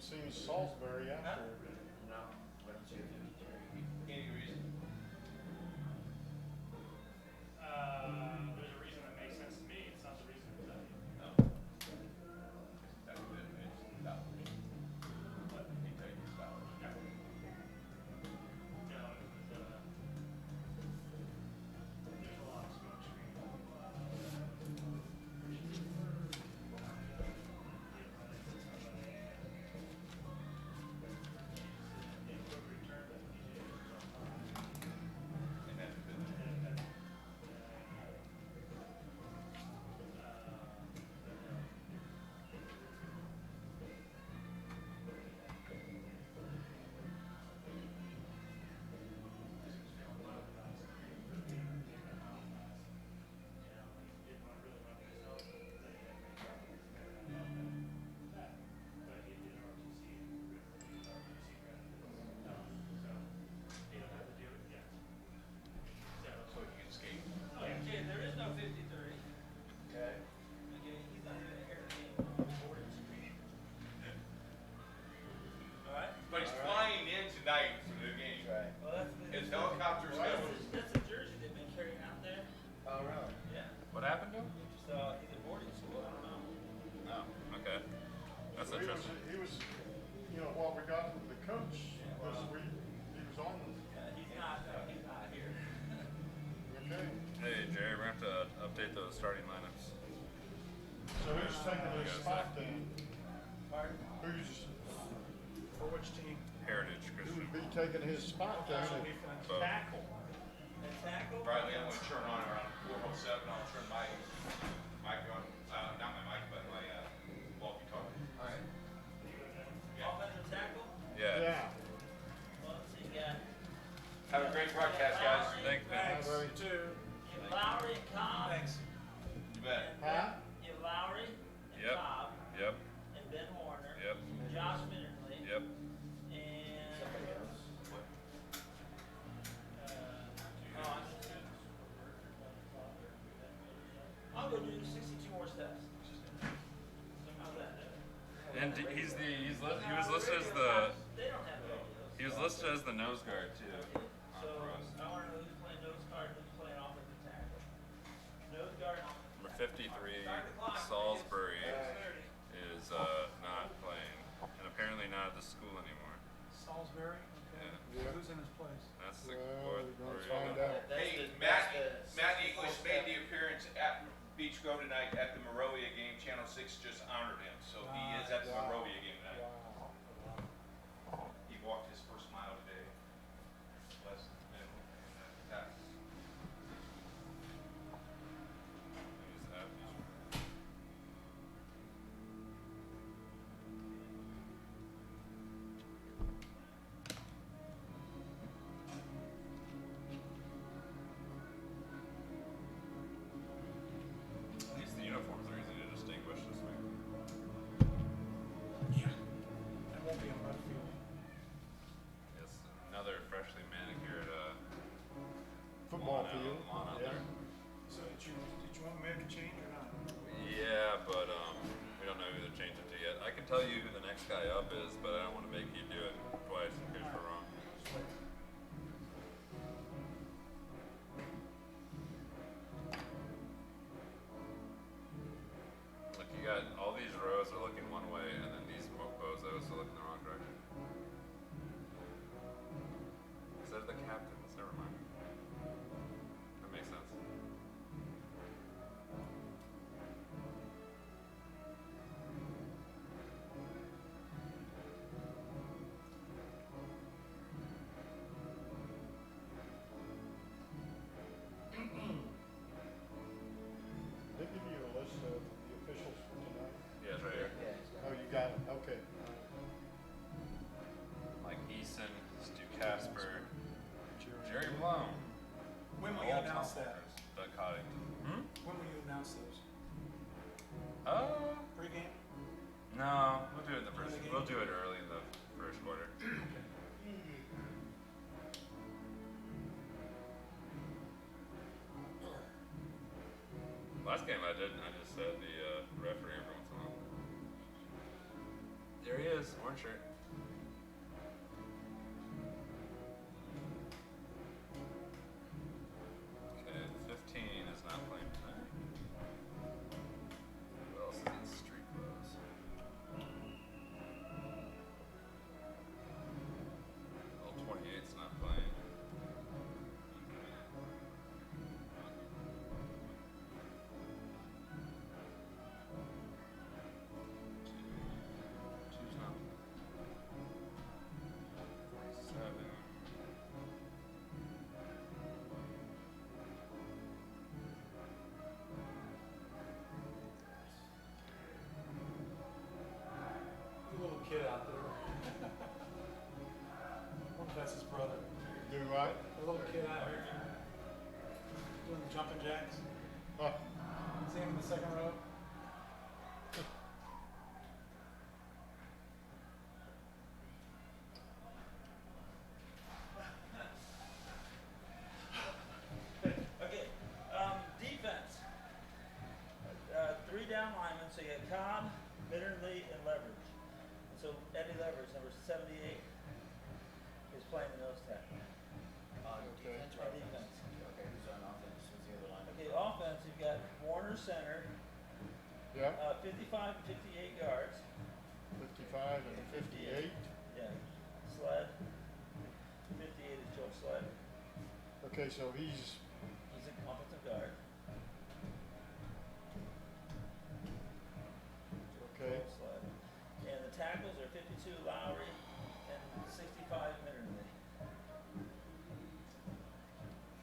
seen Salisbury after. No, wouldn't see 53. Any reason? There's a reason that makes sense to me. It's not the reason to tell you. No. That's good. It's dollars. Let me tell you it's dollars. No. No, it was, there's a lot of smoke screen. And that's good. So you can skate. Okay, there is no 53. Okay. Okay, he's not even here to be boarding screen. Alright? But he's flying in tonight for the game. Right. Well, His helicopter's scheduled. that's a jersey they've been carrying out there. Oh, really? Yeah. What happened to him? So he's at boarding school. I don't know. Oh, okay. That's He was, interesting. he was, you know, what we got from the coach this week, he was on. He's not. He's not here. Okay. Hey, Jerry, we're going to have to update those starting lineups. So who's taking his Yes, spot then? Pardon? Who's, For which team? Heritage who Christian. would be taking his spot then? Both. Tackle. And tackle? Riley, I'm going to turn on around 407. I'll turn my mic on. Not my mic, but my walkie-talkie. All right. Offensive tackle? Yeah. Yeah. Well, let's see, got. Have a great broadcast, guys. Thanks, man. Lowry. You have Lowry and Cobb. Thanks. You bet. Huh? You have Lowry and Yep. Cobb Yep. and Ben Warner. Yep. And Josh Minnerly. Yep. And. Somebody else. I'll go do the 62 more steps. How's that? And he was listed as the They don't have radios. he was listed as the nose guard too. So For us. I want to know who's playing nose guard and who's playing offensive tackle. Nose guard. Number 53, Salisbury, is not playing, and apparently not at the school anymore. Salisbury? Okay. Yeah. Who's in his place? That's the Well, we're gonna fourth. find out. Hey, Matt English made the appearance at Beach Grove tonight at the Morovia game. Channel 6 just honored him, so he is at the Wow. Morovia game tonight. Wow. He walked his first mile today. Less than that. Use that. At least the uniforms are easy to distinguish this week. Yeah. That won't be a mud field. It's another freshly manicured Football lawn field. lawn out Yeah. there. So did you want to make a change or not? Yeah, but we don't know who to change it to yet. I can tell you who the next guy up is, but I don't want to make you do it twice in case we're wrong. Look, you got all these rows are looking one way, and then these bozos are looking the wrong direction. Instead of the captains, never mind. That makes sense. They give you a list of the officials for tonight. Yeah, it's right here. Yeah, he's got Oh, it. you got it, okay. Mike Eason, Stu Casper, Jerry Malone. When will you All announce Tom that? Walkers, Doug Coddington. Hmm? When will you announce those? Pre-game? No, we'll do it in the first. We'll do it early in the first quarter. Last game I didn't. I just said the referee every once in a while. There There he is, orange shirt. Okay, 15 is not playing tonight. Who else is in street clothes? Well, 28's not playing. Two's not. 47. The little kid out there. I wonder if that's his brother. Do I? The little kid out here. Doing the jumping jacks. See him in the second row? Okay, defense. Three down linemen, so you got Cobb, Bitterly, and Leverage. And so Eddie Leverage, number 78, is playing the nose tackle. Okay. Defense or On offense? defense. Okay, who's on offense? Who's the other line? Okay, offense, you've got Warner center, Yeah, 55 and 58 guards. 55 and 58. Yeah, Sled. 58 is Joe Sled. Okay, so he's, He's an offensive guard. okay, Joe Sled. And the tackles are 52 Lowry and 65 Mitterly.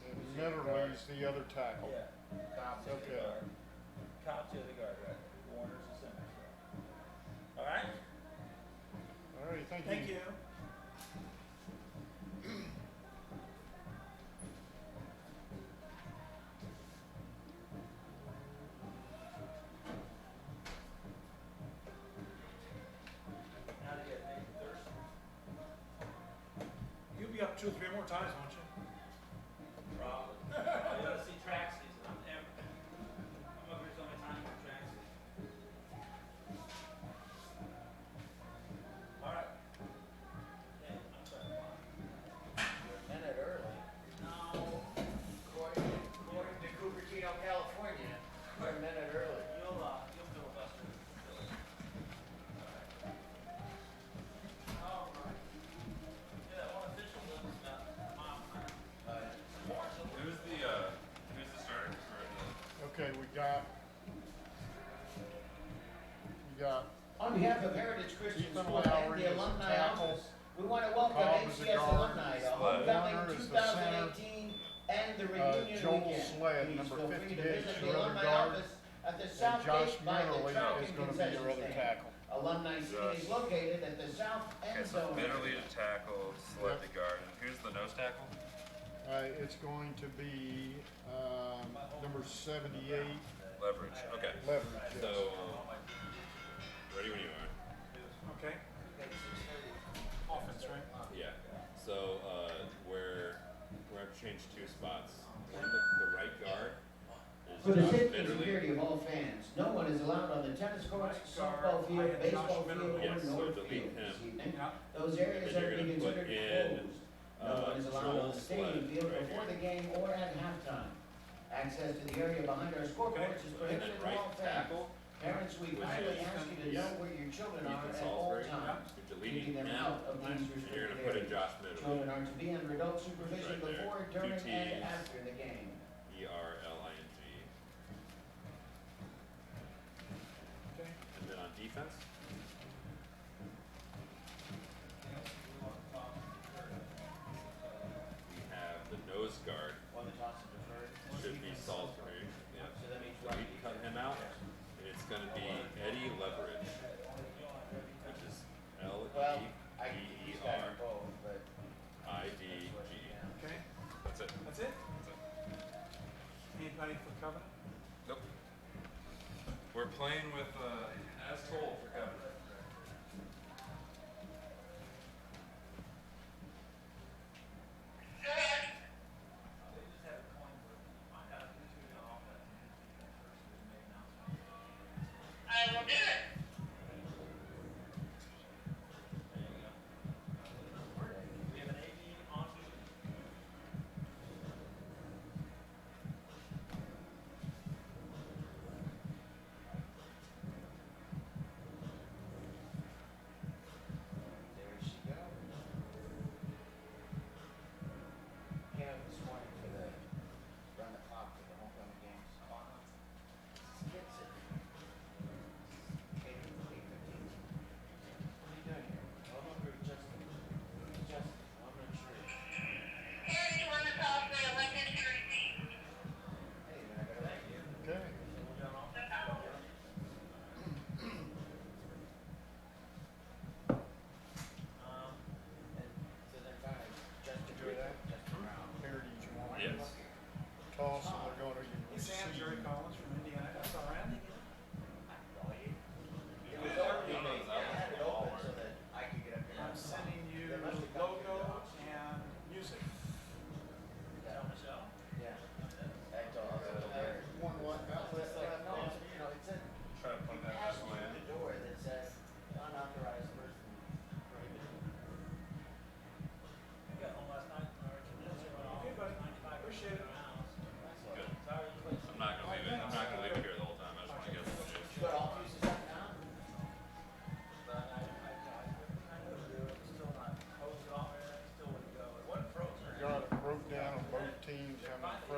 and Netterly's the other tackle. Yeah. Cobb's So Okay. the guard. Cobb's the other guard, right? Warner's the center. So. All right. All right, thank you. Thank you. Now you got Nathan Thurston. You'll be up 2 or 3 more times, won't you? Probably. You gotta see track season. I'm over here so many times for track season. All right. Okay, I'm sorry. You're a minute early. No, According to Cupertino, California, we're a minute early. you'll filibuster. All right. Yeah, that one official doesn't stop. Who's the starter for the? Okay, we got On behalf of Heritage Christian Ethan School and Lowry the is the alumni tackle. office, we want to welcome Cobb is the HCS guard. alumni to homecoming Warner is the center. 2018 and the reunion Joel weekend. Sled, Please number feel free to 58, visit is the your other alumni guard. office at the and south Josh gate by the Merley track is and gonna be your concession other stand. tackle. Alumni seating is located at the south Okay, end so zone. Bitterly to tackle, Sled to guard, and who's the nose tackle? It's going to be, number 78, Leverage. Okay. Leverage, yes. So, ready when you are. Okay. Offense, right? Yeah. So we're gonna have to change 2 spots. One, the right guard is For the Josh safety and Bitterly. security of all fans, no one is allowed on the tennis courts, softball field, Right guard, baseball Josh field, or Yes, so north delete field him. this evening. Yeah. Those areas And then are you're to be gonna put considered in, closed. No one is allowed on Joel the stadium Sled field right before here. the game or at halftime. Access to the area behind our scoreboards is And prohibited then to all right fans. tackle, Parents, we which kindly is ask you to know where your children are Ethan at all Salisbury. times, You're keeping deleting them him, out of these and you're restricted gonna put in areas. Josh Bitterly. Children are to be under adult supervision Right there. before, 2 during, and T's. after the game. ERLING. Okay. And then on defense, we have the nose guard. One that tossed it deferred. Should be Salisbury. Yeah. So that means So we can cut him out, and it's gonna be Eddie Leverage, which is Well, I can keep these guys LEVER. both, but. IDG. Okay. That's it. That's it? That's it. Anybody for Covenant? Nope. We're playing with as told for Kevin.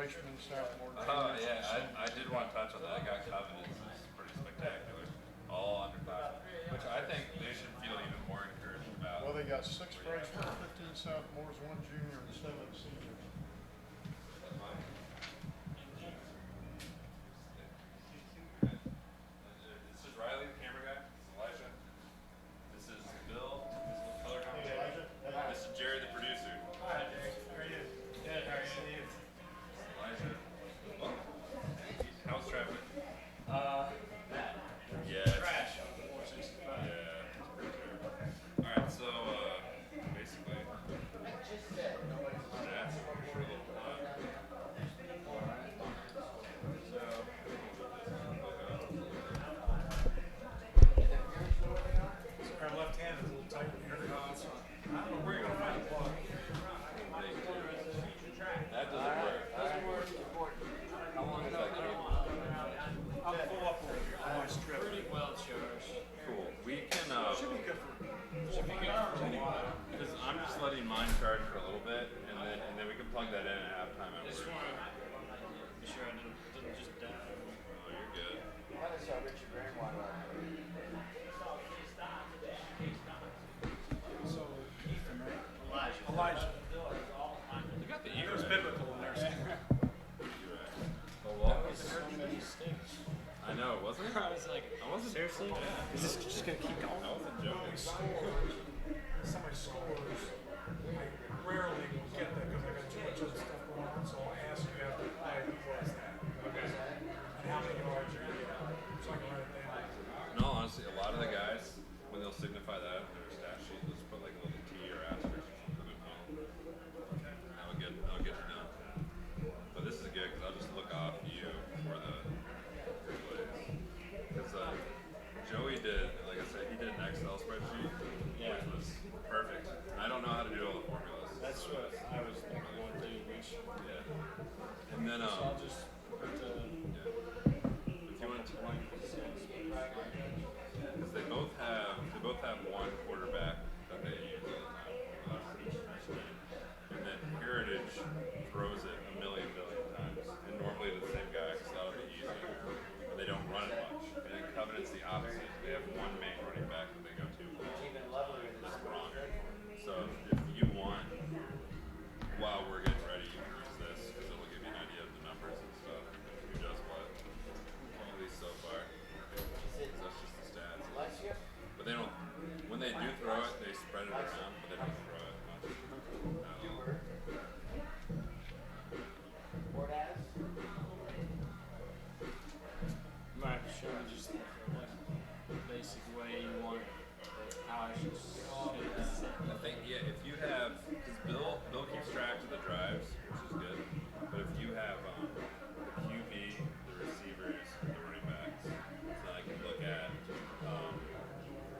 freshmen, sophomore, Oh juniors. yeah, I did want to touch on that. I got Covenants. It's pretty spectacular. All underclassmen, which I think they should feel even more encouraged about. Well, they got 6 freshmen, 15 sophomores, 1 junior, and 7 seniors. This is Riley, the camera guy. This is Elijah. This is Bill. This is the color commentator. This is Jerry, the producer. Hi, Jake. How are you? Good. How are you? Elijah. Oh. How's traffic? Matt, Yeah. trash on the 465. Yeah. It's pretty terrible. All right, so basically, I just said nobody's allowed. that's a little Our left hand is a little tight here. I don't know where you're gonna find the plug. That doesn't work. Doesn't work, important. How long is that game? I'll pull up on my strip. Pretty well, George. Cool. We can. Should be good for. Should be good for anyone. Because I'm just letting mine charge for a little bit, and then we can plug that in at halftime at Just work. wanna be sure I didn't just die. Oh, you're good. I just saw Richard Rainwater. So, Ethan, right? Elijah. Elijah. You got the It ear. was biblical in there. You're right. Oh, well, So many stinks. I know, wasn't it? I was like, I wasn't. seriously? Yeah. Is this just gonna keep going? I wasn't joking. Somebody scores. I rarely will get that because I got too much other stuff going on. So I'll ask you after the play who was that. Okay. And how many yards you're gonna get. So I can write it down. No, honestly, a lot of the guys, when they'll signify that in their stat sheet, they'll just put like a little T or asterisk or something at home. That'll get you done. But this is good because I'll just look off you for the plays. Because Joey did, like I said, he did an Excel spreadsheet, Yeah. which was perfect. And I don't know how to do all the formulas. That's so what it's- I was thinking I want to do, which, so Yeah. And then, I'll just put the yeah. If you want to, because they both have one quarterback that they use all the time. And then Heritage throws it a million times, and normally the same guy, because that'll be easy. And they don't run it much. And then Covenant's the opposite. They have one main running back that they go to. even lovelier than That's this wrong. one. So if you want, while we're getting ready, you can use this because it'll give you an idea of the numbers and stuff. Who does what? At least so far. 'Cause that's just the stats. Bless you. But they don't. When they do throw it, they spread it around, but they don't throw it much. At all. Or as? Might show me just what basic way you want, how I should say it. I think if you have, because Bill keeps track of the drives, which is good. But if you have the QB, the receivers, the running backs, so I can look at,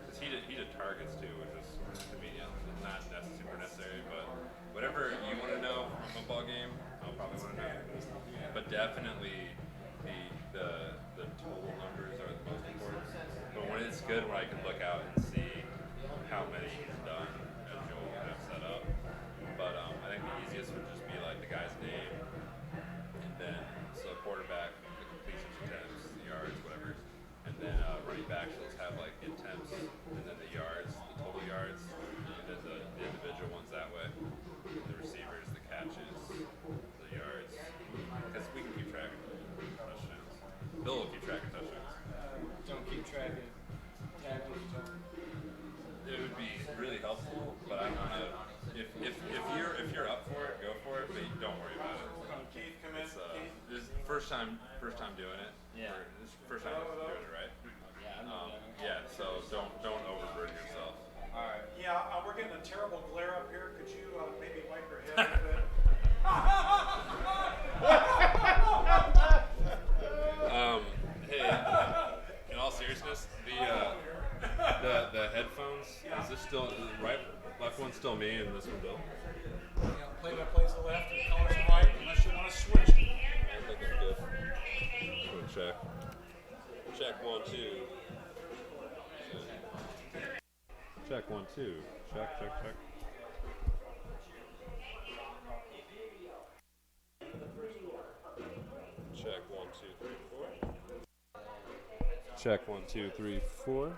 because he did targets too, which is convenient. Not super necessary, but whatever you want to know from a football game, I'll probably want to know. But definitely the total numbers are the most important. But when it's good, when I can look out and see how many he's done, as Joel would have set up. But I think the easiest would just be like the guy's name, and then so quarterback, the completions, attempts, the yards, whatever, and then running backs will just have like the attempts, and then the yards, the total yards, and then the individual ones that way. The receivers, the catches, the yards, because we can keep track of touchdowns. Bill will keep track of touchdowns. Don't keep track of tackles. It would be really helpful, but I don't know. If you're up for it, go for it. But don't worry about it. Keith, come in. It's Keith. this is first time doing it. Yeah. Or this is first time doing it, right? Yeah, I'm not Yeah. So don't overburden yourself. Alright. Yeah, we're getting a terrible glare up here. Could you maybe wipe your head a bit? Hey, in all seriousness, the headphones, is this still right? Left one's still me and this one Bill? Yeah, play-by-play's the left and color's the right, unless you want to switch. I think I'm good. Quick check. Check 1 2. Check 1 2. Check. Check 1, 2, 3, 4.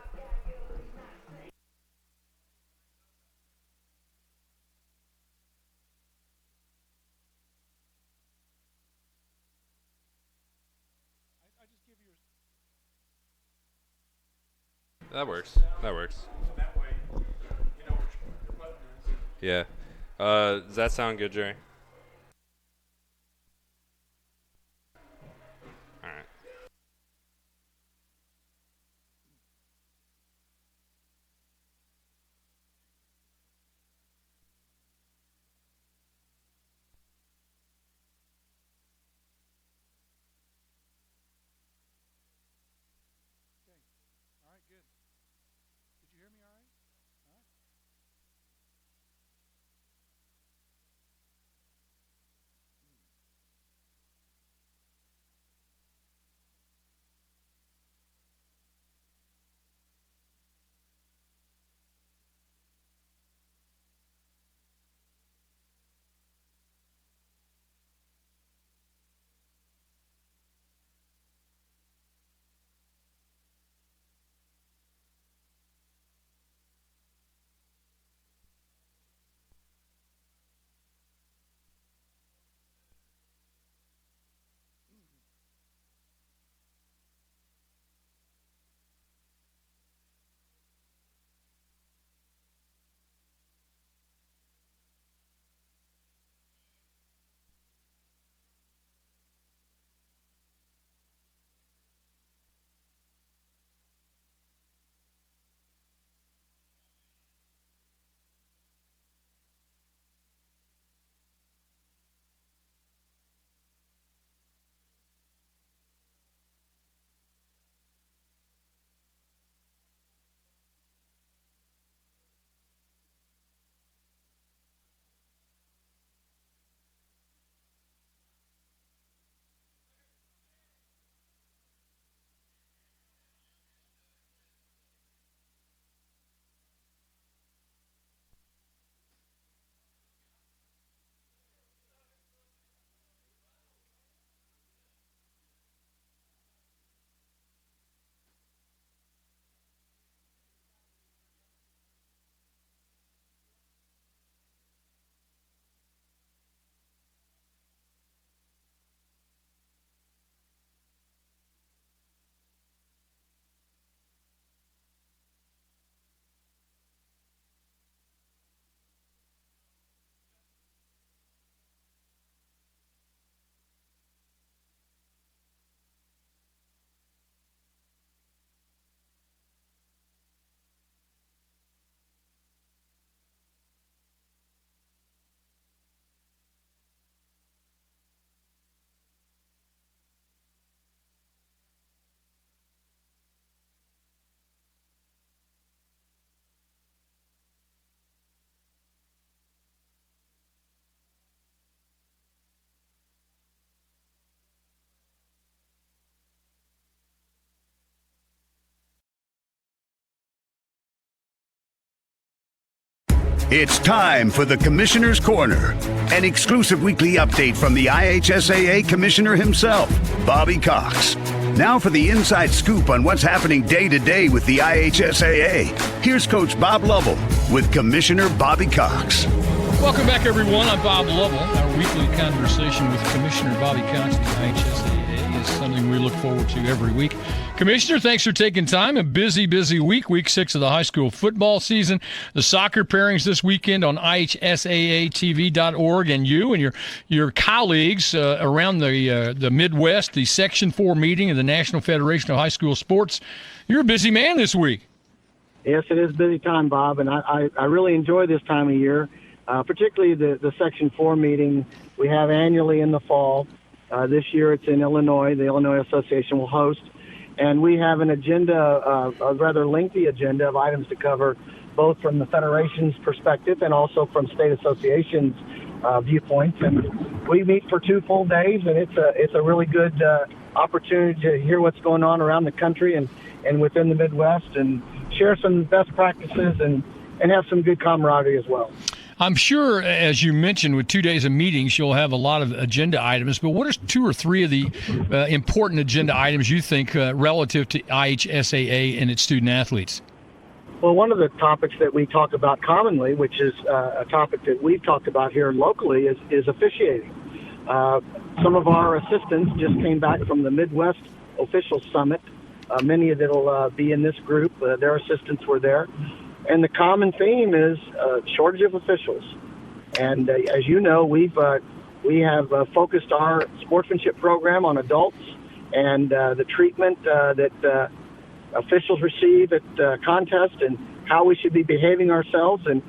That works. That works. That way, you know which your button is. Yeah. Does that sound good, Jerry? All right. All right, good. Did you hear me all right? All right. It's time for the Commissioner's Corner, an exclusive weekly update from the IHSAA Commissioner himself, Bobby Cox. Now for the inside scoop on what's happening day to day with the IHSAA. Here's Coach Bob Lovell with Commissioner Bobby Cox. Welcome back, everyone. I'm Bob Lovell. Our weekly conversation with Commissioner Bobby Cox of the IHSAA is something we look forward to every week. Commissioner, thanks for taking time. A busy week, week 6 of the high school football season. The soccer pairings this weekend on IHSAATV.org, and you and your colleagues around the Midwest, the Section 4 meeting of the National Federation of High School Sports. You're a busy man this week. Yes, it is busy time, Bob, and I really enjoy this time of year, particularly the Section 4 meeting we have annually in the fall. This year it's in Illinois. The Illinois Association will host. And we have an agenda, a rather lengthy agenda of items to cover, both from the Federation's perspective and also from State Association's viewpoints. And we meet for 2 full days, and it's a really good opportunity to hear what's going on around the country and within the Midwest, and share some best practices and have some good camaraderie as well. I'm sure, as you mentioned, with 2 days of meetings, you'll have a lot of agenda items. But what are 2 or 3 of the important agenda items you think relative to IHSAA and its student athletes? Well, one of the topics that we talk about commonly, which is a topic that we've talked about here locally, is officiating. Some of our assistants just came back from the Midwest Officials Summit. Many that will be in this group, their assistants were there. And the common theme is shortage of officials. And as you know, we have focused our sportsmanship program on adults and the treatment that officials receive at contests and how we should be behaving ourselves. And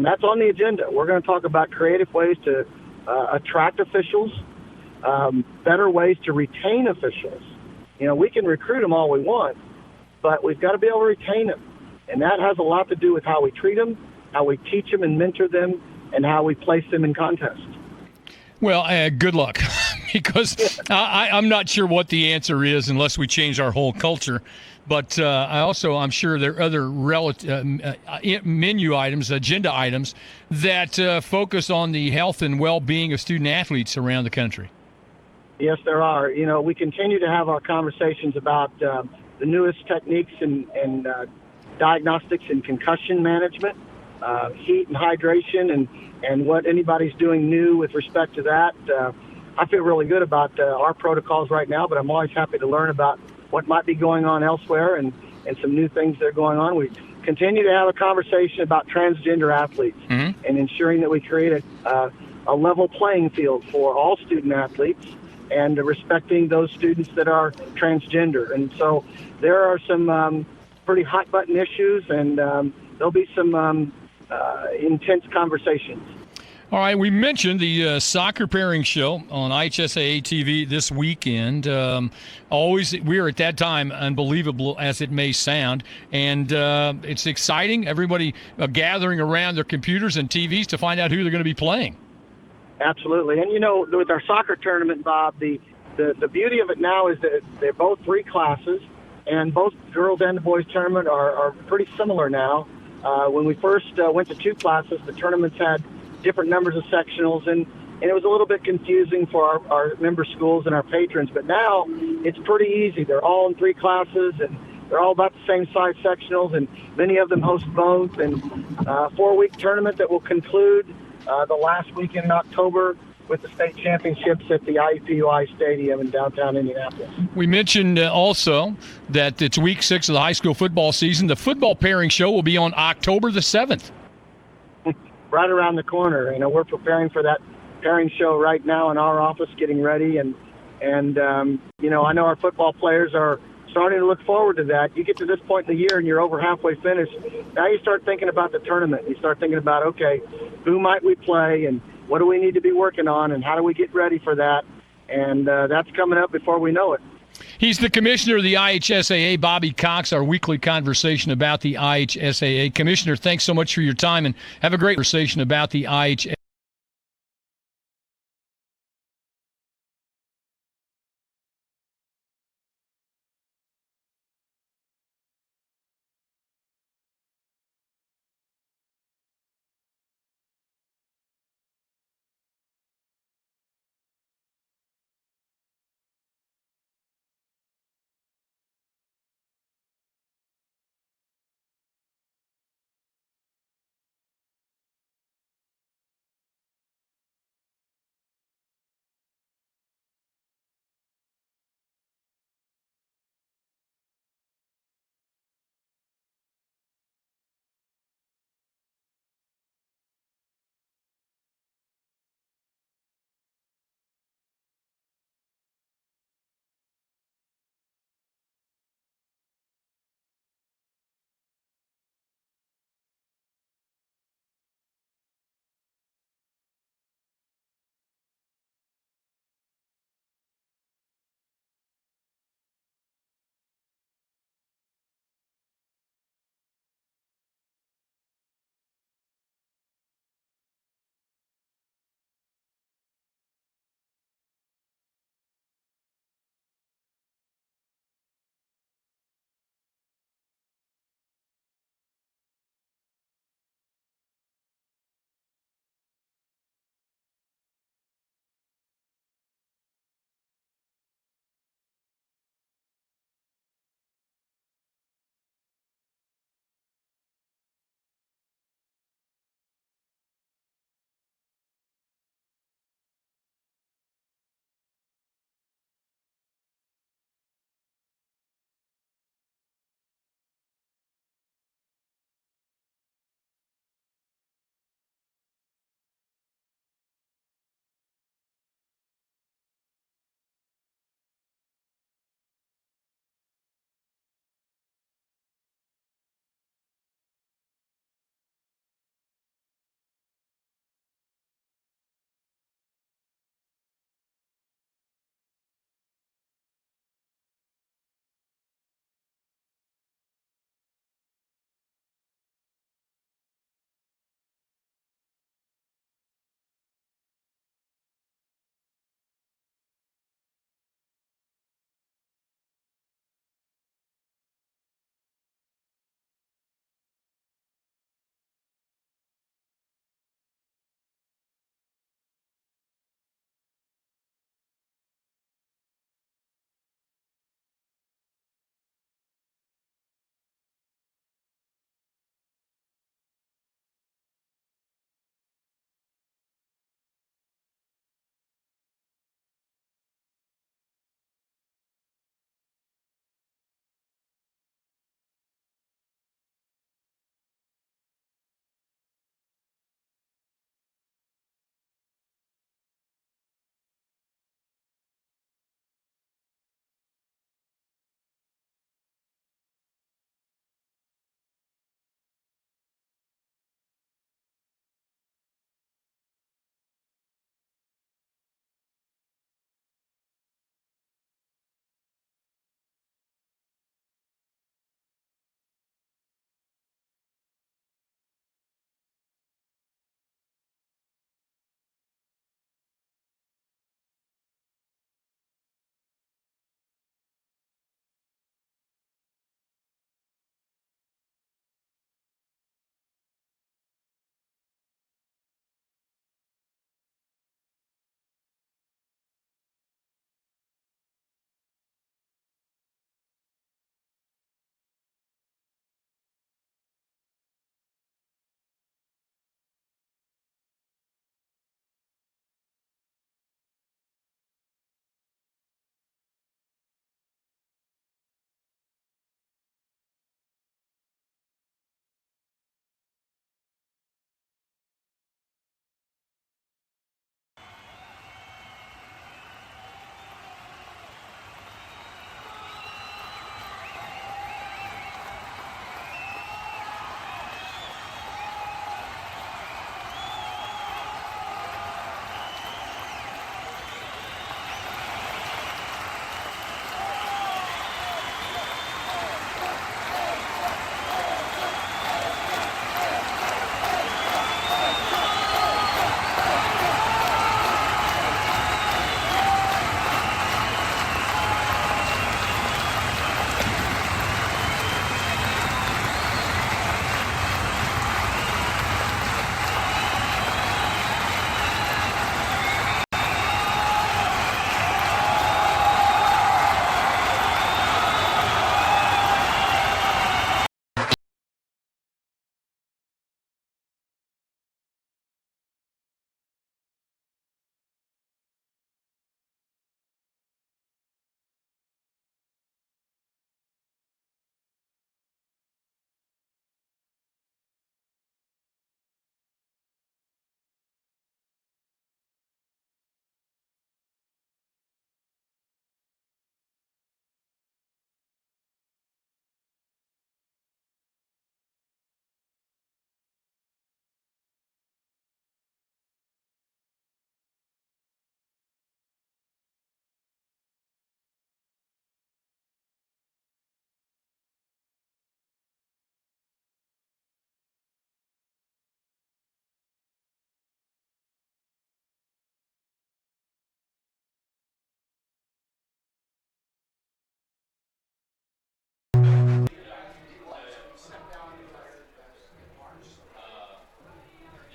that's on the agenda. We're going to talk about creative ways to attract officials, better ways to retain officials. You know, we can recruit them all we want, but we've got to be able to retain them. And that has a lot to do with how we treat them, how we teach them and mentor them, and how we place them in contests. Well, good luck, because I'm not sure what the answer is unless we change our whole culture. But I'm sure there are other menu items, agenda items that focus on the health and well-being of student athletes around the country. Yes, there are. You know, we continue to have our conversations about the newest techniques and diagnostics and concussion management, heat and hydration, and what anybody's doing new with respect to that. I feel really good about our protocols right now, but I'm always happy to learn about what might be going on elsewhere and some new things that are going on. We continue to have a conversation about transgender athletes and ensuring that we create a level playing field for all student athletes and respecting those students that are transgender. And so there are some pretty hot button issues, and there'll be some intense conversations. All right, we mentioned the soccer pairing show on IHSAA TV this weekend. We are at that time, unbelievable as it may sound, and it's exciting. Everybody gathering around their computers and TVs to find out who they're going to be playing. Absolutely. And, you know, with our soccer tournament, Bob, the beauty of it now is that they're both 3 classes, and both girls and the boys tournament are pretty similar now. When we first went to 2 classes, the tournaments had different numbers of sectionals, and it was a little bit confusing for our member schools and our patrons. But now it's pretty easy. They're all in 3 classes, and they're all about the same size sectionals, and many of them host both. And a 4-week tournament that will conclude the last weekend in October with the state championships at the IUPUI Stadium in downtown Indianapolis. We mentioned also that it's week 6 of the high school football season. The football pairing show will be on October the 7th. Right around the corner. You know, we're preparing for that pairing show right now in our office, getting ready. And you know, I know our football players are starting to look forward to that. You get to this point in the year and you're over halfway finished. Now you start thinking about the tournament. You start thinking about, okay, who might we play and what do we need to be working on and how do we get ready for that? And that's coming up before we know it. He's the commissioner of the IHSAA, Bobby Cox, our weekly conversation about the IHSAA. Commissioner, thanks so much for your time and have a great conversation about the IHSAA.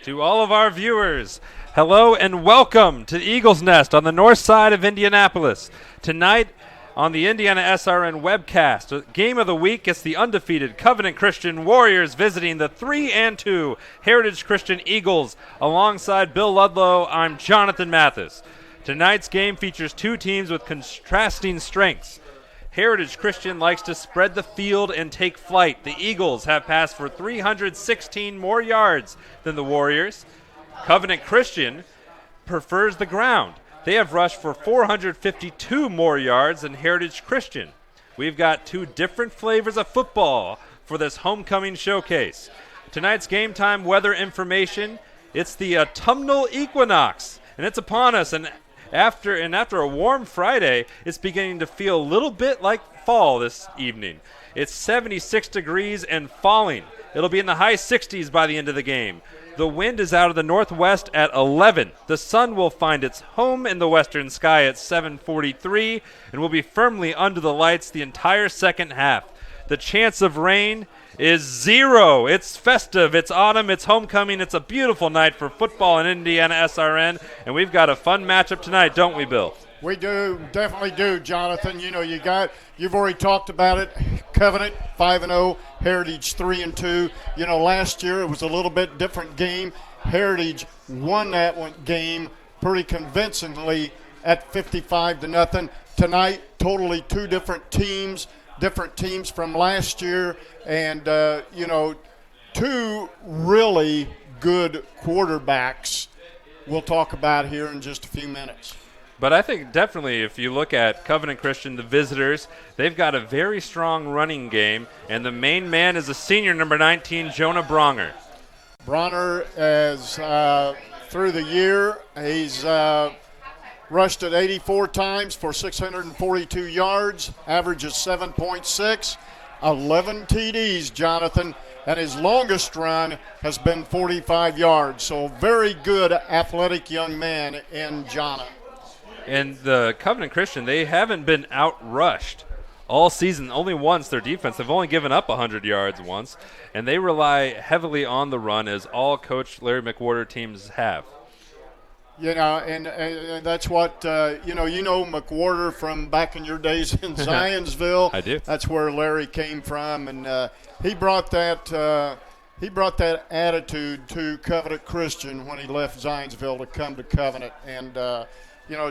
To all of our viewers, hello and welcome to the Eagles Nest on the north side of Indianapolis. Tonight on the Indiana SRN webcast, the game of the week is the undefeated Covenant Christian Warriors visiting the 3-2 Heritage Christian Eagles. Alongside Bill Ludlow, I'm Jonathan Mathis. Tonight's game features two teams with contrasting strengths. Heritage Christian likes to spread the field and take flight. The Eagles have passed for 316 more yards than the Warriors. Covenant Christian prefers the ground. They have rushed for 452 more yards than Heritage Christian. We've got two different flavors of football for this homecoming showcase. Tonight's game time weather information, it's the autumnal equinox, and it's upon us. And after a warm Friday, it's beginning to feel a little bit like fall this evening. It's 76 degrees and falling. It'll be in the high 60s by the end of the game. The wind is out of the northwest at 11. The sun will find its home in the western sky at 7:43 and will be firmly under the lights the entire second half. The chance of rain is 0. It's festive, it's autumn, it's homecoming, it's a beautiful night for football in Indiana SRN, and we've got a fun matchup tonight, don't we, Bill? We do, definitely do, Jonathan. You know, you've already talked about it. Covenant 5-0, Heritage 3-2. You know, last year it was a little bit different game. Heritage won that game pretty convincingly at 55-0. Tonight, totally two different teams from last year, and two really good quarterbacks we'll talk about here in just a few minutes. But I think definitely if you look at Covenant Christian, the visitors, they've got a very strong running game, and the main man is a senior, number 19, Jonah Bronger. Bronner is through the year, he's rushed it 84 times for 642 yards, averages 7.6, 11 TDs, Jonathan, and his longest run has been 45 yards. So very good athletic young man in Jonah. And the Covenant Christian, they haven't been outrushed all season. Only once their defense. They've only given up 100 yards once, and they rely heavily on the run, as all Coach Larry McWhorter teams have. You know, and that's what, you know McWhorter from back in your days in Zionsville. I do. That's where Larry came from, and he brought that attitude to Covenant Christian when he left Zionsville to come to Covenant, and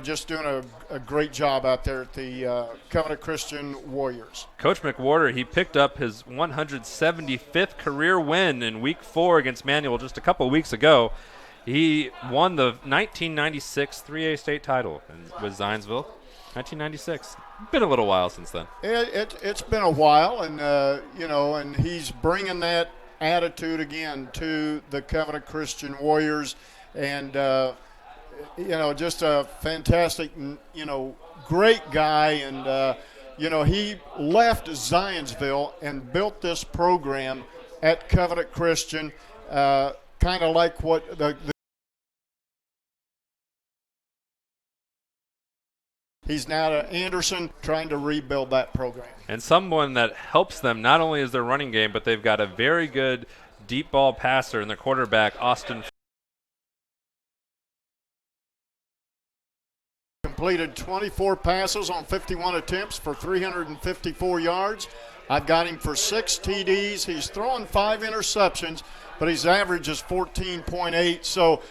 just doing a great job out there at the Covenant Christian Warriors. Coach McWhorter, he picked up his 175th career win in Week 4 against Manual just a couple of weeks ago. He won the 1996 3A state title with Zionsville. 1996. Been a little while since then. It's been a while, and and he's bringing that attitude again to the Covenant Christian Warriors, and just a fantastic, great guy, and he left Zionsville and built this program at Covenant Christian, kind of like what the he's now at Anderson, trying to rebuild that program. And someone that helps them not only is their running game, but they've got a very good deep ball passer in their quarterback, Austin. Completed 24 passes on 51 attempts for 354 yards. I've got him for 6 TDs. He's thrown 5 interceptions, but his average is 14.8. So,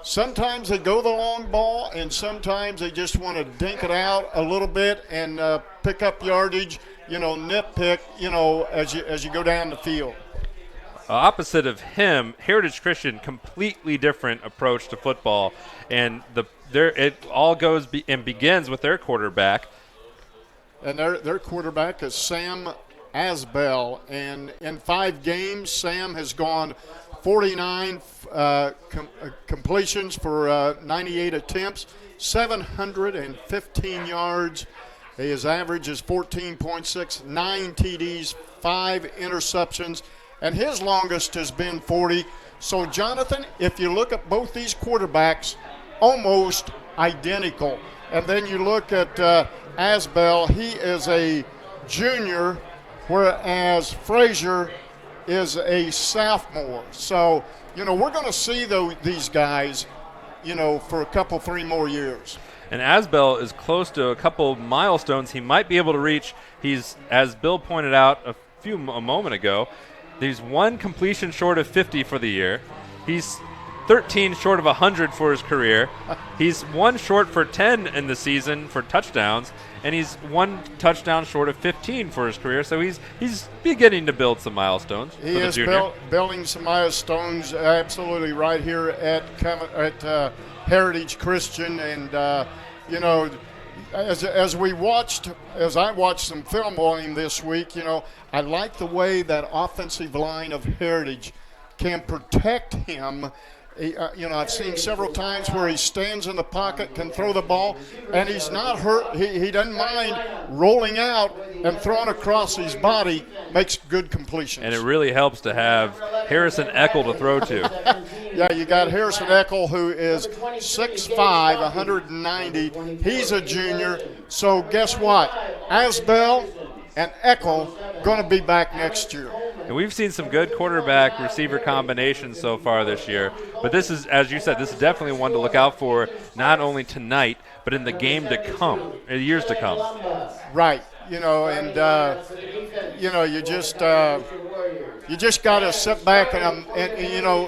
sometimes they go the long ball, and sometimes they just want to dink it out a little bit and pick up yardage, nitpick, as you go down the field. Opposite of him, Heritage Christian, completely different approach to football, and it all goes and begins with their quarterback. And their quarterback is Sam Asbell, and in 5 games, Sam has gone 49 completions for 98 attempts, 715 yards. His average is 14.6, 9 TDs, 5 interceptions, and his longest has been 40. So, Jonathan, if you look at both these quarterbacks, almost identical. And then you look at Asbell, he is a junior, whereas Frazier is a sophomore. So, we're going to see these guys, for a couple, 3 more years. And Asbel is close to a couple milestones he might be able to reach. He's, as Bill pointed out a moment ago, he's 1 completion short of 50 for the year. He's 13 short of 100 for his career. He's 1 short for 10 in the season for touchdowns, and he's 1 touchdown short of 15 for his career. So he's beginning to build some milestones. He is building some milestones, absolutely, right here at Heritage Christian, and as I watched some film on him this week, I like the way that offensive line of Heritage can protect him. I've seen several times where he stands in the pocket, can throw the ball, and he's not hurt. He doesn't mind rolling out and throwing across his body, makes good completions. And it really helps to have Harrison Eckel to throw to. Yeah, you got Harrison Eckel, who is 6'5", 190. He's a junior. So guess what? Asbel and Eckel going to be back next year. And we've seen some good quarterback receiver combinations so far this year. But this is, as you said, this is definitely one to look out for, not only tonight, but in the game to come, in years to come. Right. You just got to sit back and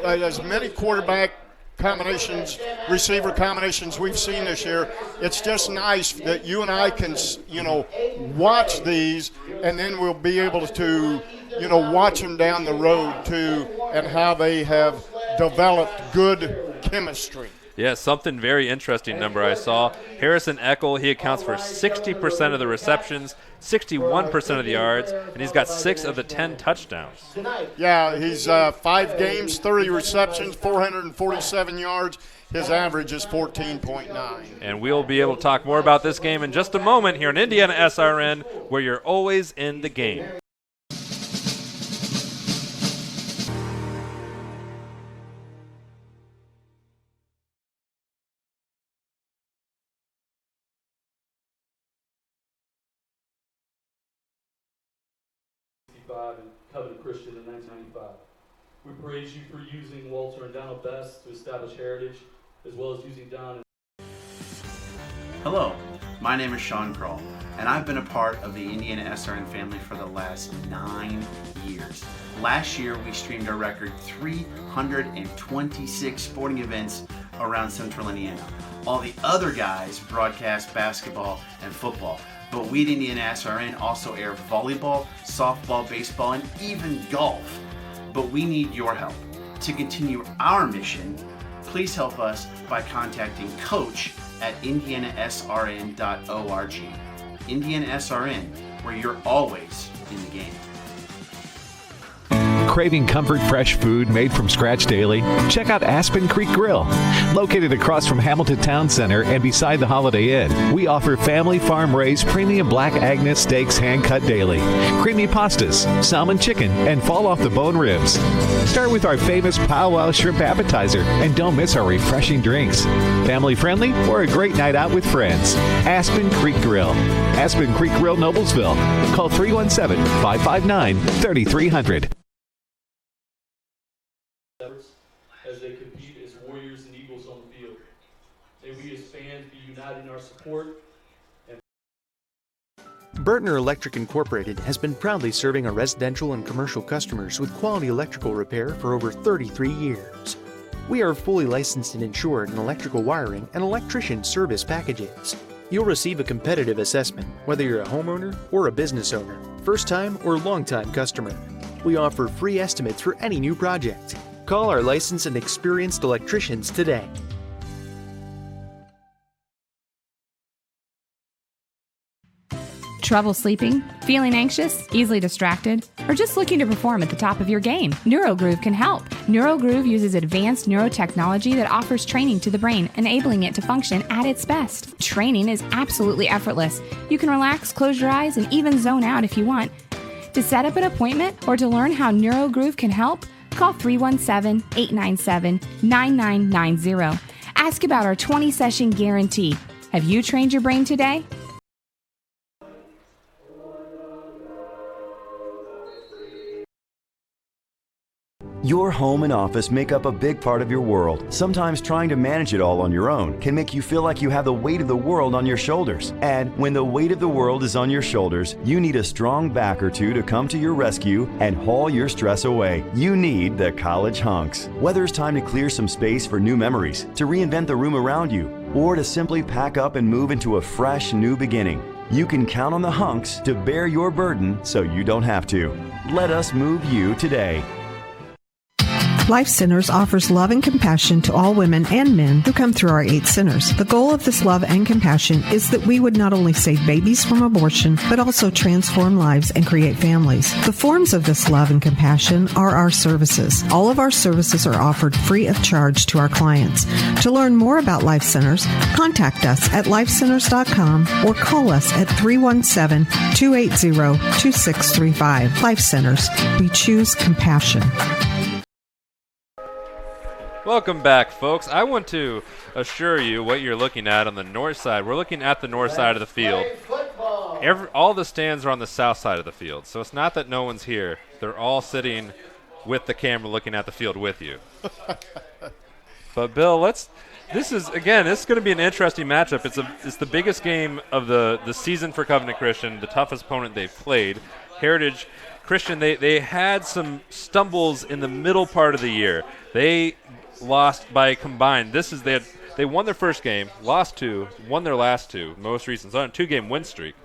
as many quarterback combinations, receiver combinations we've seen this year, it's just nice that you and I can, watch these, and then we'll be able to, watch them down the road too, and how they have developed good chemistry. Yeah, something very interesting number I saw. Harrison Eckel, he accounts for 60% of the receptions, 61% of the yards, and he's got 6 of the 10 touchdowns. Yeah, he's 5 games, 30 receptions, 447 yards. His average is 14.9. And we'll be able to talk more about this game in just a moment here on Indiana SRN, where you're always in the game. And Covenant Christian in 1995. We praise you for using Walter and Donald Best to establish Heritage, as well as using Don. Hello, my name is Sean Kroll, and I've been a part of the Indiana SRN family for the last 9 years. Last year, we streamed a record 326 sporting events around Central Indiana. All the other guys broadcast basketball and football. But we at Indiana SRN also air volleyball, softball, baseball, and even golf. But we need your help. To continue our mission, please help us by contacting Coach at indianasrn.org. Indiana SRN, where you're always in the game. Craving comfort fresh food made from scratch daily? Check out Aspen Creek Grill. Located across from Hamilton Town Center and beside the Holiday Inn, we offer family farm-raised premium Black Agnes steaks hand-cut daily, creamy pastas, salmon chicken, and fall-off-the-bone ribs. Start with our famous powwow shrimp appetizer, and don't miss our refreshing drinks. Family-friendly or a great night out with friends. Aspen Creek Grill. Aspen Creek Grill, Noblesville. Call 317-559-3300. As they compete as Warriors and Eagles on the field. May we as fans be united in our support. Burtner Electric Incorporated has been proudly serving our residential and commercial customers with quality electrical repair for over 33 years. We are fully licensed and insured in electrical wiring and electrician service packages. You'll receive a competitive assessment whether you're a homeowner or a business owner, first-time or long-time customer. We offer free estimates for any new project. Call our licensed and experienced electricians today. Trouble sleeping? Feeling anxious? Easily distracted? Or just looking to perform at the top of your game? NeuroGroove can help. NeuroGroove uses advanced neurotechnology that offers training to the brain, enabling it to function at its best. Training is absolutely effortless. You can relax, close your eyes, and even zone out if you want. To set up an appointment or to learn how NeuroGroove can help, call 317-897-9990. Ask about our 20-session guarantee. Have you trained your brain today? Your home and office make up a big part of your world. Sometimes trying to manage it all on your own can make you feel like you have the weight of the world on your shoulders. And when the weight of the world is on your shoulders, you need a strong back or two to come to your rescue and haul your stress away. You need the College Hunks. Whether it's time to clear some space for new memories, to reinvent the room around you, or to simply pack up and move into a fresh new beginning, you can count on the Hunks to bear your burden so you don't have to. Let us move you today. Life Centers offers love and compassion to all women and men who come through our 8 centers. The goal of this love and compassion is that we would not only save babies from abortion, but also transform lives and create families. The forms of this love and compassion are our services. All of our services are offered free of charge to our clients. To learn more about Life Centers, contact us at lifecenters.com or call us at 317-280-2635. Life Centers. We choose compassion. Welcome back, folks. I want to assure you what you're looking at on the north side. We're looking at the north side of the field. All the stands are on the south side of the field, so it's not that no one's here. They're all sitting with the camera looking at the field with you. But, Bill, this is going to be an interesting matchup. It's the biggest game of the season for Covenant Christian, the toughest opponent they've played. Heritage Christian, they had some stumbles in the middle part of the year. They lost by combined. They won their first game, lost 2, won their last 2, most recent. So on a 2-game win streak.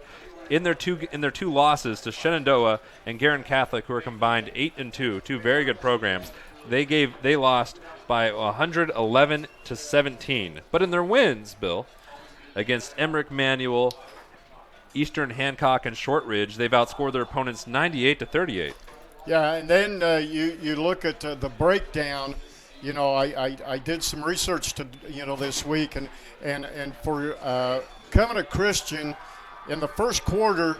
In their two losses to Shenandoah and Garin Catholic, who are combined 8-2, 2 very good programs, they lost by 111-17. But in their wins, Bill, against Emmerich Manual, Eastern Hancock, and Shortridge, they've outscored their opponents 98-38. Yeah, and then you look at the breakdown. You know, I did some research this week, and for Covenant Christian, in the first quarter,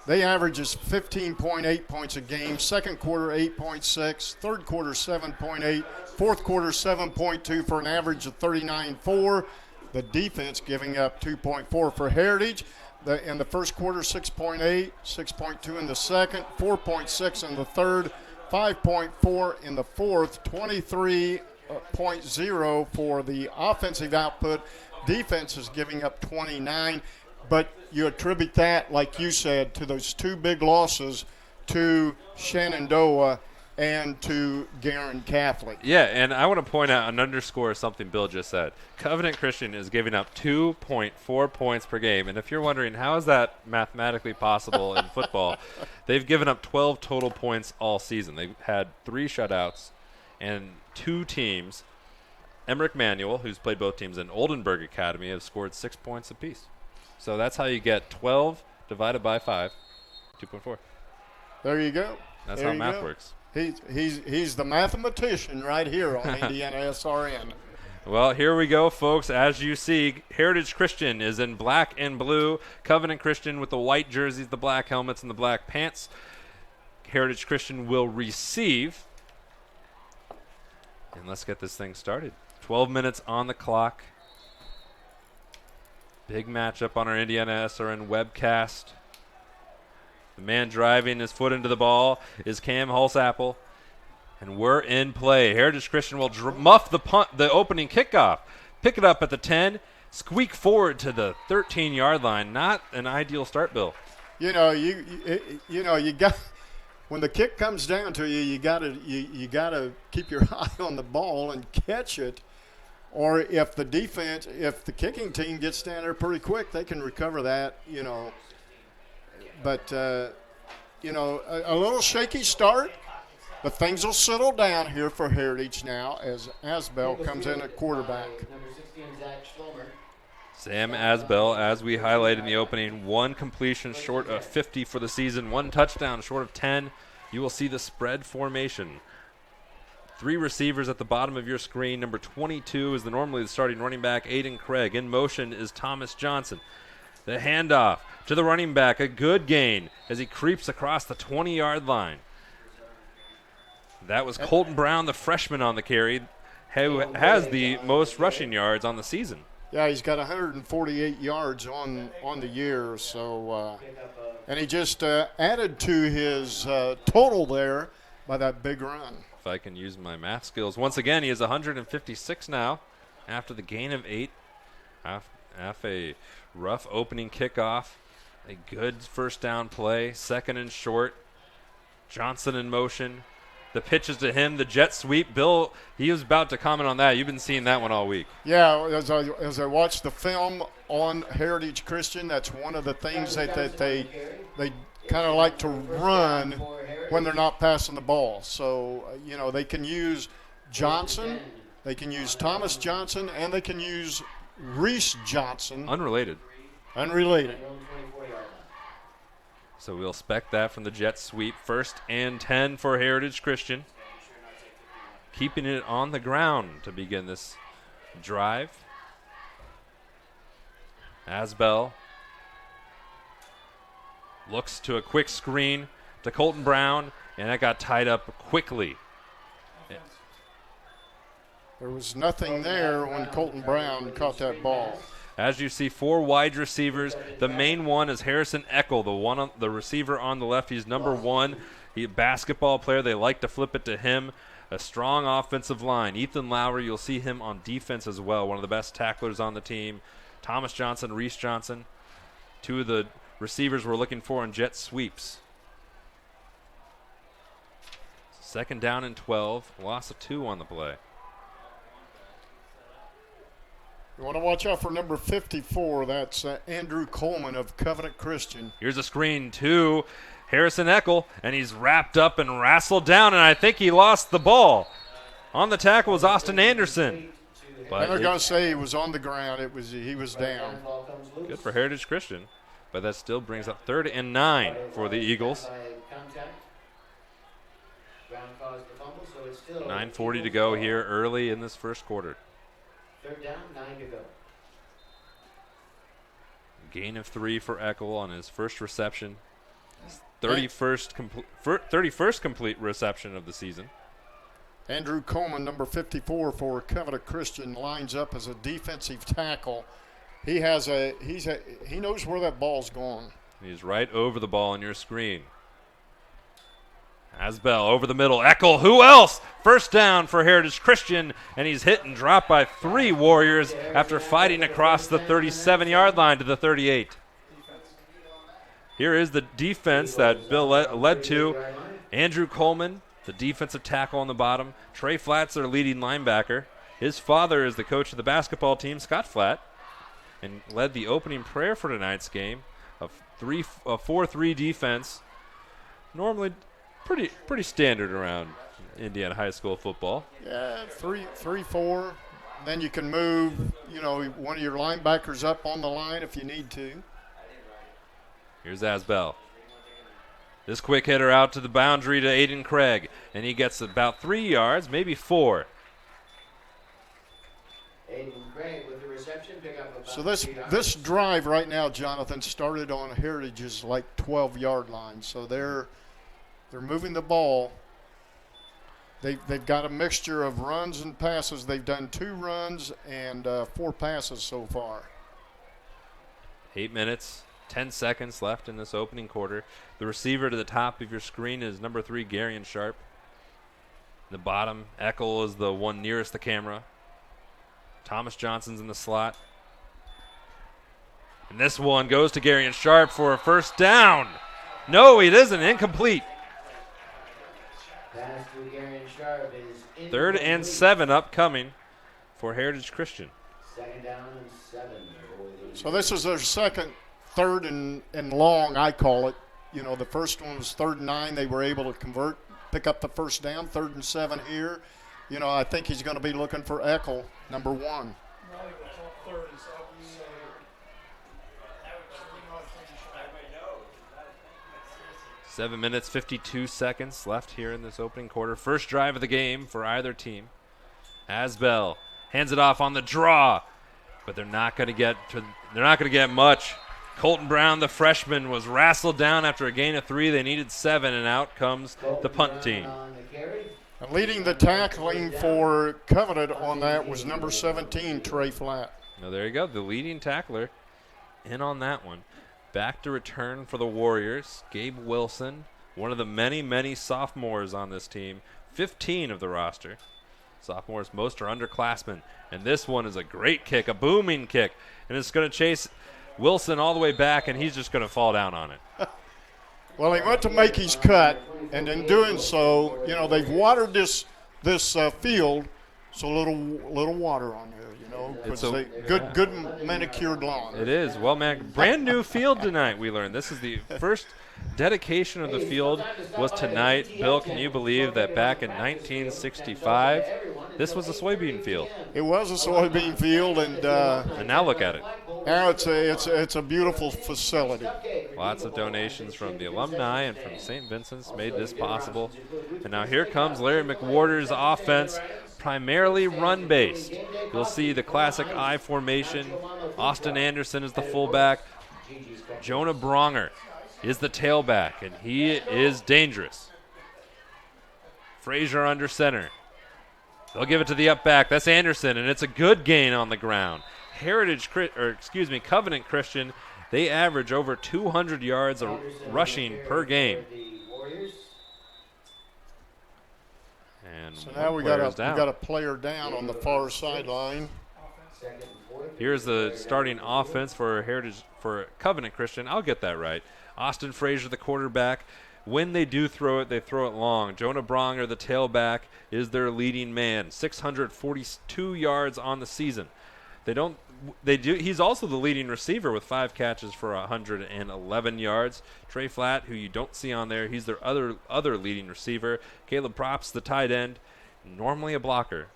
they averages 15.8 points a game. Second quarter, 8.6. Third quarter, 7.8. Fourth quarter, 7.2 for an average of 39.4. The defense giving up 2.4 for Heritage. In the first quarter, 6.8, 6.2 in the second, 4.6 in the third, 5.4 in the fourth, 23.0 for the offensive output. Defense is giving up 29, but you attribute that, like you said, to those 2 big losses to Shenandoah and to Garin Catholic. Yeah, and I want to point out and underscore something Bill just said. Covenant Christian is giving up 2.4 points per game, and if you're wondering how is that mathematically possible in football, they've given up 12 total points all season. They've had 3 shutouts, and 2 teams, Emmerich Manual, who's played both teams, and Oldenburg Academy, have scored 6 points apiece. So that's how you get 12 divided by 5, 2.4. There you go. That's how math works. He's the mathematician right here on Indiana SRN. Well, here we go, folks. As you see, Heritage Christian is in black and blue. Covenant Christian with the white jerseys, the black helmets, and the black pants. Heritage Christian will receive. And let's get this thing started. 12 minutes on the clock. Big matchup on our Indiana SRN webcast. The man driving his foot into the ball is Cam Hulsapple. And we're in play. Heritage Christian will muff the opening kickoff. Pick it up at the 10. Squeak forward to the 13-yard line. Not an ideal start, Bill. You got when the kick comes down to you, you gotta keep your eye on the ball and catch it. Or if the kicking team gets down there pretty quick, they can recover that. But, a little shaky start, but things will settle down here for Heritage now as Asbell comes in at quarterback. Sam Asbell, as we highlighted in the opening, 1 completion short of 50 for the season, 1 touchdown short of 10. You will see the spread formation. 3 receivers at the bottom of your screen. Number 22 is normally the starting running back, Aiden Craig. In motion is Thomas Johnson. The handoff to the running back, a good gain as he creeps across the 20-yard line. That was Colton Brown, the freshman on the carry, who has the most rushing yards on the season. Yeah, he's got 148 yards on the year. So, and he just added to his total there by that big run. if I can use my math skills. Once again, he is 156 now after the gain of 8. After a rough opening kickoff. A good first down play. Second and short. Johnston in motion. The pitch is to him. The jet sweep. Bill, he was about to comment on that. You've been seeing that one all week. Yeah, as I watched the film on Heritage Christian, that's one of the things that they kind of like to run when they're not passing the ball. So, they can use Johnson, they can use Thomas Johnson, and they can use Reese Johnson. Unrelated. So we'll expect that from the jet sweep. 1st and 10 for Heritage Christian. Keeping it on the ground to begin this drive. Asbell looks to a quick screen to Colton Brown, and that got tied up quickly. There was nothing there when Colton Brown caught that ball. As you see, 4 wide receivers. The main one is Harrison Eckel, the receiver on the left. He's number 1. He's a basketball player. They like to flip it to him. A strong offensive line. Ethan Lowry, you'll see him on defense as well. One of the best tacklers on the team. Thomas Johnson, Reese Johnson. 2 of the receivers we're looking for in jet sweeps. 2nd down and 12. Loss of 2 on the play. You want to watch out for number 54. That's Andrew Coleman of Covenant Christian. Here's a screen to Harrison Eckel, and he's wrapped up and wrestled down, and I think he lost the ball. On the tackle was Austin Anderson. But they're going to say he was on the ground. He was down. Good for Heritage Christian. But that still brings up 3rd and 9 for the Eagles. 9:40 to go here early in this first quarter. 3rd down, 9 to go. Gain of 3 for Eckel on his first reception. His 31st complete reception of the season. Andrew Coleman, number 54 for Covenant Christian, lines up as a defensive tackle. He knows where that ball's going. He's right over the ball on your screen. Asbell over the middle. Eckel, who else? First down for Heritage Christian, and he's hit and dropped by 3 Warriors after fighting across the 37-yard line to the 38. Here is the defense that Bill led to. Andrew Coleman, the defensive tackle on the bottom. Trey Flatt's their leading linebacker. His father is the coach of the basketball team, Scott Flatt, and led the opening prayer for tonight's game. A 4-3 defense. Normally pretty standard around Indiana high school football. Yeah, 3-4. Then you can move, one of your linebackers up on the line if you need to. Here's Asbell. This quick hitter out to the boundary to Aiden Craig, and he gets about 3 yards, maybe 4. Aiden Craig with the reception, pick up about So this drive right now, Jonathan, started on Heritage's 12-yard line. So they're moving the ball. They've got a mixture of runs and passes. They've done 2 runs and 4 passes so far. 8 minutes, 10 seconds left in this opening quarter. The receiver to the top of your screen is number 3, Garion Sharp. The bottom, Eckel is the one nearest the camera. Thomas Johnson's in the slot. And this one goes to Garion Sharp for a first down. No, it isn't. Incomplete. Pass to Garion Sharp is 3rd and 7 upcoming for Heritage Christian. 2nd down and 7. So this is their second 3rd and long, I call it. The first one was 3rd and 9. They were able to pick up the first down. 3rd and 7 here. I think he's going to be looking for Eckel, number 1. 7 minutes, 52 seconds left here in this opening quarter. First drive of the game for either team. Asbell hands it off on the draw, but they're not going to get much. Colton Brown, the freshman, was wrestled down after a gain of 3. They needed 7, and out comes the punt team. And leading the tackling for Covenant on that was number 17, Trey Flatt. Now there you go, the leading tackler in on that one. Back to return for the Warriors, Gabe Wilson, one of the many, many sophomores on this team. 15 of the roster. Sophomores, most are underclassmen. And this one is a great kick, a booming kick. And it's going to chase Wilson all the way back, and he's just going to fall down on it. Well, he went to make his cut, and in doing so, you know, they've watered this field, so little water on there, you know, It's because good manicured lawn. It is. Well, man, brand new field tonight, we learned. This is the first dedication of the field was tonight. Bill, can you believe that back in 1965, this was a soybean field? It was a soybean field, and now look at it. Now it's a beautiful facility. Lots of donations from the alumni and from St. Vincent's made this possible. And now here comes Larry McWhorter's offense, primarily run-based. You'll see the classic I formation. Austin Anderson is the fullback. Jonah Bronger is the tailback, and he is dangerous. Frazier under center. They'll give it to the up back. That's Anderson, and it's a good gain on the ground. Covenant Christian, they average over 200 yards of rushing per game. And so now we got a player down on the far sideline. Here's the starting offense for Covenant Christian. I'll get that right. Austin Frazier, the quarterback. When they do throw it, they throw it long. Jonah Bronger, the tailback, is their leading man. 642 yards on the season. He's also the leading receiver with 5 catches for 111 yards. Trey Flatt, who you don't see on there, he's their other leading receiver. Caleb Props, the tight end, normally a blocker.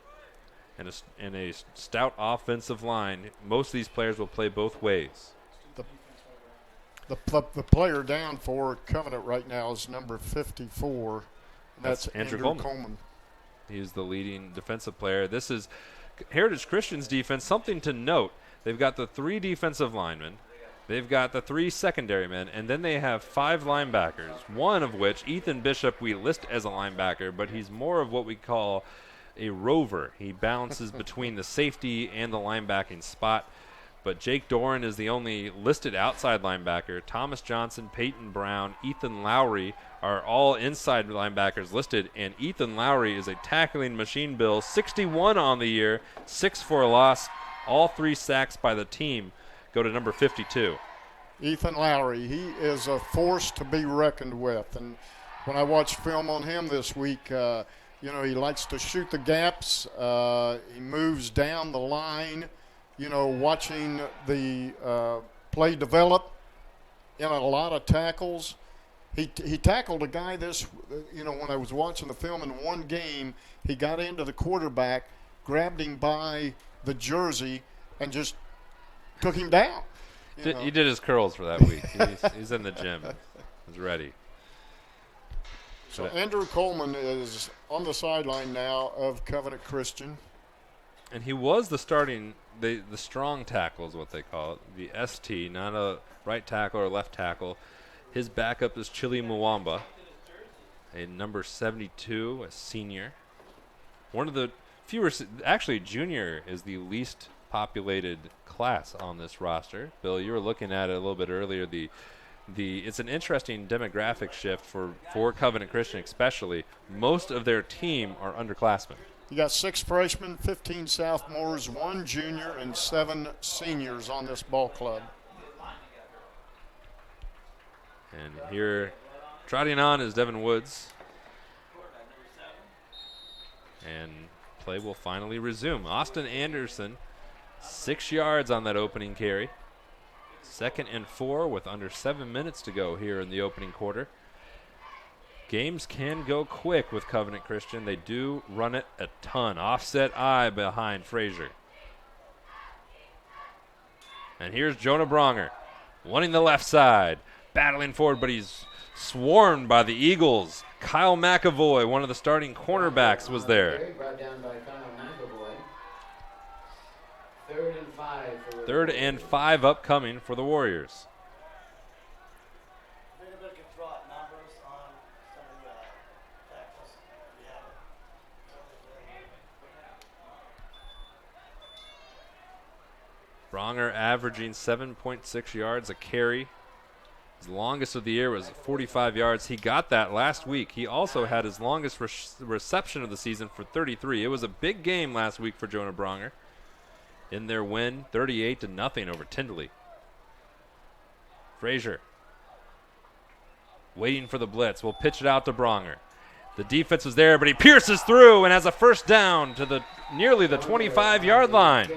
And a stout offensive line. Most of these players will play both ways. The player down for Covenant right now is number 54. And that's Andrew Coleman. He's the leading defensive player. This is Heritage Christian's defense. Something to note, they've got the 3 defensive linemen. They've got the 3 secondary men, and then they have 5 linebackers, one of which, Ethan Bishop, we list as a linebacker, but he's more of what we call a rover. He bounces between the safety and the linebacking spot. But Jake Doran is the only listed outside linebacker. Thomas Johnson, Peyton Brown, Ethan Lowry are all inside linebackers listed, and Ethan Lowry is a tackling machine. Bill, 61 on the year, 6 for a loss. All 3 sacks by the team go to number 52. Ethan Lowry, he is a force to be reckoned with. And when I watched film on him this week, he likes to shoot the gaps. He moves down the line. Watching the play develop in a lot of tackles. He tackled a guy when I was watching the film in one game, he got into the quarterback, grabbed him by the jersey, and just took him down. He did his curls for that week. He's in the gym. He's ready. So Andrew Coleman is on the sideline now of Covenant Christian. And he was the starting, the strong tackle is what they call it, the ST, not a right tackle or left tackle. His backup is Chili Mwamba, a number 72, a senior. One of the fewer, actually junior is the least populated class on this roster. Bill, you were looking at it a little bit earlier. It's an interesting demographic shift for Covenant Christian especially. Most of their team are underclassmen. You got 6 freshmen, 15 sophomores, 1 junior, and 7 seniors on this ball club. And here, trotting on is Devin Woods. And play will finally resume. Austin Anderson, 6 yards on that opening carry. 2nd and 4 with under 7 minutes to go here in the opening quarter. Games can go quick with Covenant Christian. They do run it a ton. Offset I behind Frazier. And here's Jonah Bronger, wanting the left side, battling forward, but he's swarmed by the Eagles. Kyle McAvoy, one of the starting cornerbacks, was there. Brought down by Kyle McAvoy. 3rd and 5. 3rd and 5 upcoming for the Warriors. Bronger averaging 7.6 yards a carry. His longest of the year was 45 yards. He got that last week. He also had his longest reception of the season for 33. It was a big game last week for Jonah Bronger in their win, 38-0 over Tindley. Frazier waiting for the blitz. We'll pitch it out to Bronger. The defense was there, but he pierces through and has a first down to nearly the 25-yard line.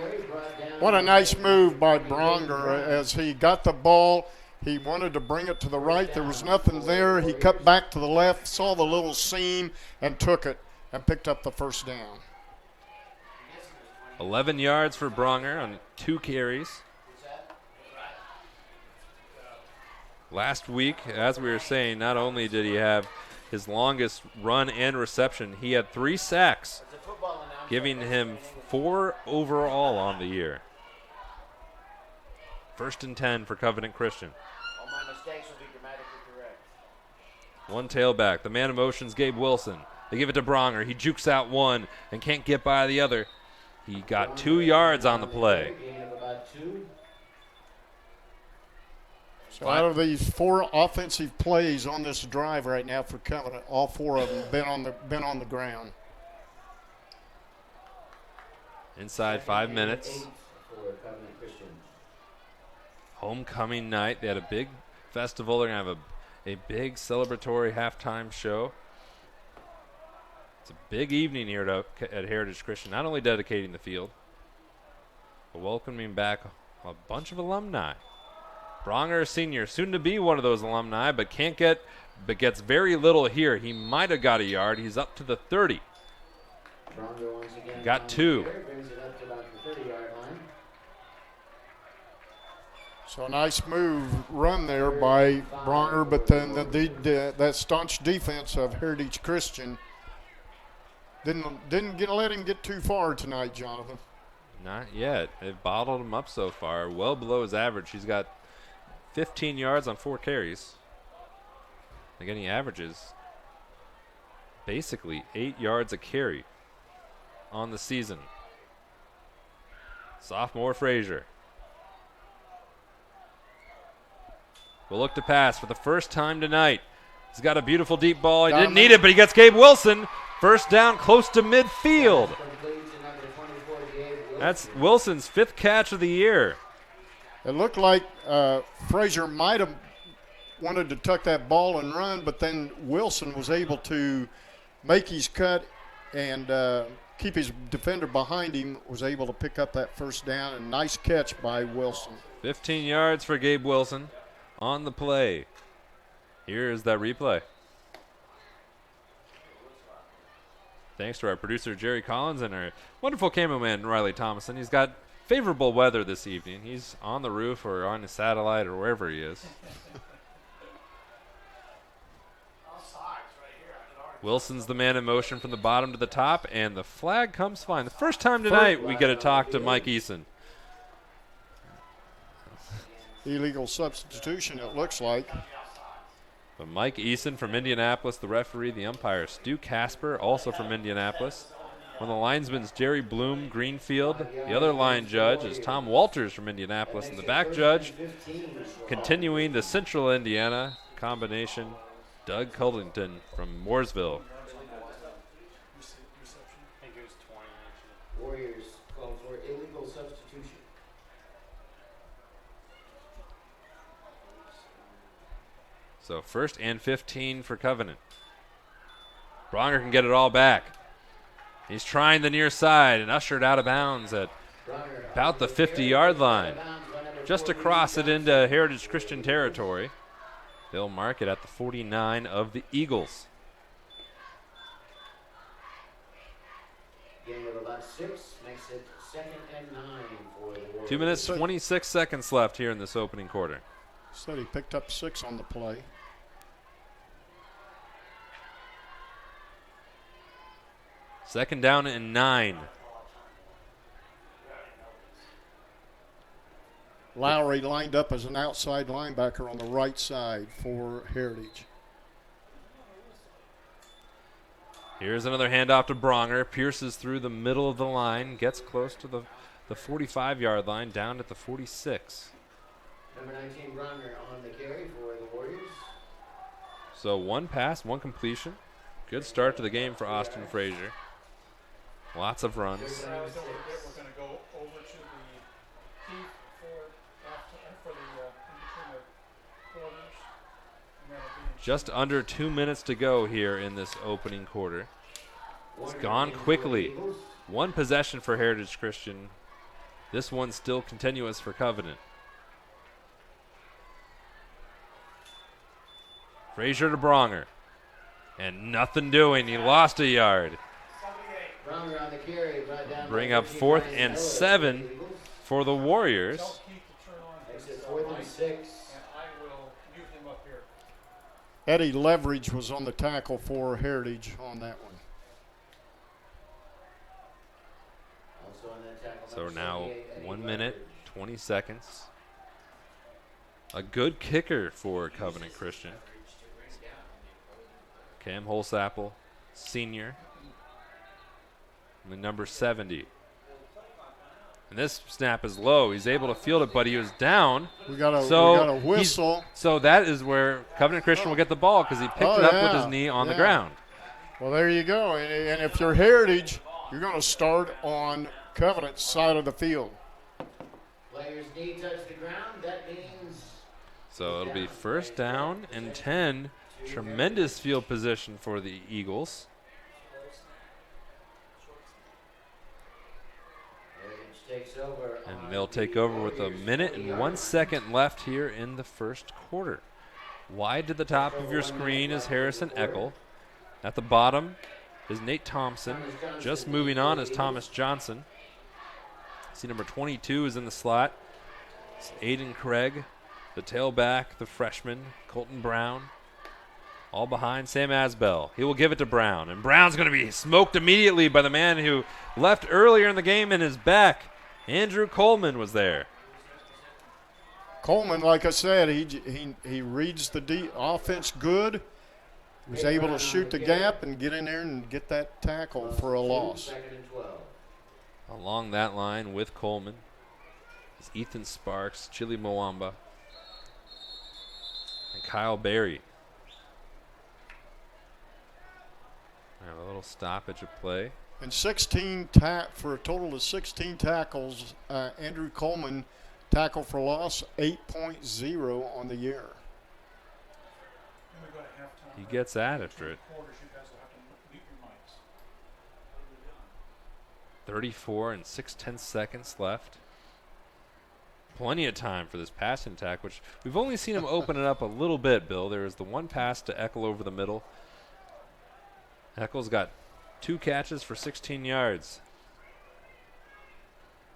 What a nice move by Bronger as he got the ball. He wanted to bring it to the right. There was nothing there. He cut back to the left, saw the little seam, and took it and picked up the first down. 11 yards for Bronger on 2 carries. Last week, as we were saying, not only did he have his longest run and reception, he had 3 sacks, giving him 4 overall on the year. 1st and 10 for Covenant Christian. All my mistakes will be grammatically correct. One tailback. The man of motion's Gabe Wilson. They give it to Bronger. He jukes out one and can't get by the other. He got 2 yards on the play. Gain of about 2. So out of these 4 offensive plays on this drive right now for Covenant, all 4 of them been on the ground. Inside 5 minutes. 8 for Covenant Christian. Homecoming night. They had a big festival. They're going to have a big celebratory halftime show. It's a big evening here at Heritage Christian, not only dedicating the field, but welcoming back a bunch of alumni. Bronger, a senior, soon to be one of those alumni, but gets very little here. He might have got a yard. He's up to the 30. Bronger once again Got 2. brings it up to about the 30-yard line. So a nice run there by Bronger, but then that staunch defense of Heritage Christian didn't let him get too far tonight, Jonathan. Not yet. They've bottled him up so far, well below his average. He's got 15 yards on 4 carries. Again, he averages basically 8 yards a carry on the season. Sophomore Frazier will look to pass for the first time tonight. He's got a beautiful deep ball. He didn't need it, but he gets Gabe Wilson. First down close to midfield. That's Wilson's 5th catch of the year. It looked like Frazier might have wanted to tuck that ball and run, but then Wilson was able to make his cut and keep his defender behind him, was able to pick up that first down. And nice catch by Wilson. 15 yards for Gabe Wilson on the play. Here is that replay. Thanks to our producer, Jerry Collins, and our wonderful cameraman, Riley Thomason. He's got favorable weather this evening. He's on the roof or on a satellite or wherever he is. Wilson's the man in motion from the bottom to the top, and the flag comes fine. The first time tonight we get to talk to Mike Eason. Illegal substitution, it looks like. But Mike Eason from Indianapolis, the referee, the umpire, Stu Casper, also from Indianapolis. One of the linesmen's Jerry Bloom, Greenfield. The other line judge is Tom Walters from Indianapolis. And the back judge, continuing the Central Indiana combination, Doug Cullington from Mooresville. Warriors called for illegal substitution. So 1st and 15 for Covenant. Bronger can get it all back. He's trying the near side and ushered out of bounds at about the 50-yard line. Just across it into Heritage Christian territory. They'll mark it at the 49 of the Eagles. Gain of about 6 makes it 2nd and 9 for the Warriors. 2 minutes, 26 seconds left here in this opening quarter. Said he picked up 6 on the play. Second down and 9. Lowry lined up as an outside linebacker on the right side for Heritage. Here's another handoff to Bronger. Pierces through the middle of the line. Gets close to the 45-yard line, down at the 46. Number 19, Bronger on the carry for the Warriors. So 1 pass, 1 completion. Good start to the game for Austin Frazier. Lots of runs. Don't forget, we're going to go over to the heat for the in between the quarters. And then it'll be Just under 2 minutes to go here in this opening quarter. It's gone quickly. 1 possession for Heritage Christian. This one's still continuous for Covenant. Frazier to Bronger. And nothing doing. He lost a yard. Bronger on the carry, brought down Bring by up 4th and 7 for the Warriors. Exit 4th and 6. Eddie Leverage was on the tackle for Heritage on that one. Also on that tackle. So now 1 minute, 20 seconds. A good kicker for Covenant Christian. Cam Holsapple, senior. The number 70. And this snap is low. He's able to field it, but he was down. We got a whistle. So that is where Covenant Christian will get the ball because he picked it up with his knee on the ground. Well, there you go. And if you're Heritage, you're going to start on Covenant's side of the field. Player's knee touched the ground. That means. So it'll be 1st down and 10. Tremendous field position for the Eagles. Takes over. And they'll take over with 1 minute and 1 second left here in the first quarter. Wide to the top of your screen is Harrison Eckel. At the bottom is Nate Thompson. Just moving on is Thomas Johnson. See, number 22 is in the slot. It's Aiden Craig, the tailback, the freshman, Colton Brown. All behind Sam Asbell. He will give it to Brown. And Brown's going to be smoked immediately by the man who left earlier in the game and is back. Andrew Coleman was there. Coleman, like I said, he reads the offense good. Was able to shoot the gap and get in there and get that tackle for a loss. Along that line with Coleman is Ethan Sparks, Chili Mwamba, and Kyle Berry. A little stoppage of play. And 16 for a total of 16 tackles. Andrew Coleman, tackle for loss, 8.0 on the year. He gets after it. 34 and 6/10 seconds left. Plenty of time for this passing attack, which we've only seen him open it up a little bit, Bill. There is the 1 pass to Eckel over the middle. Eckel's got 2 catches for 16 yards.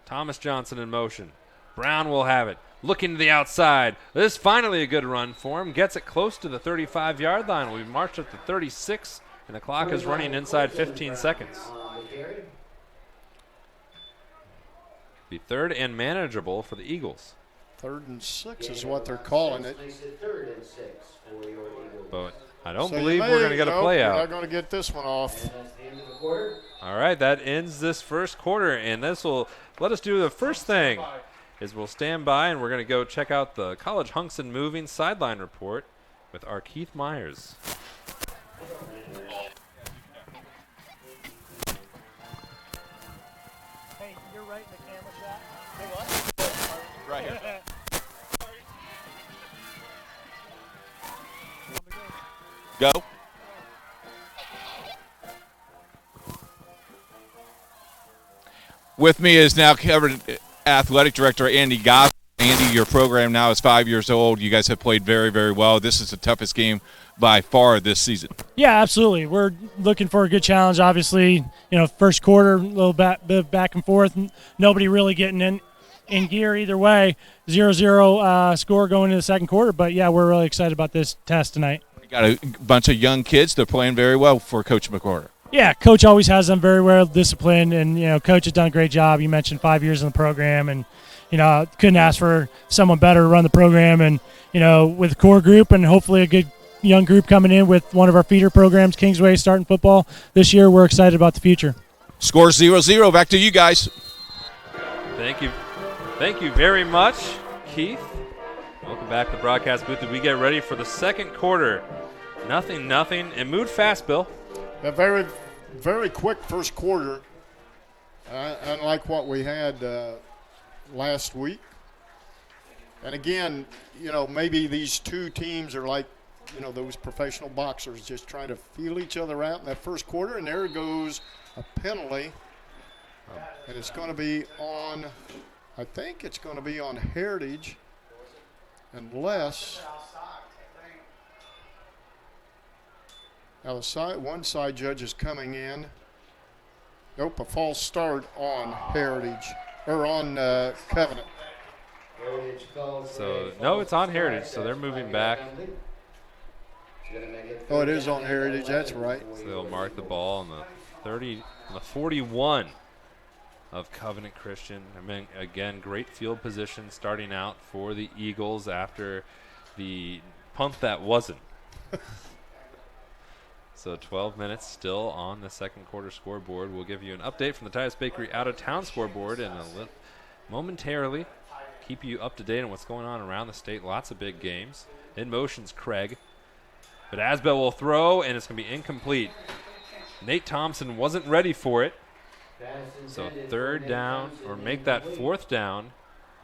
Thomas Johnson in motion. Brown will have it. Looking to the outside. This is finally a good run for him. Gets it close to the 35-yard line. We've marched up to 36, and the clock is running inside 15 seconds. Be 3rd and manageable for the Eagles. 3rd and 6 is what they're calling it. But I don't believe we're going to get a play out. We're not going to get this one off. All right, that ends this first quarter, and this will let us do the first thing is we'll stand by, and we're going to go check out the College Hunks and Moving sideline report with our Keith Myers. Hey, you're right in the camera shot. Hey, what? Right here. Go. With me is now Covenant Athletic Director Andy Goss. Andy, your program now is 5 years old. You guys have played very, very well. This is the toughest game by far this season. Yeah, absolutely. We're looking for a good challenge. Obviously, first quarter, a little bit back and forth. Nobody really getting in gear either way. 0-0 score going into the second quarter. But, yeah, we're really excited about this test tonight. You got a bunch of young kids. They're playing very well for Coach McWhorter. Yeah, Coach always has them very well disciplined. And, Coach has done a great job. You mentioned 5 years in the program. And, couldn't ask for someone better to run the program. And, with a core group and hopefully a good young group coming in with one of our feeder programs, Kingsway, starting football this year, we're excited about the future. Score 0-0. Back to you guys. Thank you. Thank you very much, Keith. Welcome back to the broadcast booth as we get ready for the second quarter 0-0. It moved fast, Bill. A very, very quick first quarter, unlike what we had last week. And again, maybe these two teams are like, those professional boxers just trying to feel each other out in that first quarter. And there goes a penalty. And it's going to be on, I think it's going to be on Heritage, unless. Now one side judge is coming in. Nope, a false start on Heritage, or on Covenant. So, no, it's on Heritage, so they're moving back. Oh, it is on Heritage, that's right. So they'll mark the ball on the 41 of Covenant Christian. I mean, again, great field position starting out for the Eagles after the punt that wasn't. So 12 minutes still on the second quarter scoreboard. We'll give you an update from the Titus Bakery out-of-town scoreboard and momentarily keep you up to date on what's going on around the state. Lots of big games. In motion's Craig. But Asbell will throw, and it's going to be incomplete. Nate Thompson wasn't ready for it. So third down, or make that fourth down,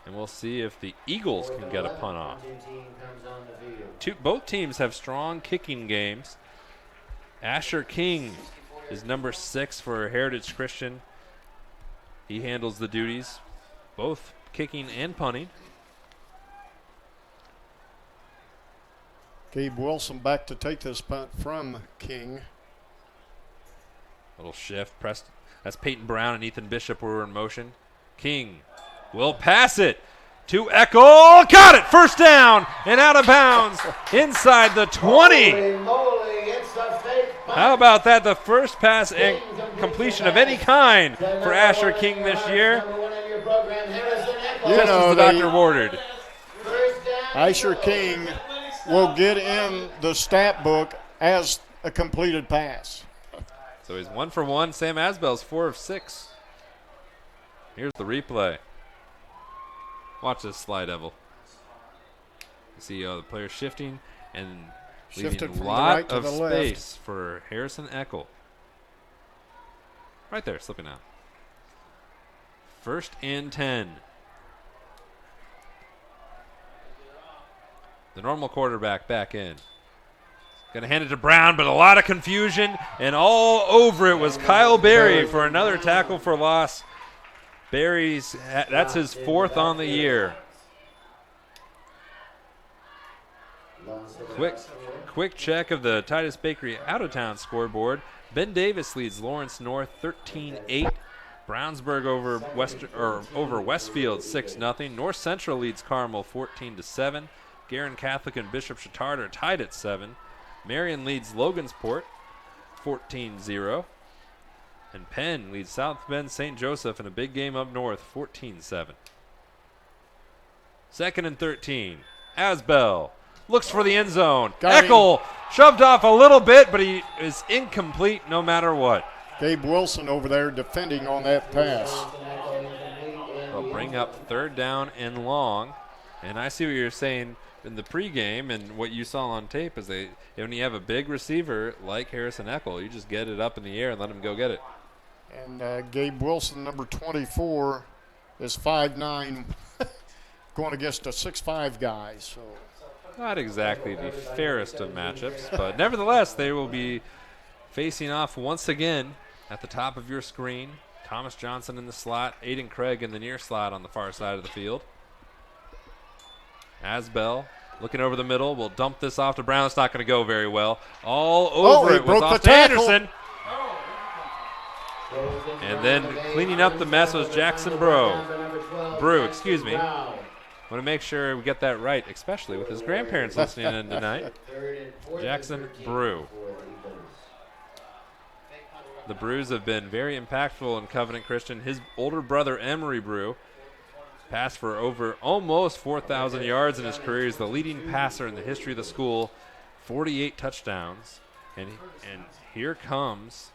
and we'll see if the Eagles can get a punt off. Both teams have strong kicking games. Asher King is number 6 for Heritage Christian. He handles the duties, both kicking and punting. Gabe Wilson back to take this punt from King. Little shift. Pressed. That's Peyton Brown and Ethan Bishop were in motion. King will pass it to Eckel. Got it! First down and out of bounds inside the 20. How about that? The first pass and completion of any kind for Asher King this year. Just as the doctor ordered. Asher King will get in the stat book as a completed pass. So he's 1 for 1. Sam Asbell's 4 of 6. Here's the replay. Watch this slide, Evel. You see the player shifting and leaving a lot of space for Harrison Eckel. Right there, slipping out. 1st and 10. The normal quarterback back in. Going to hand it to Brown, but a lot of confusion, and all over it was Kyle Berry for another tackle for loss. Berry's, that's his 4th on the year. Quick check of the Titus Bakery out-of-town scoreboard. Ben Davis leads Lawrence North 13-8. Brownsburg over Westfield 6-0. North Central leads Carmel 14-7. Guerin Catholic and Bishop Chatard are tied at 7. Marion leads Logansport 14-0. And Penn leads South Bend St. Joseph in a big game up north 14-7. 2nd and 13. Asbell looks for the end zone. Eckel shoved off a little bit, but he is incomplete no matter what. Gabe Wilson over there defending on that pass. They'll bring up 3rd down and long. And I see what you're saying in the pregame, and what you saw on tape is when you have a big receiver like Harrison Eckel, you just get it up in the air and let him go get it. And Gabe Wilson, number 24, is 5'9", going against a 6'5" guy. So not exactly the fairest of matchups, but nevertheless, they will be facing off once again at the top of your screen. Thomas Johnson in the slot, Aiden Craig in the near slot on the far side of the field. Asbell looking over the middle, will dump this off to Brown. It's not going to go very well. All over it was Austin Anderson. And then cleaning up the mess was Jackson Brew, excuse me. I want to make sure we get that right, especially with his grandparents listening in tonight. Jackson Brew. The Brews have been very impactful in Covenant Christian. His older brother, Emery Brew, passed for over almost 4,000 yards in his career. He's the leading passer in the history of the school, 48 touchdowns. And here comes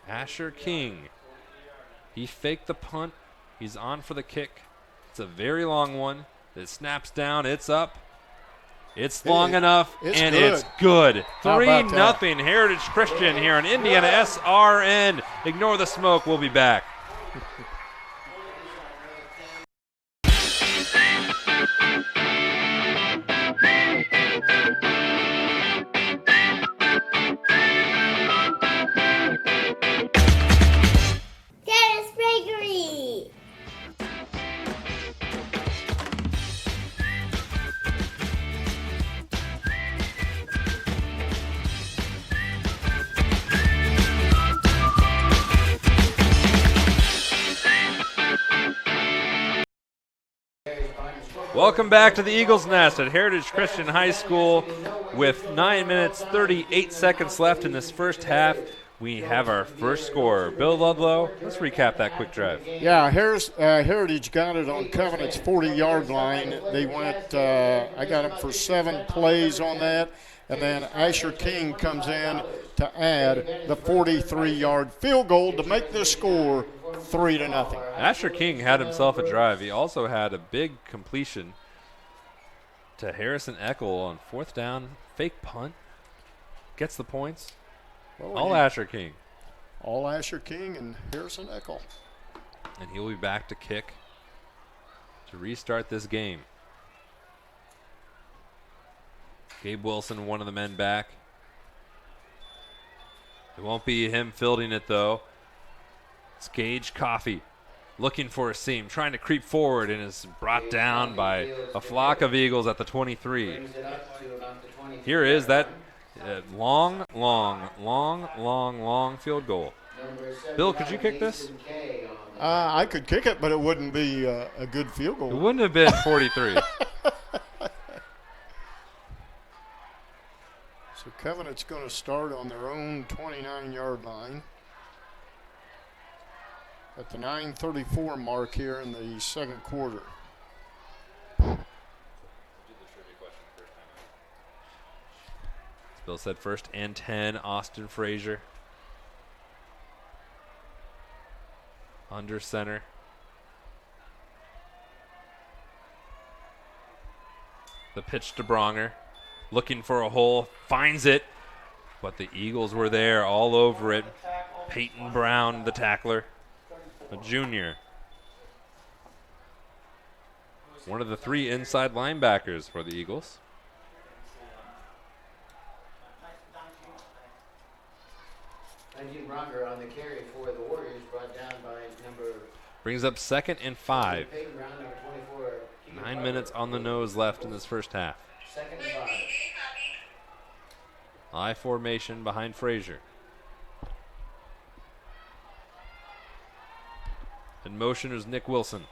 Asher King. He faked the punt. He's on for the kick. It's a very long one. It snaps down. It's up. It's long enough, it's and good. it's good. How about 3-0 Heritage Christian here on Indiana SRN. Ignore the smoke. We'll be back. Dennis Bakery! Welcome back to the Eagles Nest at Heritage Christian High School. With 9 minutes, 38 seconds left in this first half, we have our first scorer. Bill Ludlow, let's recap that quick drive. Yeah, Heritage got it on Covenant's 40-yard line. They went, I got them for 7 plays on that, and then Asher King comes in to add the 43-yard field goal to make the score 3-0. Asher King had himself a drive. He also had a big completion to Harrison Eckel on 4th down. Fake punt. Gets the points. All Asher King. All Asher King and Harrison Eckel. And he'll be back to kick to restart this game. Gabe Wilson, one of the men back. It won't be him fielding it, though. It's Gage Coffey looking for a seam, trying to creep forward, and is brought down by a flock of Eagles at the 23. Here is that long field goal. Bill, could you kick this? I could kick it, but it wouldn't be a good field goal. It wouldn't have been 43. So Covenant's going to start on their own 29-yard line at the 9:34 mark here in the second quarter. Bill said 1st and 10, Austin Frazier. Under center. The pitch to Bronger. Looking for a hole, finds it, but the Eagles were there all over it. Peyton Brown, the tackler, a junior. One of the 3 inside linebackers for the Eagles. Bronger on the carry for the Warriors, brought down by number. Brings up 2nd and 5. Peyton Brown, number 24. 9 minutes on the nose left in this first half. 2nd and 5. I formation behind Frazier. In motion is Nick Wilson.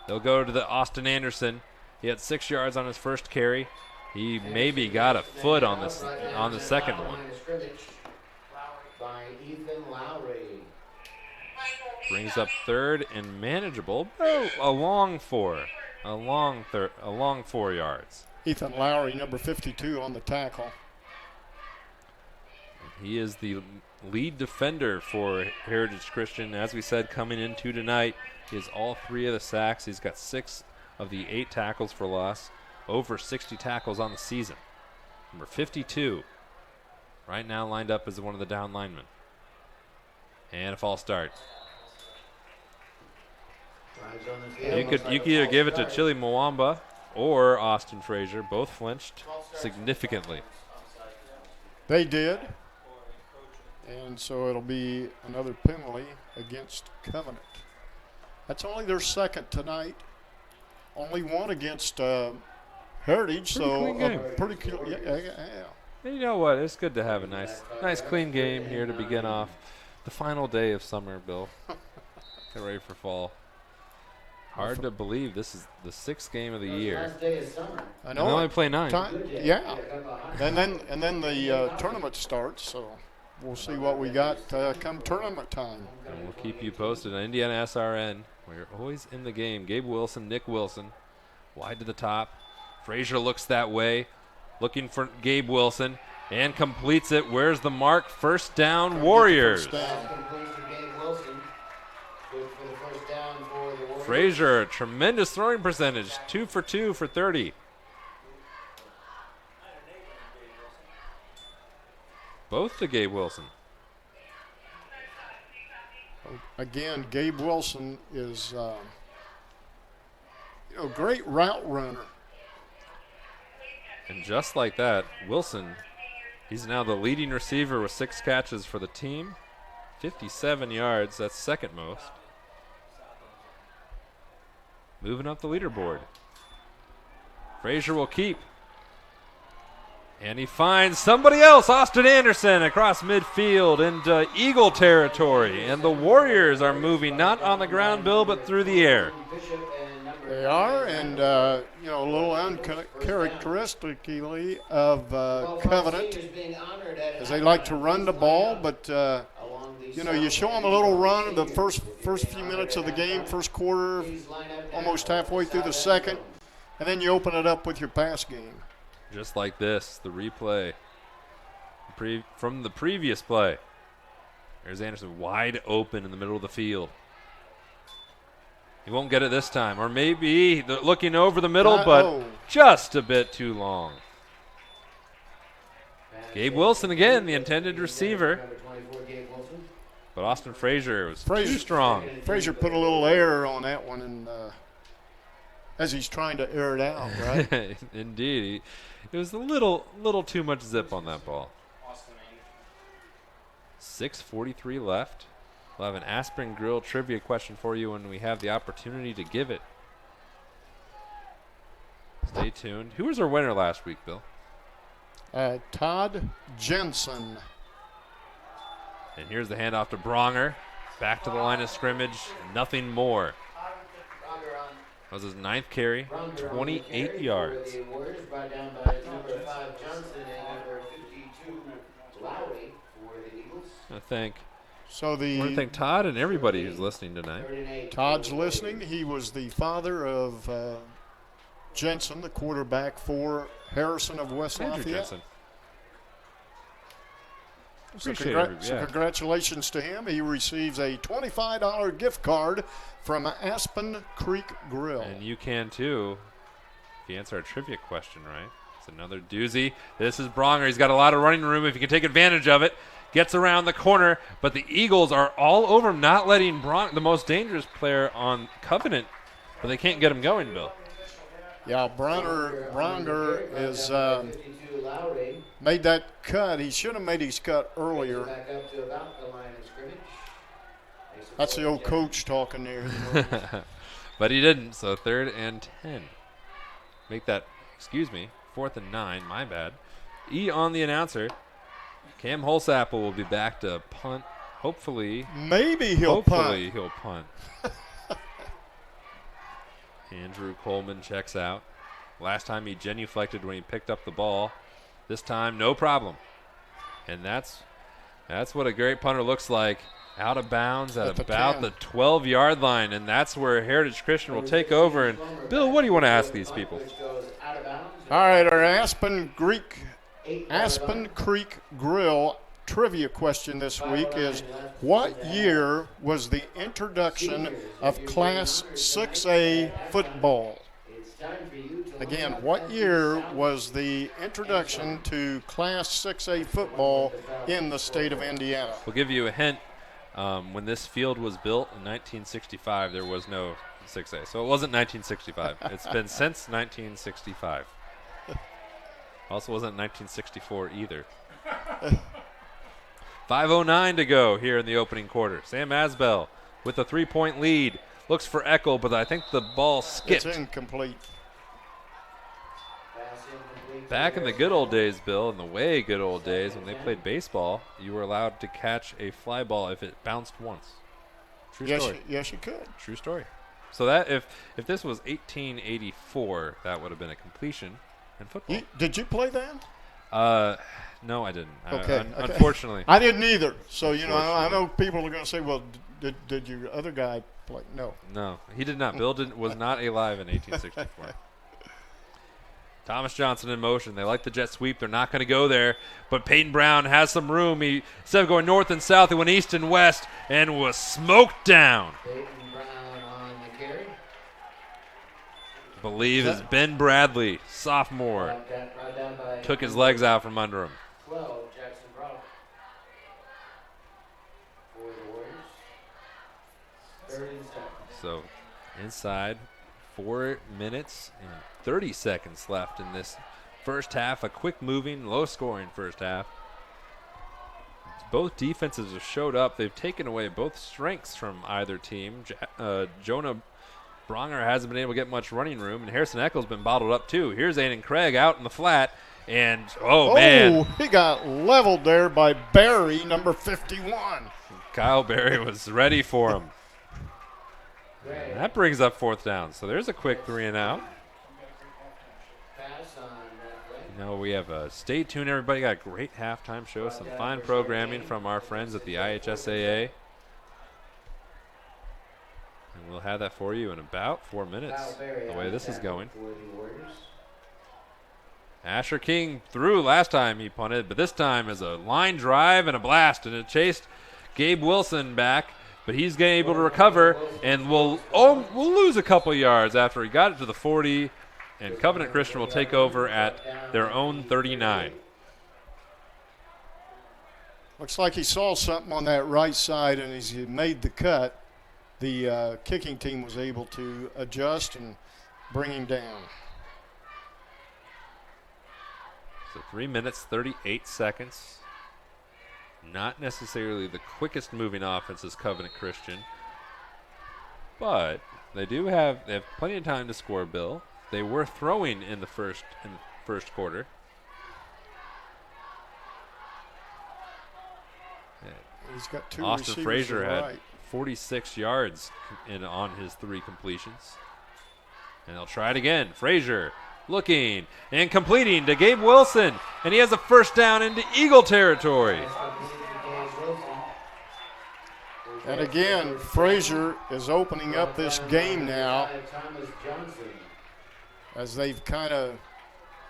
They'll go to the Austin Anderson. He had 6 yards on his first carry. He maybe got a foot on this on the second one. By Ethan Lowry. Brings up 3rd and manageable. Oh, a long 4 yards. Ethan Lowry, number 52, on the tackle. He is the lead defender for Heritage Christian. As we said, coming into tonight, he has all 3 of the sacks. He's got 6 of the 8 tackles for loss. Over 60 tackles on the season. Number 52. Right now lined up as one of the down linemen. And a false start. You could either give it to Chili Mwamba or Austin Frazier. Both flinched significantly. They did. And so it'll be another penalty against Covenant. That's only their 2nd tonight. Only one against Heritage. Pretty clean game. Yeah. And you know what? It's good to have a nice clean game here to begin off the final day of summer, Bill. Get ready for fall. Hard to believe this is the 6th game of the year. Last day of summer. I know. And they only play 9. Yeah. And then the tournament starts, so we'll see what we got come tournament time. And we'll keep you posted on Indiana SRN. We're always in the game. Gabe Wilson, Nick Wilson, wide to the top. Frazier looks that way, looking for Gabe Wilson, and completes it. Where's the mark? First down, Warriors. Frazier, tremendous throwing percentage, 2 for 2 for 30. Both to Gabe Wilson. Again, Gabe Wilson is, great route runner. And just like that, Wilson, he's now the leading receiver with 6 catches for the team. 57 yards, that's second most. Moving up the leaderboard. Frazier will keep. And he finds somebody else, Austin Anderson, across midfield into Eagle territory. And the Warriors are moving not on the ground, Bill, but through the air. They are, and, a little uncharacteristically of Covenant, as they like to run the ball, but, you show them a little run in the first few minutes of the game, first quarter, almost halfway through the second, and then you open it up with your pass game. Just like this, the replay from the previous play. There's Anderson wide open in the middle of the field. He won't get it this time. Or maybe looking over the middle, but just a bit too long. Gabe Wilson again, the intended receiver. But Austin Frazier was too strong. Frazier put a little air on that one, and as he's trying to air it out, right? Indeed. It was a little too much zip on that ball. 6:43 left. We'll have an Aspen Grill trivia question for you when we have the opportunity to give it. Stay tuned. Who was our winner last week, Bill? Todd Johnston. And here's the handoff to Bronger. Back to the line of scrimmage. Nothing more. That was his 9th carry, 28 yards. The Warriors brought down by number 5 Johnston and number 52 Lowry for the Eagles. I want to thank Todd and everybody who's listening tonight. Todd's listening. He was the father of Jensen, the quarterback for Harrison of West Andrew Lafayette. Jensen. So congratulations to him. He receives a $25 gift card from Aspen Creek Grill. And you can too, if you answer our trivia question right. It's another doozy. This is Bronger. He's got a lot of running room if you can take advantage of it. Gets around the corner, but the Eagles are all over him, not letting the most dangerous player on Covenant, but they can't get him going, Bill. Yeah, Bronger is made that cut. He should have made his cut earlier. That's the old coach talking there. But he didn't, so 3rd and 10. Make that, 4th and 9, my bad. E on the announcer. Cam Holsapple will be back to punt. Hopefully. Maybe he'll punt. Andrew Coleman checks out. Last time he genuflected when he picked up the ball. This time, no problem. And that's what a great punter looks like. Out of bounds at about the 12-yard line, and that's where Heritage Christian will take over. And, Bill, what do you want to ask these people? All right, our Aspen Creek Grill trivia question this week is, what year was the introduction of Class 6A football? Again, what year was the introduction to Class 6A football in the state of Indiana? We'll give you a hint. When this field was built in 1965, there was no 6A. So it wasn't 1965. It's been since 1965. Also wasn't 1964 either. 5:09 to go here in the opening quarter. Sam Asbell with a 3-point lead. Looks for Eckel, but I think the ball skipped. It's incomplete. Back in the good old days, Bill, in the way good old days, when they played baseball, you were allowed to catch a fly ball if it bounced once. True story. Yes, you could. True story. So that if this was 1884, that would have been a completion in football. Did you play that? No, I didn't. Okay. Unfortunately. I didn't either. So, I know people are going to say, well, did your other guy play? No. No, he did not. Bill was not alive in 1864. Thomas Johnson in motion. They like the jet sweep. They're not going to go there. But Peyton Brown has some room. Instead of going north and south, he went east and west and was smoked down. Peyton Brown on the carry. Believe is Ben Bradley, sophomore. Took his legs out from under him. 12, Jackson Brown. So inside 4 minutes and 30 seconds left in this first half. A quick moving, low scoring first half. Both defenses have showed up. They've taken away both strengths from either team. Jonah Bronger hasn't been able to get much running room, and Harrison Eccles been bottled up too. Here's Aiden Craig out in the flat, and man. He got leveled there by Barry, number 51. Kyle Barry was ready for him. And that brings up 4th down. So there's a quick 3 and out. We have a stay tuned, everybody. Got a great halftime show, some fine programming from our friends at the IHSAA. And we'll have that for you in about 4 minutes, the way this is going. Asher King threw last time he punted, but this time is a line drive and a blast, and it chased Gabe Wilson back, but he's able to recover, and we'll lose a couple yards after he got it to the 40, and Covenant Christian will take over at their own 39. Looks like he saw something on that right side, and as he made the cut, the kicking team was able to adjust and bring him down. So 3 minutes, 38 seconds. Not necessarily the quickest moving offense as Covenant Christian, but they have plenty of time to score, Bill. They were throwing in the first quarter. He's got 2 Austin Frazier had right. 46 yards on his 3 completions. And they'll try it again. Frazier looking and completing to Gabe Wilson. And he has a first down into Eagle territory. And again, Frazier is opening up this game now as they've kind of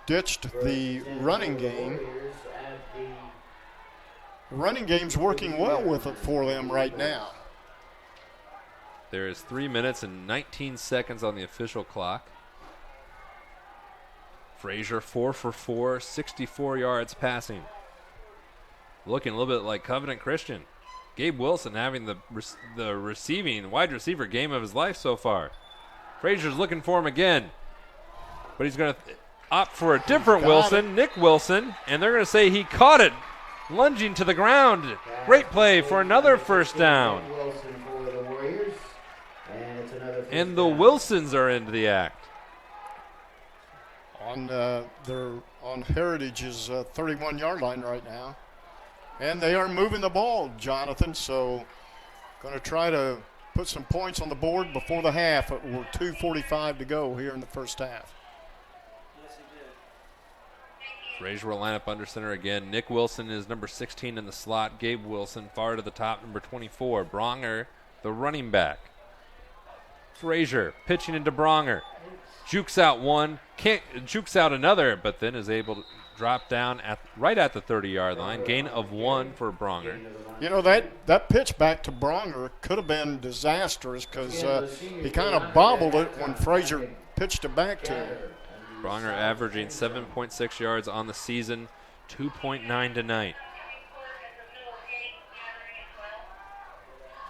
ditched the running game. The running game's working well for them right now. There is 3 minutes and 19 seconds on the official clock. Frazier 4 for 4, 64 yards passing. Looking a little bit like Covenant Christian. Gabe Wilson having the receiving wide receiver game of his life so far. Frazier's looking for him again, but he's going to opt for a different Wilson, Nick Wilson, and they're going to say he caught it, lunging to the ground. Great play for another first down. And the Wilsons are into the act. They're on Heritage's 31-yard line right now. And they are moving the ball, Jonathan, so going to try to put some points on the board before the half. We're 2:45 to go here in the first half. Frazier will line up under center again. Nick Wilson is number 16 in the slot. Gabe Wilson far to the top, number 24. Bronger, the running back. Frazier pitching into Bronger. Jukes out one, jukes out another, but then is able to drop down right at the 30-yard line. Gain of 1 for Bronger. You know, that pitch back to Bronger could have been disastrous because he kind of bobbled it when Frazier pitched it back to him. Bronger averaging 7.6 yards on the season, 2.9 tonight.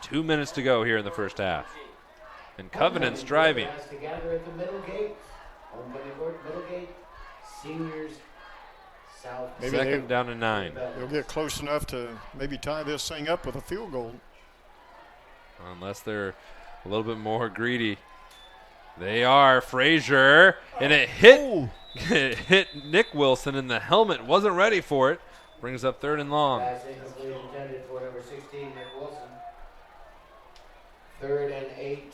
2 minutes to go here in the first half. And Covenant's driving. Together at the middle gate. Middle gate. Seniors. South. Maybe Second down to 9. They'll get close enough to maybe tie this thing up with a field goal. Unless they're a little bit more greedy. They are. Frazier. And it hit Nick Wilson, and the helmet wasn't ready for it. Brings up 3rd and long. Pass incomplete intended for number 16, Nick Wilson. 3rd and 8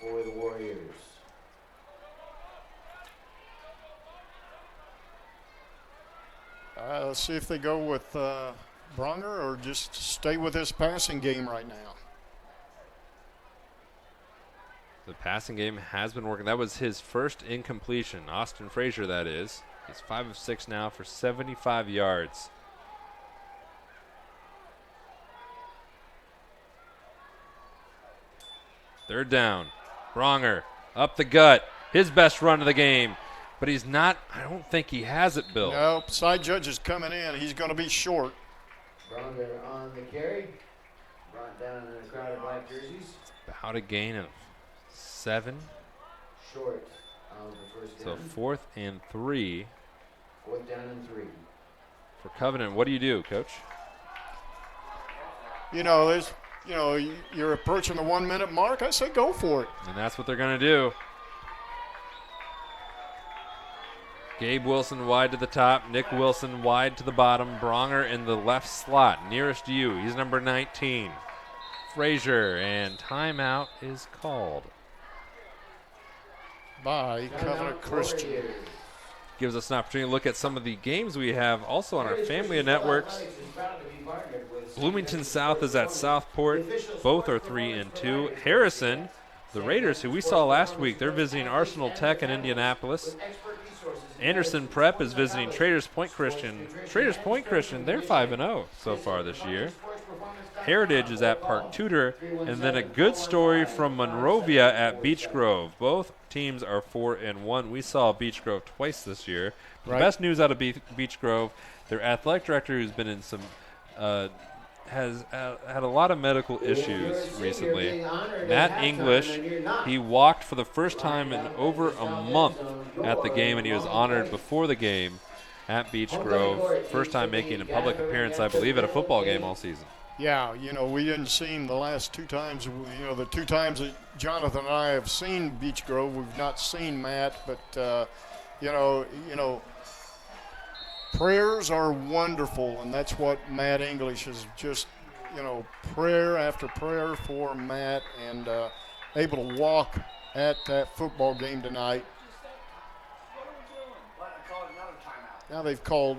for the Warriors. Let's see if they go with Bronger or just stay with this passing game right now. The passing game has been working. That was his first incompletion. Austin Frazier, that is. He's 5 of 6 now for 75 yards. Third down. Bronger up the gut. His best run of the game. But he's not, I don't think he has it, Bill. Nope, side judge is coming in. He's going to be short. Bronger on the carry. Brought down in the crowd of black jerseys. About a gain of 7. Short of the first So down. 4th and 3. 4th down and 3. For Covenant. What do you do, Coach? You know, you're approaching the 1 minute mark. I say go for it. And that's what they're going to do. Gabe Wilson wide to the top. Nick Wilson wide to the bottom. Bronger in the left slot, nearest to you. He's number 19. Frazier, and timeout is called by Covenant Christian. Gives us an opportunity to look at some of the games we have also on our family of networks. Bloomington South is at Southport. Both are 3-2. Harrison, the Raiders, who we saw last week, they're visiting Arsenal Tech in Indianapolis. Anderson Prep is visiting Traders Point Christian. Traders Point Christian, they're 5-0 so far this year. Heritage is at Park Tudor, and then a good story from Monrovia at Beech Grove. Both teams are 4-1. We saw Beech Grove twice this year. The best news out of Beech Grove, their athletic director, who's been in some has had a lot of medical issues recently. Matt English, he walked for the first time in over a month at the game, and he was honored before the game at Beech Grove. First time making a public appearance, I believe, at a football game all season. Yeah, we didn't see him the last 2 times. The 2 times that Jonathan and I have seen Beech Grove, we've not seen Matt, but prayers are wonderful, and that's what Matt English is just, prayer after prayer for Matt, and able to walk at that football game tonight. Now they've called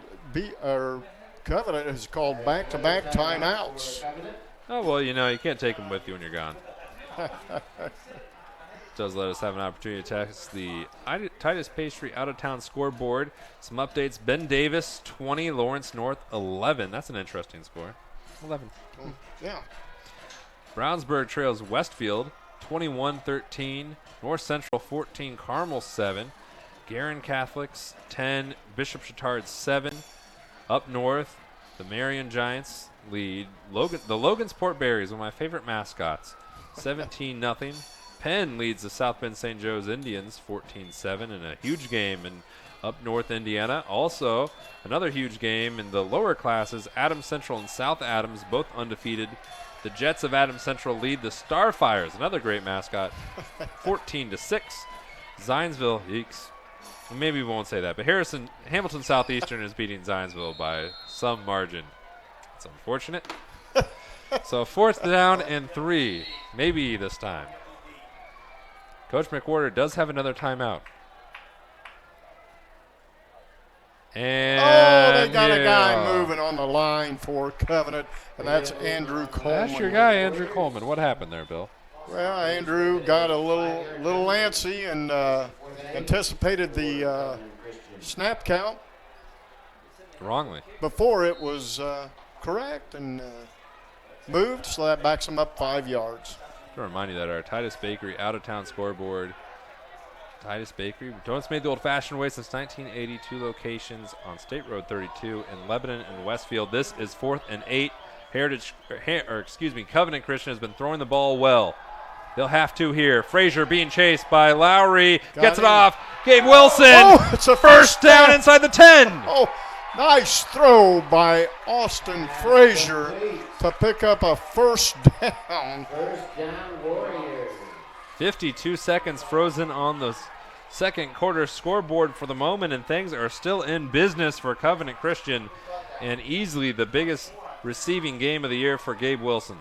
Covenant has called back-to-back timeouts. Oh, well, you can't take them with you when you're gone. Does let us have an opportunity to test the Titus Pastry out-of-town scoreboard. Some updates. Ben Davis, 20. Lawrence North, 11. That's an interesting score. 11. Yeah. Brownsburg trails Westfield, 21-13. North Central, 14. Carmel, 7. Guerin Catholics, 10. Bishop Chatard, 7. Up north, the Marion Giants lead. The Logansport Berries, one of my favorite mascots, 17-0. Penn leads the South Bend St. Joe's Indians 14-7 in a huge game in up north Indiana. Also, another huge game in the lower classes. Adams Central and South Adams both undefeated. The Jets of Adams Central lead the Starfires, another great mascot, 14-6. Zionsville, yeeks. Maybe we won't say that, but Hamilton Southeastern is beating Zionsville by some margin. It's unfortunate. So 4th down and 3, maybe this time. Coach McWhorter does have another timeout. And they got a guy moving on the line for Covenant, and that's Andrew Coleman. That's your guy, Andrew Coleman. What happened there, Bill? Well, Andrew got a little antsy and anticipated the snap count. Wrongly. Before it was correct and moved, so that backs him up 5 yards. To remind you that our Titus Bakery out-of-town scoreboard. Titus Bakery, donuts made the old-fashioned way since 1982. Locations on State Road 32 in Lebanon and Westfield. This is 4th and 8. Covenant Christian has been throwing the ball well. They'll have to here. Frazier being chased by Lowry. Gets it off. Gabe Wilson. Oh, it's a first down inside the 10. Oh, nice throw by Austin Frazier to pick up a first down. First down, Warriors. 52 seconds frozen on the second quarter scoreboard for the moment, and things are still in business for Covenant Christian, and easily the biggest receiving game of the year for Gabe Wilson.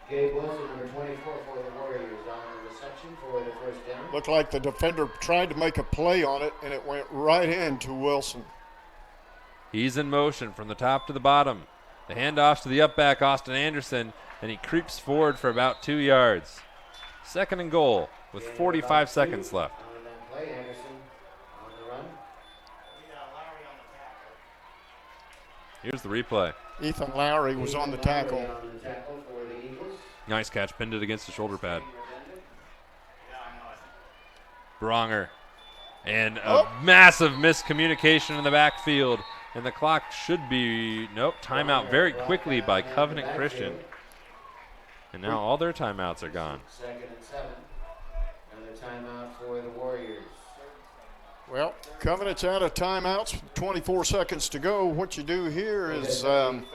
Gabe Wilson, number 24 for the Warriors, on the reception for the first down. Looked like the defender tried to make a play on it, and it went right into Wilson. He's in motion from the top to the bottom. The handoffs to the up back, Austin Anderson, and he creeps forward for about 2 yards. 2nd and goal with 45 seconds left. On that play, Anderson on the run. Here's the replay. Ethan Lowry was on the tackle. On the tackle for the Eagles. Nice catch, pinned it against the shoulder pad. Bronger. And a massive miscommunication in the backfield. And the clock should be, timeout very quickly by Covenant Christian. And now all their timeouts are gone. 2nd and 7. Another timeout for the Warriors. Well, Covenant's out of timeouts. 24 seconds to go. What you do here is 3rd and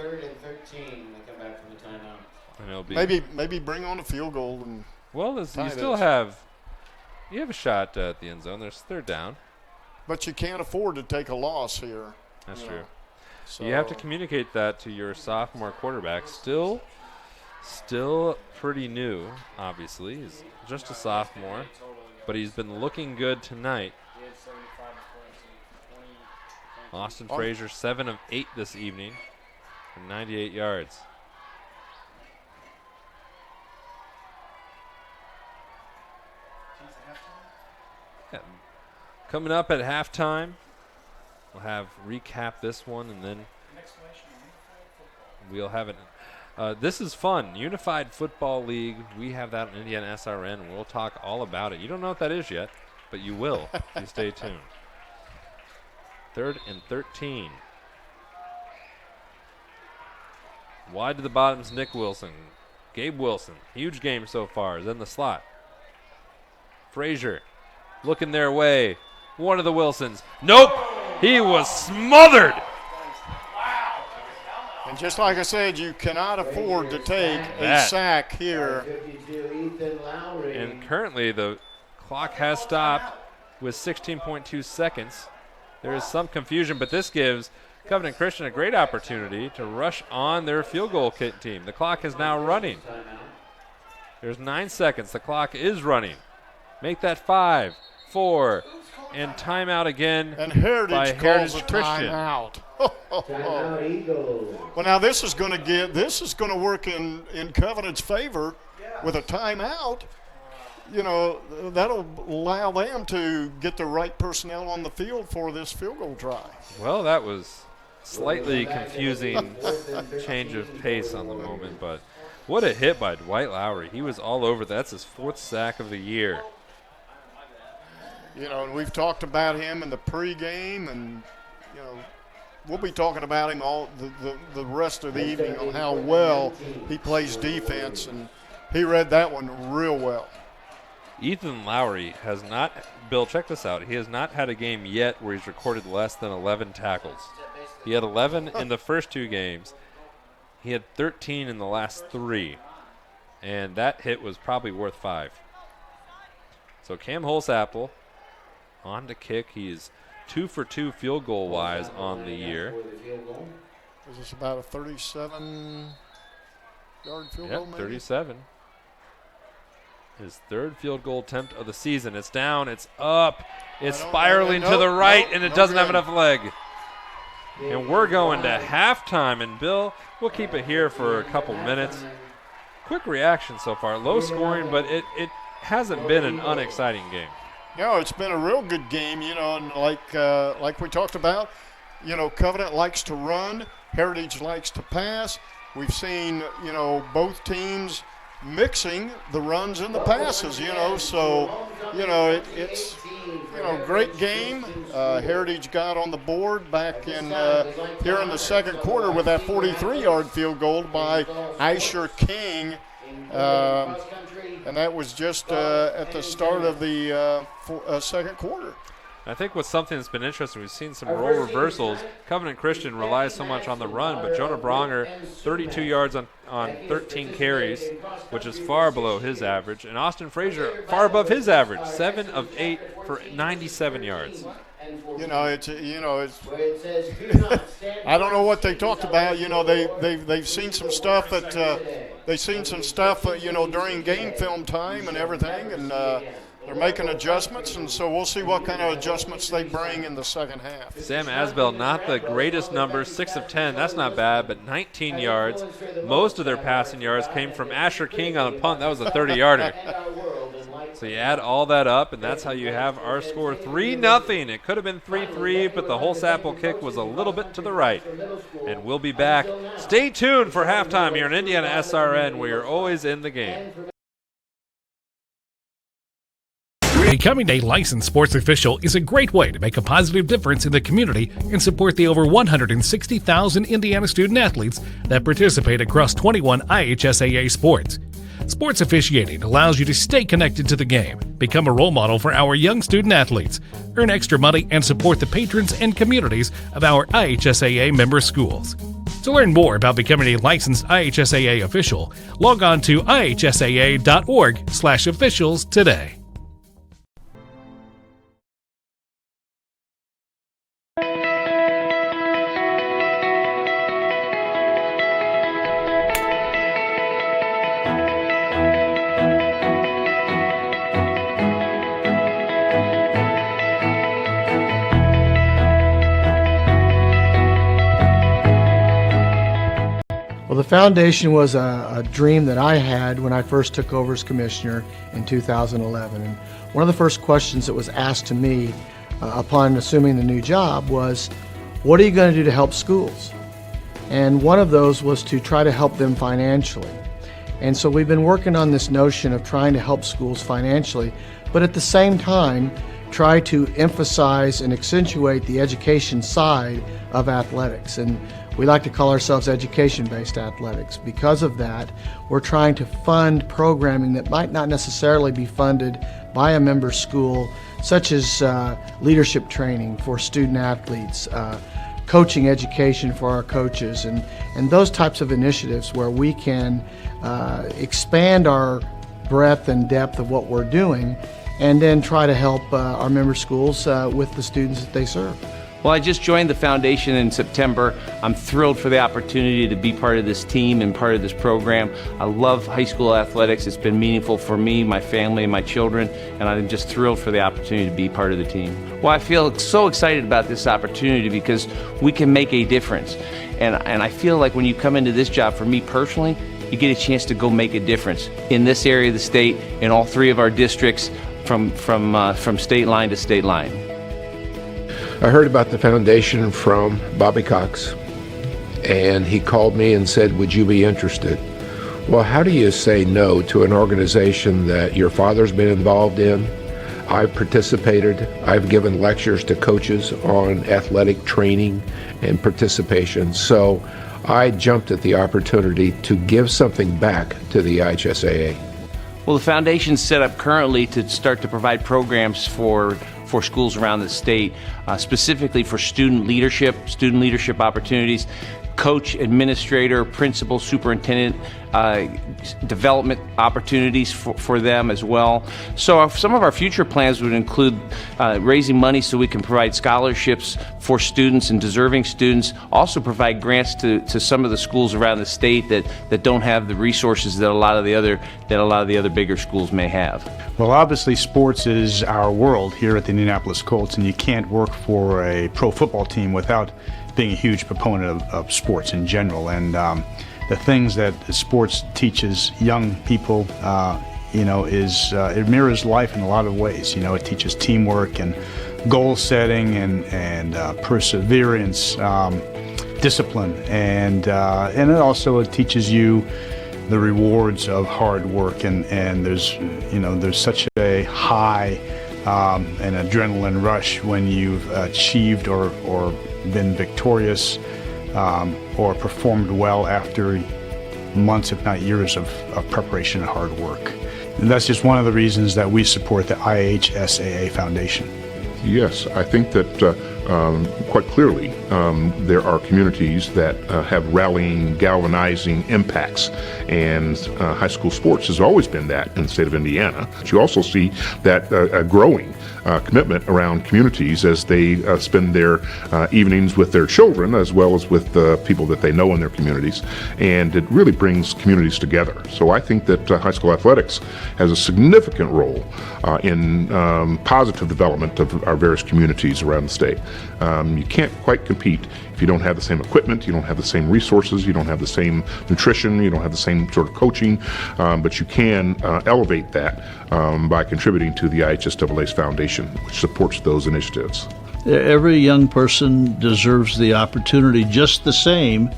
13. They come back from the timeout. And it'll be maybe bring on a field goal and you still have a shot at the end zone. There's 3rd down. But you can't afford to take a loss here. That's true. So you have to communicate that to your sophomore quarterback. Still pretty new, obviously. He's just a sophomore, but he's been looking good tonight. Austin Frazier, 7 of 8 this evening for 98 yards. Yeah. Coming up at halftime, we'll have recap this one, and then we'll have it. This is fun. Unified Football League. We have that in Indiana SRN, and we'll talk all about it. You don't know what that is yet, but you will. You stay tuned. 3rd and 13. Wide to the bottoms, Nick Wilson. Gabe Wilson, huge game so far, is in the slot. Frazier looking their way. One of the Wilsons. Nope! He was smothered! And just like I said, you cannot afford to take a sack here. And currently the clock has stopped with 16.2 seconds. There is some confusion, but this gives Covenant Christian a great opportunity to rush on their field goal kit team. The clock is now running. There's 9 seconds. The clock is running. Make that 5, 4, and timeout again. And Heritage calls a Christian. timeout. Well, now this is going to work in Covenant's favor with a timeout. You know, that'll allow them to get the right personnel on the field for this field goal drive. Well, that was slightly confusing change of pace on the moment, but what a hit by Dwight Lowry. He was all over. That's his 4th sack of the year. You know, and we've talked about him in the pregame, and, you know, we'll be talking about him all the rest of the evening on how well he plays defense, and he read that one real well. Ethan Lowry has not, Bill, check this out. He has not had a game yet where he's recorded less than 11 tackles. He had 11 in the first 2 games. He had 13 in the last 3. And that hit was probably worth 5. So Cam Holsapple on to kick. He is 2 for 2 field goal wise on the year. Is this about a 37-yard field goal? Yep, 37. His 3rd field goal attempt of the season. It's down, it's up, it's spiraling to the right, and it doesn't have enough leg. And we're going to halftime, and Bill, we'll keep it here for a couple minutes. Quick reaction so far. Low scoring, but it hasn't been an unexciting game. No, it's been a real good game, you know, and like we talked about, you know, Covenant likes to run, Heritage likes to pass. We've seen, you know, both teams mixing the runs and the passes, you know, so, you know, it's, you know, great game. Heritage got on the board back in here in the 2nd quarter with that 43-yard field goal by Asher King, and that was just at the start of the 2nd quarter. I think what's something that's been interesting, we've seen some role reversals. Covenant Christian relies so much on the run, but Jonah Bronger, 32 yards on 13 carries, which is far below his average. And Austin Frazier, far above his average, 7 of 8 for 97 yards. You know, it's I don't know what they talked about. You know, they've seen some stuff you know, during game film time and everything, and they're making adjustments, and so we'll see what kind of adjustments they bring in the second half. Sam Asbell, not the greatest numbers, 6 of 10. That's not bad, but 19 yards. Most of their passing yards came from Asher King on a punt. That was a 30-yarder. So you add all that up, and that's how you have our score 3-0. It could have been 3-3, but the Holsapple kick was a little bit to the right. And we'll be back. Stay tuned for halftime here in Indiana SRN. We are always in the game. Becoming a licensed sports official is a great way to make a positive difference in the community and support the over 160,000 Indiana student athletes that participate across 21 IHSAA sports. Sports officiating allows you to stay connected to the game, become a role model for our young student athletes, earn extra money, and support the patrons and communities of our IHSAA member schools. To learn more about becoming a licensed IHSAA official, log on to ihsaa.org/officials today. Well, the foundation was a dream that I had when I first took over as commissioner in 2011. And one of the first questions that was asked to me upon assuming the new job was, what are you going to do to help schools? And one of those was to try to help them financially. And so we've been working on this notion of trying to help schools financially, but at the same time, try to emphasize and accentuate the education side of athletics. And we like to call ourselves education-based athletics. Because of that, we're trying to fund programming that might not necessarily be funded by a member school, such as leadership training for student athletes, coaching education for our coaches, and those types of initiatives where we can expand our breadth and depth of what we're doing, and then try to help our member schools with the students that they serve. Well, I just joined the foundation in September. I'm thrilled for the opportunity to be part of this team and part of this program. I love high school athletics. It's been meaningful for me, my family, and my children, and I'm just thrilled for the opportunity to be part of the team. Well, I feel so excited about this opportunity because we can make a difference. And I feel like when you come into this job, for me personally, you get a chance to go make a difference in this area of the state, in all three of our districts, from state line to state line. I heard about the foundation from Bobby Cox, and he called me and said, would you be interested? Well, how do you say no to an organization that your father's been involved in? I've participated. I've given lectures to coaches on athletic training and participation. So I jumped at the opportunity to give something back to the IHSAA. Well, the foundation's set up currently to start to provide programs for schools around the state, specifically for student leadership opportunities, coach, administrator, principal, superintendent development opportunities for them as well. So some of our future plans would include raising money so we can provide scholarships for students and deserving students, also provide grants to some of the schools around the state that don't have the resources that a lot of the other bigger schools may have. Well, obviously sports is our world here at the Indianapolis Colts, and you can't work for a pro football team without being a huge proponent of sports in general. And the things that sports teaches young people, it mirrors life in a lot of ways. It teaches teamwork and goal setting and perseverance, discipline, and it also teaches you the rewards of hard work. And there's such a high an adrenaline rush when you've achieved or been victorious or performed well after months, if not years, of preparation and hard work. And that's just one of the reasons that we support the IHSAA Foundation. Yes, I think that quite clearly there are communities that have rallying, galvanizing impacts, and high school sports has always been that in the state of Indiana. But you also see that growing commitment around communities as they spend their evenings with their children as well as with the people that they know in their communities, and it really brings communities together. So I think that high school athletics has a significant role in positive development of our various communities around the state. You can't quite compete if you don't have the same equipment, you don't have the same resources, you don't have the same nutrition, you don't have the same sort of coaching, but you can elevate that by contributing to the IHSAA's foundation, which supports those initiatives. Every young person deserves the opportunity just the same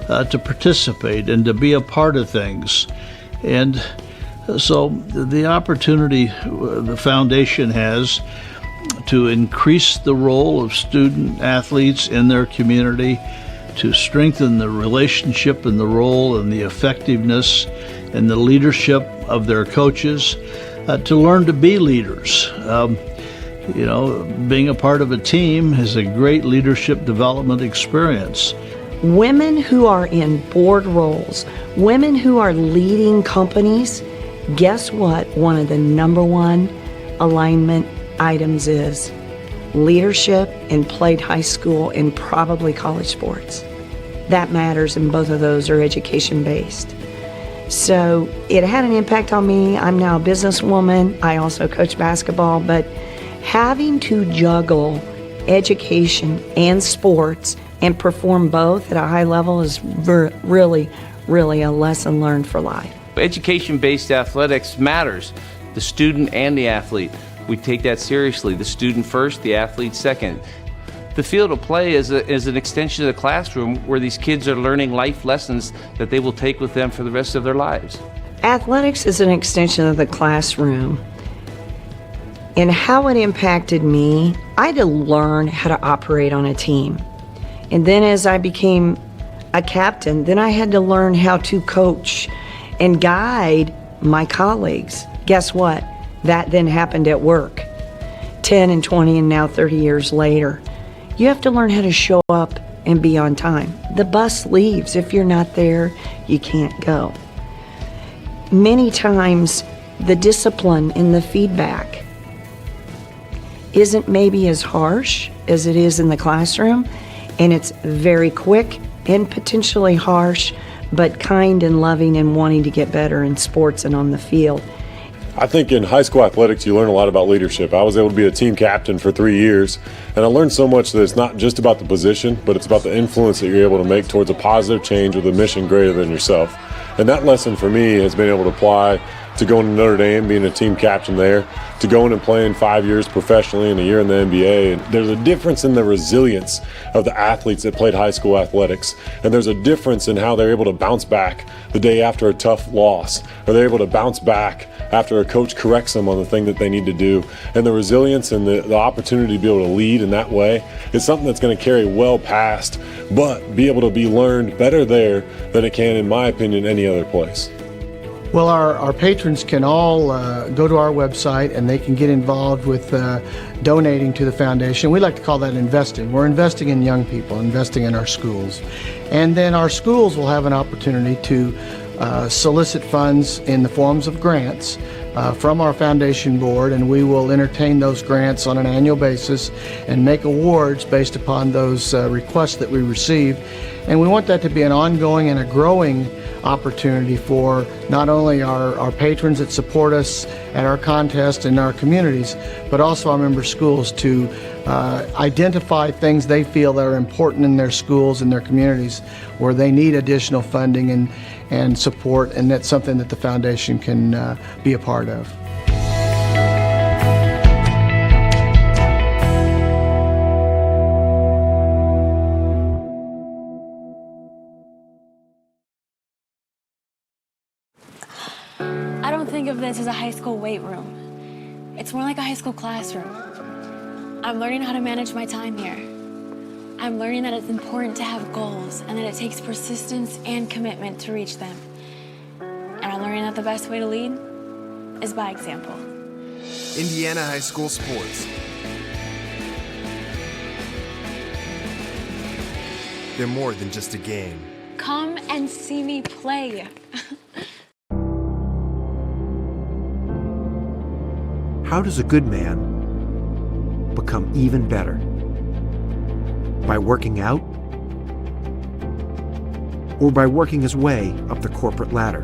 to participate and to be a part of things. And so the opportunity the foundation has to increase the role of student athletes in their community, to strengthen the relationship and the role and the effectiveness and the leadership of their coaches to learn to be leaders. Being a part of a team is a great leadership development experience. Women who are in board roles, women who are leading companies, guess what one of the number one alignment items is? Leadership in played high school and probably college sports. That matters, and both of those are education-based. So it had an impact on me. I'm now a businesswoman. I also coach basketball, but having to juggle education and sports and perform both at a high level is really, really a lesson learned for life. Education-based athletics matters, the student and the athlete. We take that seriously, the student first, the athlete second. The field of play is an extension of the classroom where these kids are learning life lessons that they will take with them for the rest of their lives. Athletics is an extension of the classroom. And how it impacted me, I had to learn how to operate on a team. And then as I became a captain, then I had to learn how to coach and guide my colleagues. Guess what? That then happened at work. 10 and 20 and now 30 years later. You have to learn how to show up and be on time. The bus leaves. If you're not there, you can't go. Many times, the discipline and the feedback isn't maybe as harsh as it is in the classroom, and it's very quick and potentially harsh, but kind and loving and wanting to get better in sports and on the field. I think in high school athletics, you learn a lot about leadership. I was able to be a team captain for 3 years, and I learned so much that it's not just about the position, but it's about the influence that you're able to make towards a positive change with a mission greater than yourself. And that lesson for me has been able to apply to going to Notre Dame, being a team captain there, to going and playing 5 years professionally and a year in the NBA. And there's a difference in the resilience of the athletes that played high school athletics. And there's a difference in how they're able to bounce back the day after a tough loss, or they're able to bounce back after a coach corrects them on the thing that they need to do. And the resilience and the opportunity to be able to lead in that way is something that's going to carry well past, but be able to be learned better there than it can, in my opinion, any other place. Well, our patrons can all go to our website and they can get involved with donating to the foundation. We like to call that investing. We're investing in young people, investing in our schools. And then our schools will have an opportunity to solicit funds in the forms of grants from our foundation board, and we will entertain those grants on an annual basis and make awards based upon those requests that we receive. And we want that to be an ongoing and a growing opportunity for not only our patrons that support us at our contest in our communities, but also our member schools to identify things they feel that are important in their schools and their communities where they need additional funding and support, and that's something that the foundation can be a part of. I don't think of this as a high school weight room. It's more like a high school classroom. I'm learning how to manage my time here. I'm learning that it's important to have goals and that it takes persistence and commitment to reach them. And I'm learning that the best way to lead is by example. Indiana High School Sports. They're more than just a game. Come and see me play. How does a good man become even better? By working out? Or by working his way up the corporate ladder?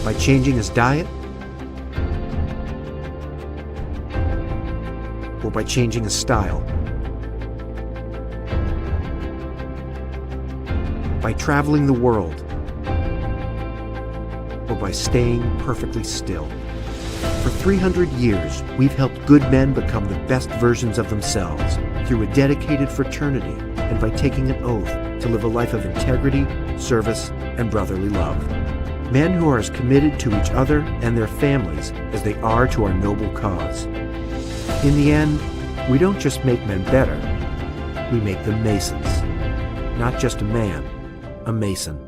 By changing his diet? Or by changing his style? By traveling the world? Or by staying perfectly still? For 300 years, we've helped good men become the best versions of themselves through a dedicated fraternity and by taking an oath to live a life of integrity, service, and brotherly love. Men who are as committed to each other and their families as they are to our noble cause. In the end, we don't just make men better, we make them Masons. Not just a man, a Mason.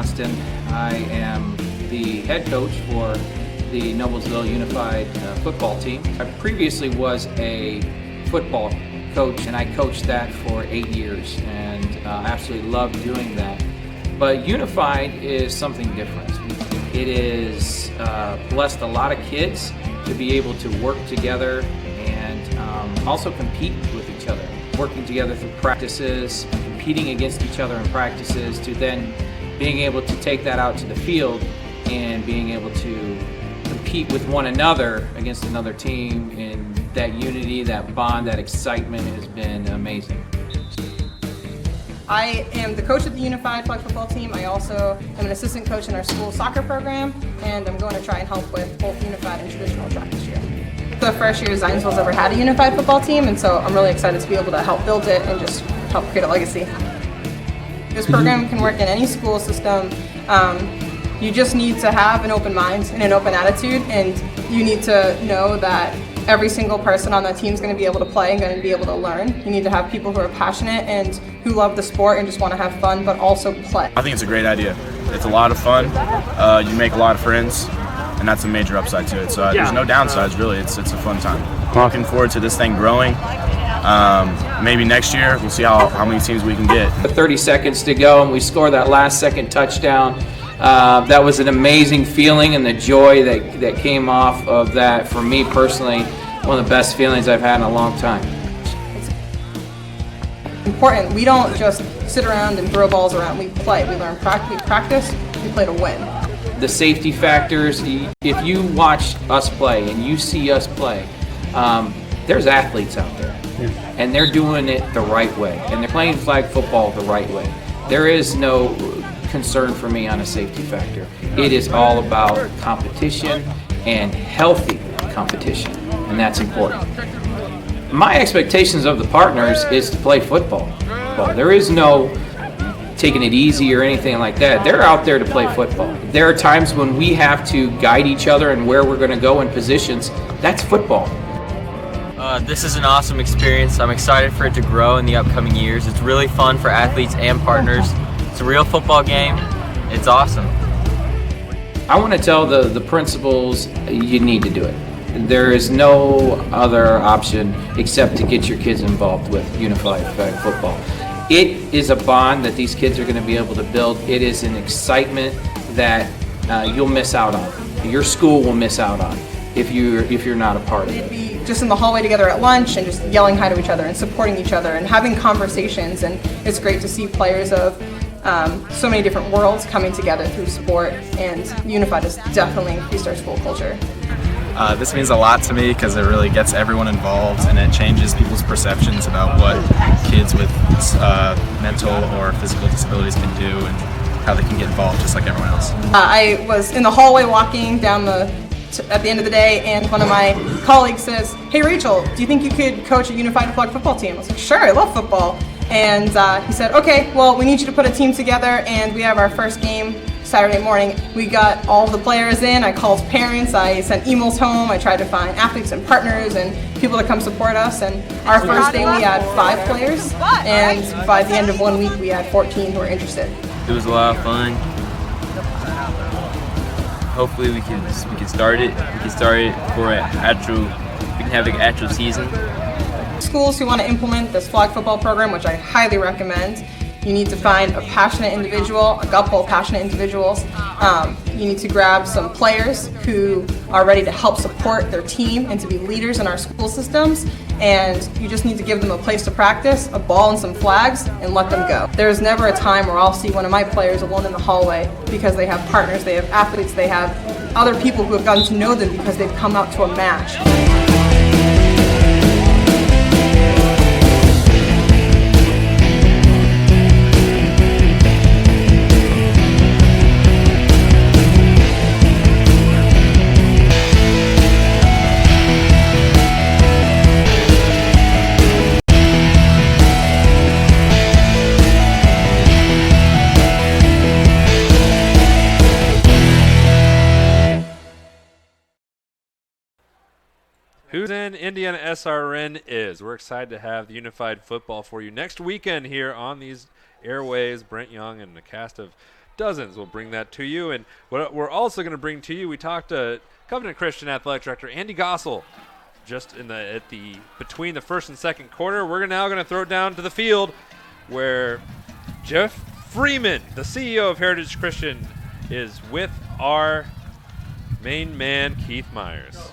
Johnston. I am the head coach for the Noblesville Unified football team. I previously was a football coach, and I coached that for 8 years, and absolutely loved doing that. But Unified is something different. It is blessed a lot of kids to be able to work together and also compete with each other, working together through practices, competing against each other in practices, to then being able to take that out to the field and being able to compete with one another against another team. And that unity, that bond, that excitement has been amazing. I am the coach of the Unified Flag Football team. I also am an assistant coach in our school soccer program, and I'm going to try and help with both Unified and traditional track this year. The first year Zionsville's ever had a Unified football team, and so I'm really excited to be able to help build it and just help create a legacy. This program can work in any school system. You just need to have an open mind and an open attitude, and you need to know that every single person on that team is going to be able to play and going to be able to learn. You need to have people who are passionate and who love the sport and just want to have fun, but also play. I think it's a great idea. It's a lot of fun. You make a lot of friends, and that's a major upside to it. So there's no downsides, really. It's a fun time. Looking forward to this thing growing. Maybe next year we'll see how many teams we can get. 30 seconds to go, and we score that last second touchdown. That was an amazing feeling, and the joy that came off of that, for me personally, one of the best feelings I've had in a long time. Important. We don't just sit around and throw balls around. We play. We learn practice. We play to win. The safety factors, if you watch us play and you see us play, there's athletes out there, and they're doing it the right way, and they're playing flag football the right way. There is no concern for me on a safety factor. It is all about competition and healthy competition, and that's important. My expectations of the partners is to play football. Well, there is no taking it easy or anything like that. They're out there to play football. There are times when we have to guide each other and where we're going to go in positions. That's football. This is an awesome experience. I'm excited for it to grow in the upcoming years. It's really fun for athletes and partners. It's a real football game. It's awesome. I want to tell the principals, you need to do it. There is no other option except to get your kids involved with Unified Flag Football. It is a bond that these kids are going to be able to build. It is an excitement that you'll miss out on. Your school will miss out on if you're not a part of it. Be just in the hallway together at lunch and just yelling hi to each other and supporting each other and having conversations. And it's great to see players of so many different worlds coming together through sport, and Unified has definitely increased our school culture. This means a lot to me because it really gets everyone involved, and it changes people's perceptions about what kids with mental or physical disabilities can do and how they can get involved just like everyone else. I was in the hallway walking down at the end of the day, and one of my colleagues says, "Hey Rachel, do you think you could coach a Unified Flag football team?" I was like, "Sure, I love football." And he said, "Okay, well, we need you to put a team together, and we have our first game Saturday morning." We got all the players in. I called parents. I sent emails home. I tried to find athletes and partners and people to come support us. And our first day we had 5 players, and by the end of 1 week we had 14 who were interested. It was a lot of fun. Hopefully we can start it. We can start it for we can have an actual season. Schools who want to implement this flag football program, which I highly recommend, you need to find a passionate individual, a couple of passionate individuals. You need to grab some players who are ready to help support their team and to be leaders in our school systems. And you just need to give them a place to practice, a ball and some flags, and let them go. There's never a time where I'll see one of my players alone in the hallway because they have partners, they have athletes, they have other people who have gotten to know them because they've come out to a match. Who's in Indiana SRN is. We're excited to have the Unified Football for you next weekend here on these airways. Brent Young and a cast of dozens. We'll bring that to you. And what we're also going to bring to you, we talked to Covenant Christian Athletic Director Andy Gossel just between the first and second quarter. We're now going to throw it down to the field where Jeff Freeman, the CEO of Heritage Christian, is with our main man, Keith Myers.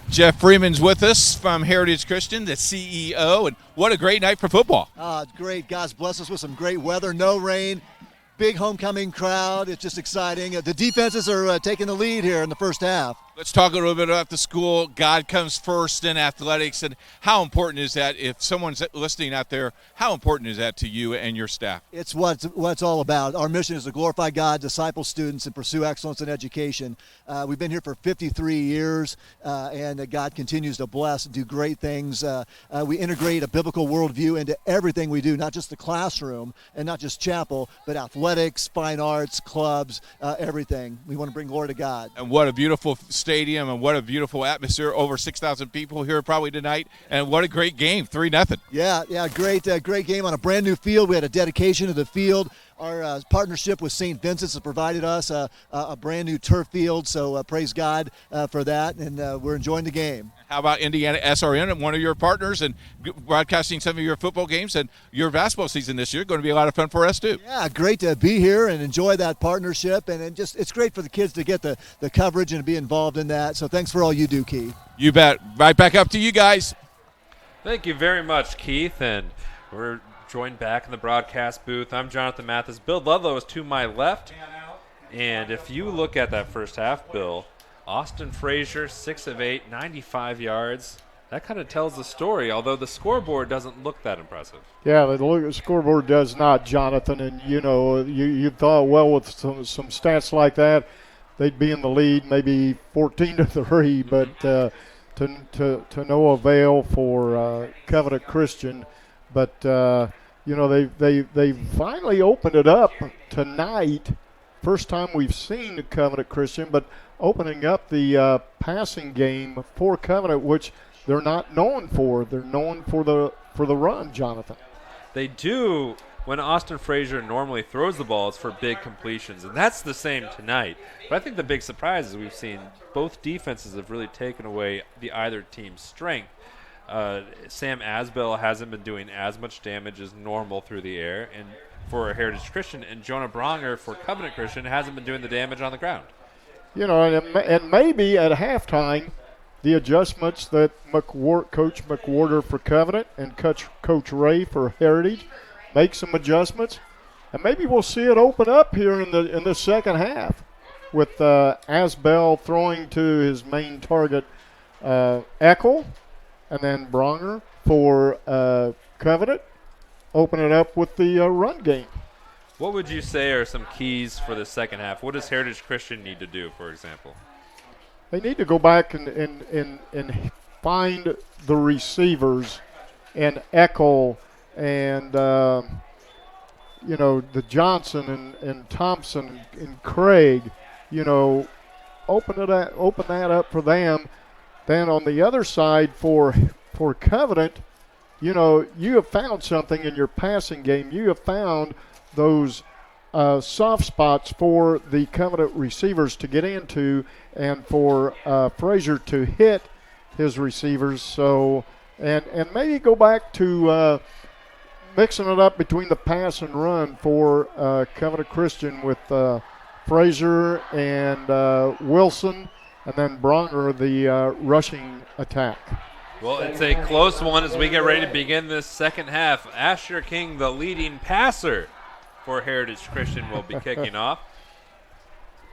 Jeff Freeman's with us from Heritage Christian, the CEO, and what a great night for football. It's great. God's blessed us with some great weather, no rain, big homecoming crowd. It's just exciting. The defenses are taking the lead here in the first half. Let's talk a little bit about the school. God comes first in athletics, and how important is that? If someone's listening out there, how important is that to you and your staff? It's what it's all about. Our mission is to glorify God, disciple students, and pursue excellence in education. We've been here for 53 years, and God continues to bless and do great things. We integrate a biblical worldview into everything we do, not just the classroom and not just chapel, but athletics, fine arts, clubs, everything. We want to bring glory to God. And what a beautiful stadium, and what a beautiful atmosphere. Over 6,000 people here probably tonight, and what a great game, 3-0. Yeah, great game on a brand new field. We had a dedication of the field. Our partnership with St. Vincent's has provided us a brand new turf field, so praise God for that, and we're enjoying the game. How about Indiana SRN, and one of your partners, and broadcasting some of your football games and your basketball season this year? Going to be a lot of fun for us too. Yeah, great to be here and enjoy that partnership, and it's great for the kids to get the coverage and to be involved in that. So thanks for all you do, Keith. You bet. Right back up to you guys. Thank you very much, Keith, and we're joined back in the broadcast booth. I'm Jonathan Mathis. Bill Ludlow is to my left, and if you look at that first half, Bill, Austin Frazier, 6 of 8, 95 yards. That kind of tells the story, although the scoreboard doesn't look that impressive. Yeah, the scoreboard does not, Jonathan. And, you thought, well, with some stats like that, they'd be in the lead, maybe 14-3, but to no avail for Covenant Christian. But, they finally opened it up tonight. First time we've seen Covenant Christian, but opening up the passing game for Covenant, which they're not known for. They're known for the run, Jonathan. They do. When Austin Frazier normally throws the balls for big completions, and that's the same tonight. But I think the big surprise is we've seen both defenses have really taken away the either team's strength. Sam Asbell hasn't been doing as much damage as normal through the air, and for Heritage Christian, and Jonah Bronger for Covenant Christian hasn't been doing the damage on the ground. And maybe at halftime, the adjustments that Coach McWhorter for Covenant and Coach Ray for Heritage make some adjustments, and maybe we'll see it open up here in the second half with Asbell throwing to his main target, Eckel, and then Bronger for Covenant, open it up with the run game. What would you say are some keys for the second half? What does Heritage Christian need to do, for example? They need to go back and find the receivers and Eckel and the Johnson and Thompson and Craig. Open that up for them. Then on the other side for Covenant, you have found something in your passing game. You have found those soft spots for the Covenant receivers to get into and for Frazier to hit his receivers. So, and maybe go back to mixing it up between the pass and run for Covenant Christian with Frazier and Wilson, and then Bronger, the rushing attack. Well, it's a close one as we get ready to begin this second half. Asher King, the leading passer for Heritage Christian, will be kicking off.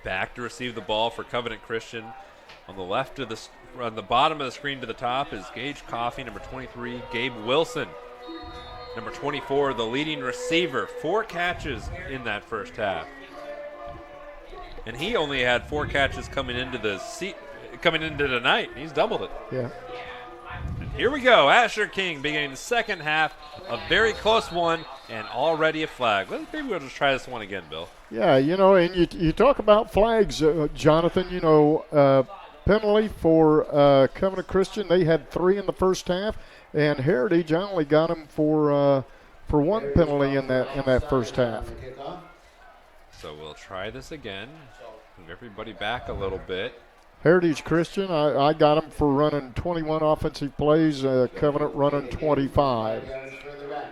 Back to receive the ball for Covenant Christian. On the left of on the bottom of the screen to the top is Gage Coffey, number 23, Gabe Wilson, number 24, the leading receiver, 4 catches in that first half. And he only had 4 catches coming into tonight. He's doubled it. Yeah. And here we go. Asher King beginning the second half, a very close one, and already a flag. Maybe we'll just try this one again, Bill. Yeah, and you talk about flags, Jonathan. Penalty for Covenant Christian. They had 3 in the first half, and Heritage only got them for 1 penalty in that first half. So we'll try this again. Move everybody back a little bit. Heritage Christian, I got them for running 21 offensive plays, Covenant running 25.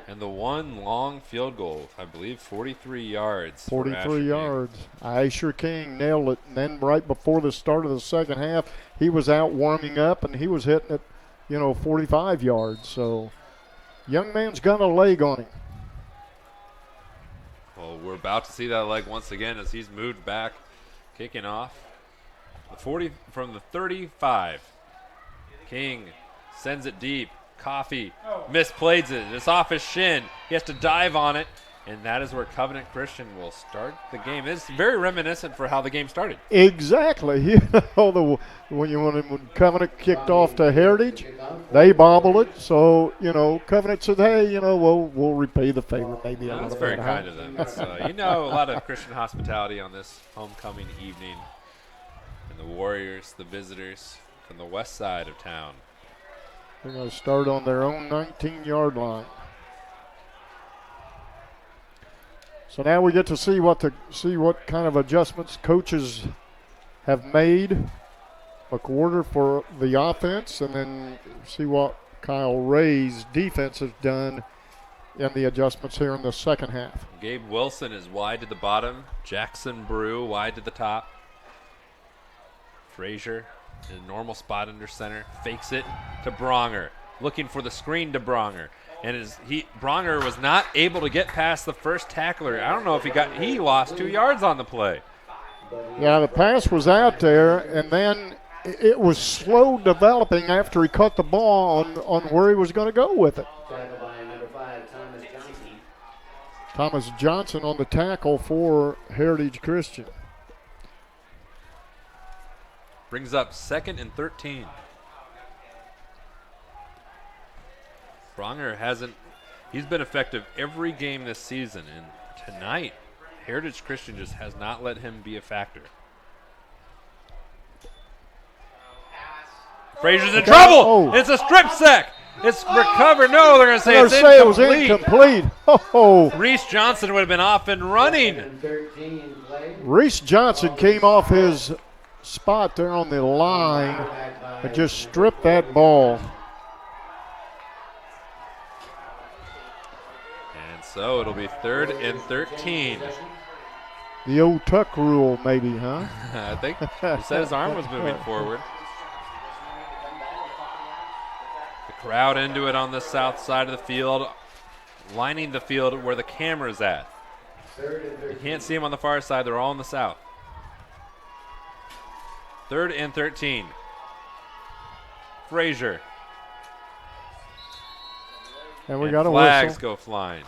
And the one long field goal, I believe 43 yards. 43 yards. Asher King nailed it. And then right before the start of the second half, he was out warming up, and he was hitting it, 45 yards. So young man's got a leg on him. Well, we're about to see that leg once again as he's moved back, kicking off. The 40 from the 35. King sends it deep. Coffee misplays it. It's off his shin. He has to dive on it, and that is where Covenant Christian will start the game. It's very reminiscent for how the game started. Exactly. When Covenant kicked off to Heritage, they bobbled it. So Covenant said, "Hey, we'll repay the favor." Maybe a little bit. That's very kind of them. It's, a lot of Christian hospitality on this homecoming evening, and the Warriors, the visitors from the west side of town. They're going to start on their own 19-yard line. So now we get to see what kind of adjustments coaches have made a quarter for the offense, and then see what Kyle Ray's defense has done in the adjustments here in the second half. Gabe Wilson is wide to the bottom. Jackson Brew wide to the top. Frazier in a normal spot under center, fakes it to Bronger, looking for the screen to Bronger, and Bronger was not able to get past the first tackler. I don't know if he lost 2 yards on the play. Yeah, the pass was out there, and then it was slow developing after he caught the ball on where he was going to go with it. Thomas Johnson on the tackle for Heritage Christian. Brings up 2nd and 13. Bronger he's been effective every game this season, and tonight, Heritage Christian just has not let him be a factor. Frazier's in trouble! Oh. It's a strip sack! It's recovered. No, they're going to say it's incomplete. It was incomplete. Oh. Reese Johnson would have been off and running. Reese Johnson came off his spot there on the line and just stripped that ball. And so it'll be 3rd and 13. The old tuck rule, maybe, huh? I think he said his arm was moving forward. The crowd into it on the south side of the field, lining the field where the camera's at. You can't see them on the far side. They're all in the south. 3rd and 13. Frazier. And we got a flags whistle. Go flying.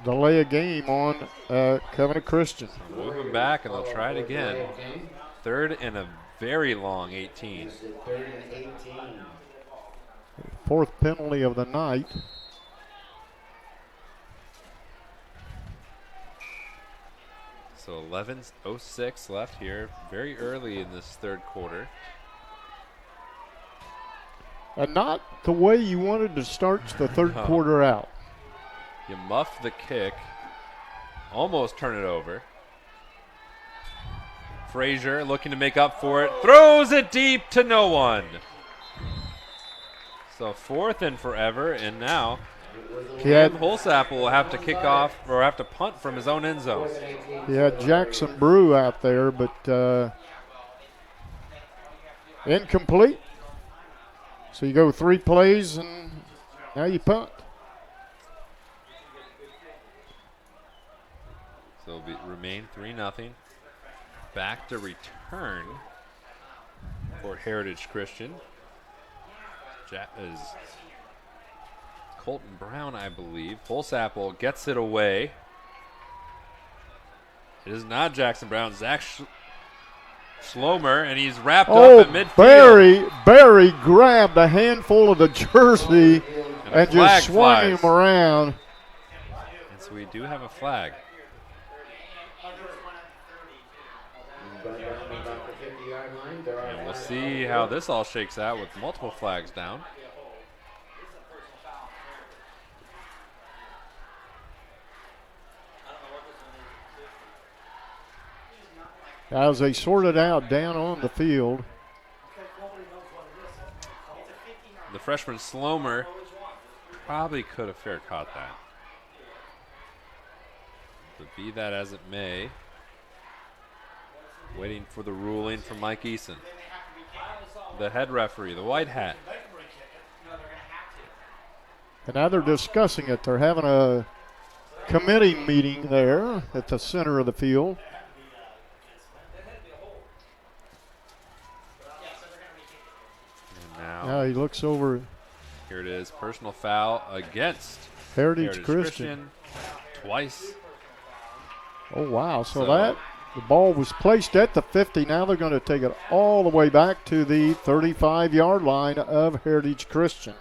Delay a game on Covenant Christian. Move them back, and they'll try it again. 3rd and a very long 18. 4th penalty of the night. So 11:06 left here, very early in this third quarter. And not the way you wanted to start the third quarter out. You muff the kick, almost turn it over. Frazier looking to make up for it, throws it deep to no one. So 4th and forever, and now Cam Holsapple will have to kick off or have to punt from his own end zone. He had Jackson Brew out there, but incomplete. So you go 3 plays, and now you punt. So it'll remain 3-0. Back to return for Heritage Christian. Is Colton Brown, I believe. Holsapple gets it away. It is not Jackson Brown. Zach Schlomer, and he's wrapped up at midfield. Barry grabbed a handful of the jersey and just swung him around. And so we do have a flag. And we'll see how this all shakes out with multiple flags down. as they sorted out down on the field. The freshman Slomer probably could have fair caught that. But be that as it may, waiting for the ruling from Mike Eason. The head referee, the white hat. And now they're discussing it. They're having a committee meeting there at the center of the field. And now he looks over. Here it is, personal foul against Heritage Christian. Twice. Oh, wow. So that the ball was placed at the 50. Now they're going to take it all the way back to the 35-yard line of Heritage Christian.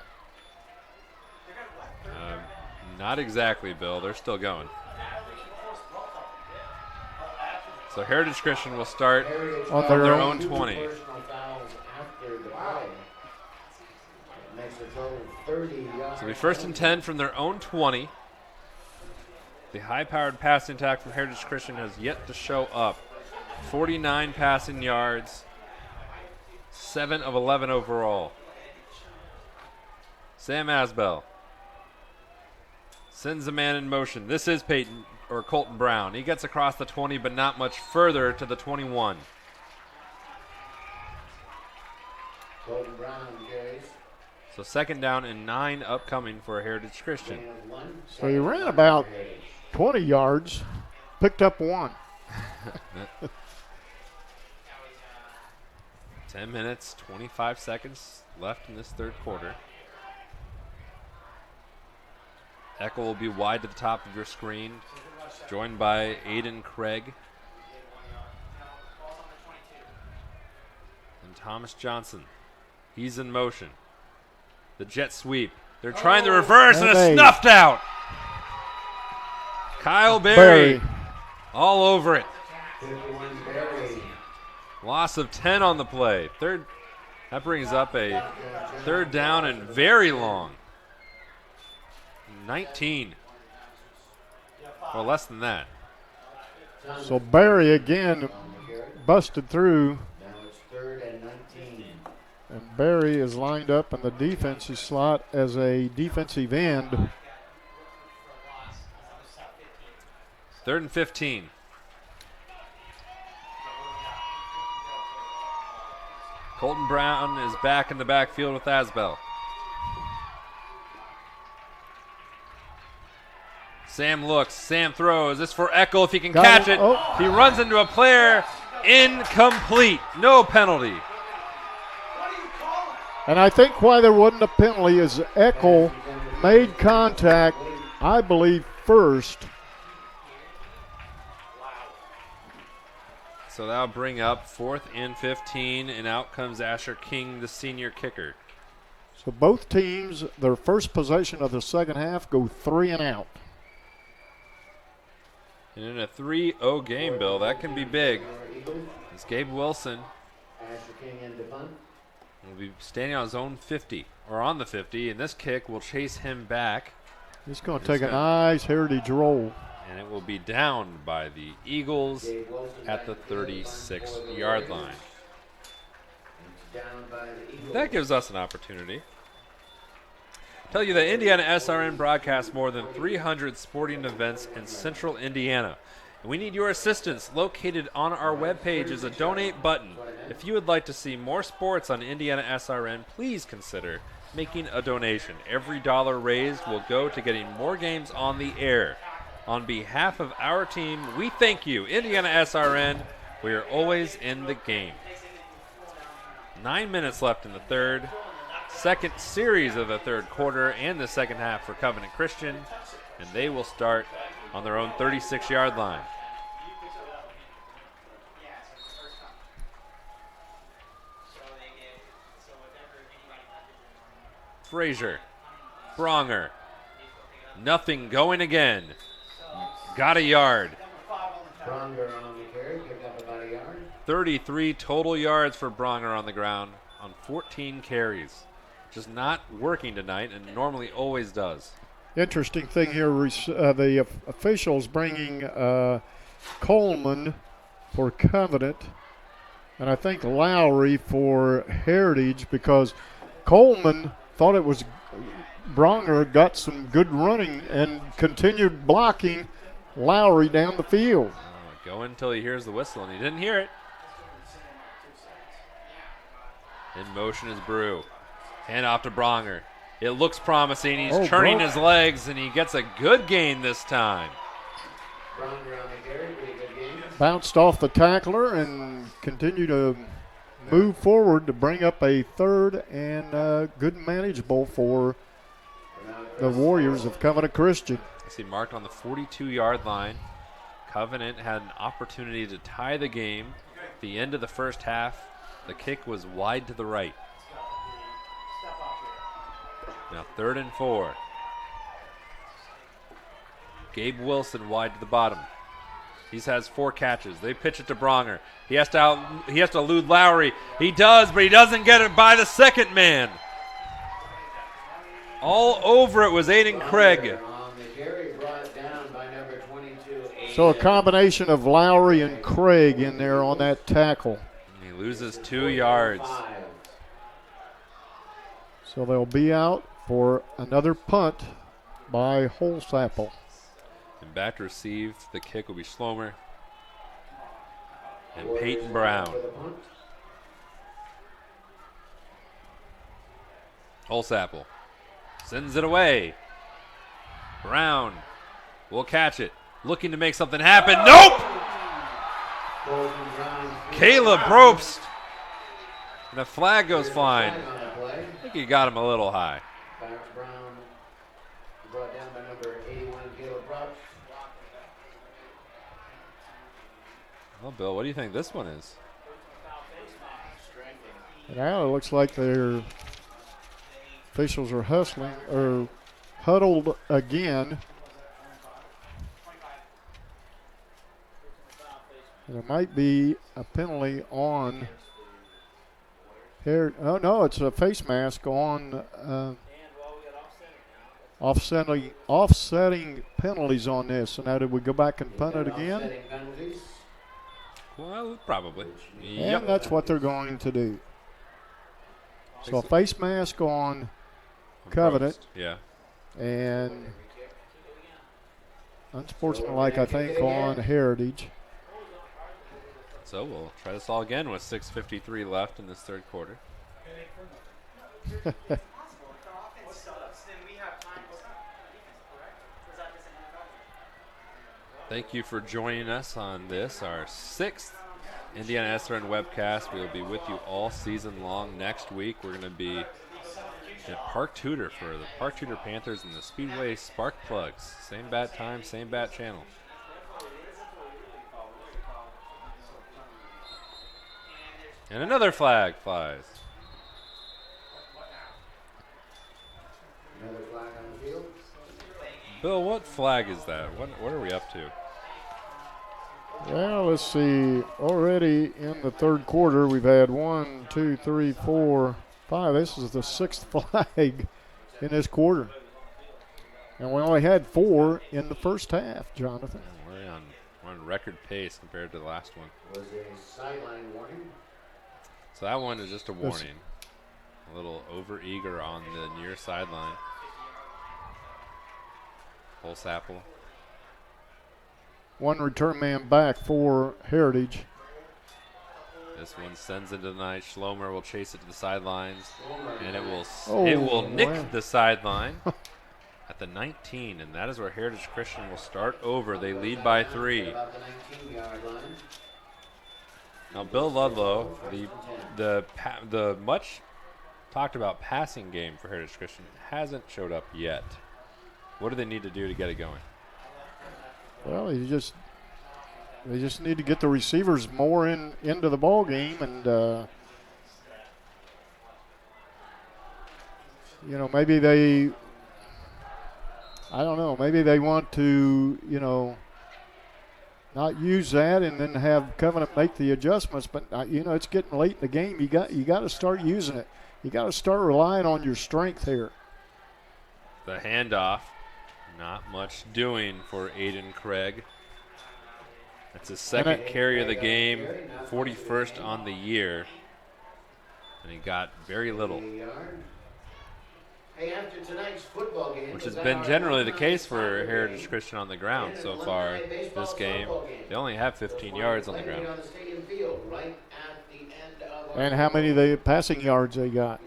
Not exactly, Bill. They're still going. So Heritage Christian will start on their own 20. So it'll be 1st and 10 from their own 20. The high-powered passing attack from Heritage Christian has yet to show up. 49 passing yards, 7 of 11 overall. Sam Asbell sends a man in motion. This is Colton Brown. He gets across the 20, but not much further to the 21. Colton Brown carries. So 2nd down and 9 upcoming for Heritage Christian. So he ran about 20 yards, picked up 1. 10 minutes, 25 seconds left in this third quarter. Eckel will be wide to the top of your screen, joined by Aiden Craig. And Thomas Johnson. He's in motion. The jet sweep. They're trying the reverse, and it's snuffed out. Kyle Berry all over it. Loss of 10 on the play. That brings up a 3rd down and very long. 19. Well, less than that. So Barry again busted through. Now it's 3rd and 19. And Barry is lined up in the defensive slot as a defensive end. 3rd and 15. Colton Brown is back in the backfield with Asbell. Sam looks, Sam throws. This for Eckel if he can catch it. Oh. He runs into a player. Incomplete. No penalty. And I think why there wasn't a penalty is Eckel made contact, I believe, first. So that'll bring up 4th and 15, and out comes Asher King, the senior kicker. So both teams, their first possession of the second half, go 3 and out. And in a 3-0 game, Bill, that can be big. It's Gabe Wilson. Asher King in the punt. Will be standing on his own 50, or on the 50, and this kick will chase him back. He's going to take a nice Heritage roll. And it will be down by the Eagles at the 36-yard line. That gives us an opportunity. Tell you that Indiana SRN broadcasts more than 300 sporting events in central Indiana. And we need your assistance. Located on our webpage is a donate button. If you would like to see more sports on Indiana SRN, please consider making a donation. Every dollar raised will go to getting more games on the air. On behalf of our team, we thank you, Indiana SRN. We are always in the game. 9 minutes left in the third. Second series of the third quarter and the second half for Covenant Christian. And they will start on their own 36-yard line. Frazier, Bronger, nothing going again. Got a yard. Bronger on the carry, picked up about a yard. 33 total yards for Bronger on the ground on 14 carries. Just not working tonight, and normally always does. Interesting thing here, the officials bringing Coleman for Covenant, and I think Lowry for Heritage, because Coleman thought it was Bronger, got some good running and continued blocking Lowry down the field. Go until he hears the whistle, and he didn't hear it. In motion is Brew. Hand off to Bronger. It looks promising. He's turning his legs, and he gets a good gain this time. Bounced off the tackler and continued to move forward to bring up a third and good manageable for the Warriors of Covenant Christian. I see marked on the 42-yard line. Covenant had an opportunity to tie the game. At the end of the first half, the kick was wide to the right. Now 3rd and 4. Gabe Wilson wide to the bottom. He has 4 catches. They pitch it to Bronger. He has to elude Lowry. He does, but he doesn't get it by the second man. All over it was Aiden Craig. So a combination of Lowry and Craig in there on that tackle. He loses 2 yards. So they'll be out for another punt by Holsapple. And back to receive the kick will be Schlomer and Peyton Brown. Holsapple sends it away. Brown will catch it. Looking to make something happen. Nope! Caleb Probst. And the flag goes flying. I think he got him a little high. Well, Bill, what do you think this one is? Now it looks like their officials are huddled again. There might be a penalty on here. Oh, no, it's a face mask on offsetting penalties on this. So now did we go back and punt it again? Well, probably. And that's what they're going to do. So a face mask on Covenant. Yeah. And unsportsmanlike, I think, on Heritage. So we'll try this all again with 6:53 left in this third quarter. Thank you for joining us on this, our 6th Indiana SRN webcast. We'll be with you all season long. Next week, we're going to be at Park Tudor for the Park Tudor Panthers and the Speedway Spark Plugs. Same bat time, same bat channel. And another flag flies. Another flag on the field. Bill, what flag is that? What are we up to? Well, let's see. Already in the third quarter, we've had 1, 2, 3, 4, 5. This is the 6th flag in this quarter. And we only had 4 in the first half, Jonathan. We're on record pace compared to the last one. Was a sideline warning. So that one is just a warning. A little over-eager on the near sideline. Holsapple. One return man back for Heritage. This one sends it to the night. Schlomer will chase it to the sidelines, and it will nick the sideline at the 19, and that is where Heritage Christian will start over. They lead by 3. Now, Bill Ludlow, the much talked about passing game for Heritage Christian hasn't showed up yet. What do they need to do to get it going? Well, they just need to get the receivers more into the ball game, and maybe maybe they want to not use that and then have Covenant make the adjustments. But it's getting late in the game. You got to start using it. You got to start relying on your strength here. The handoff, not much doing for Aiden Craig. That's his second carry of the game, 41st on the year. And he got very little. Hey, after tonight's football game, which has been generally the case for Heritage Christian on the ground so far this game. They only have 15 yards on the ground. And how many passing yards they got?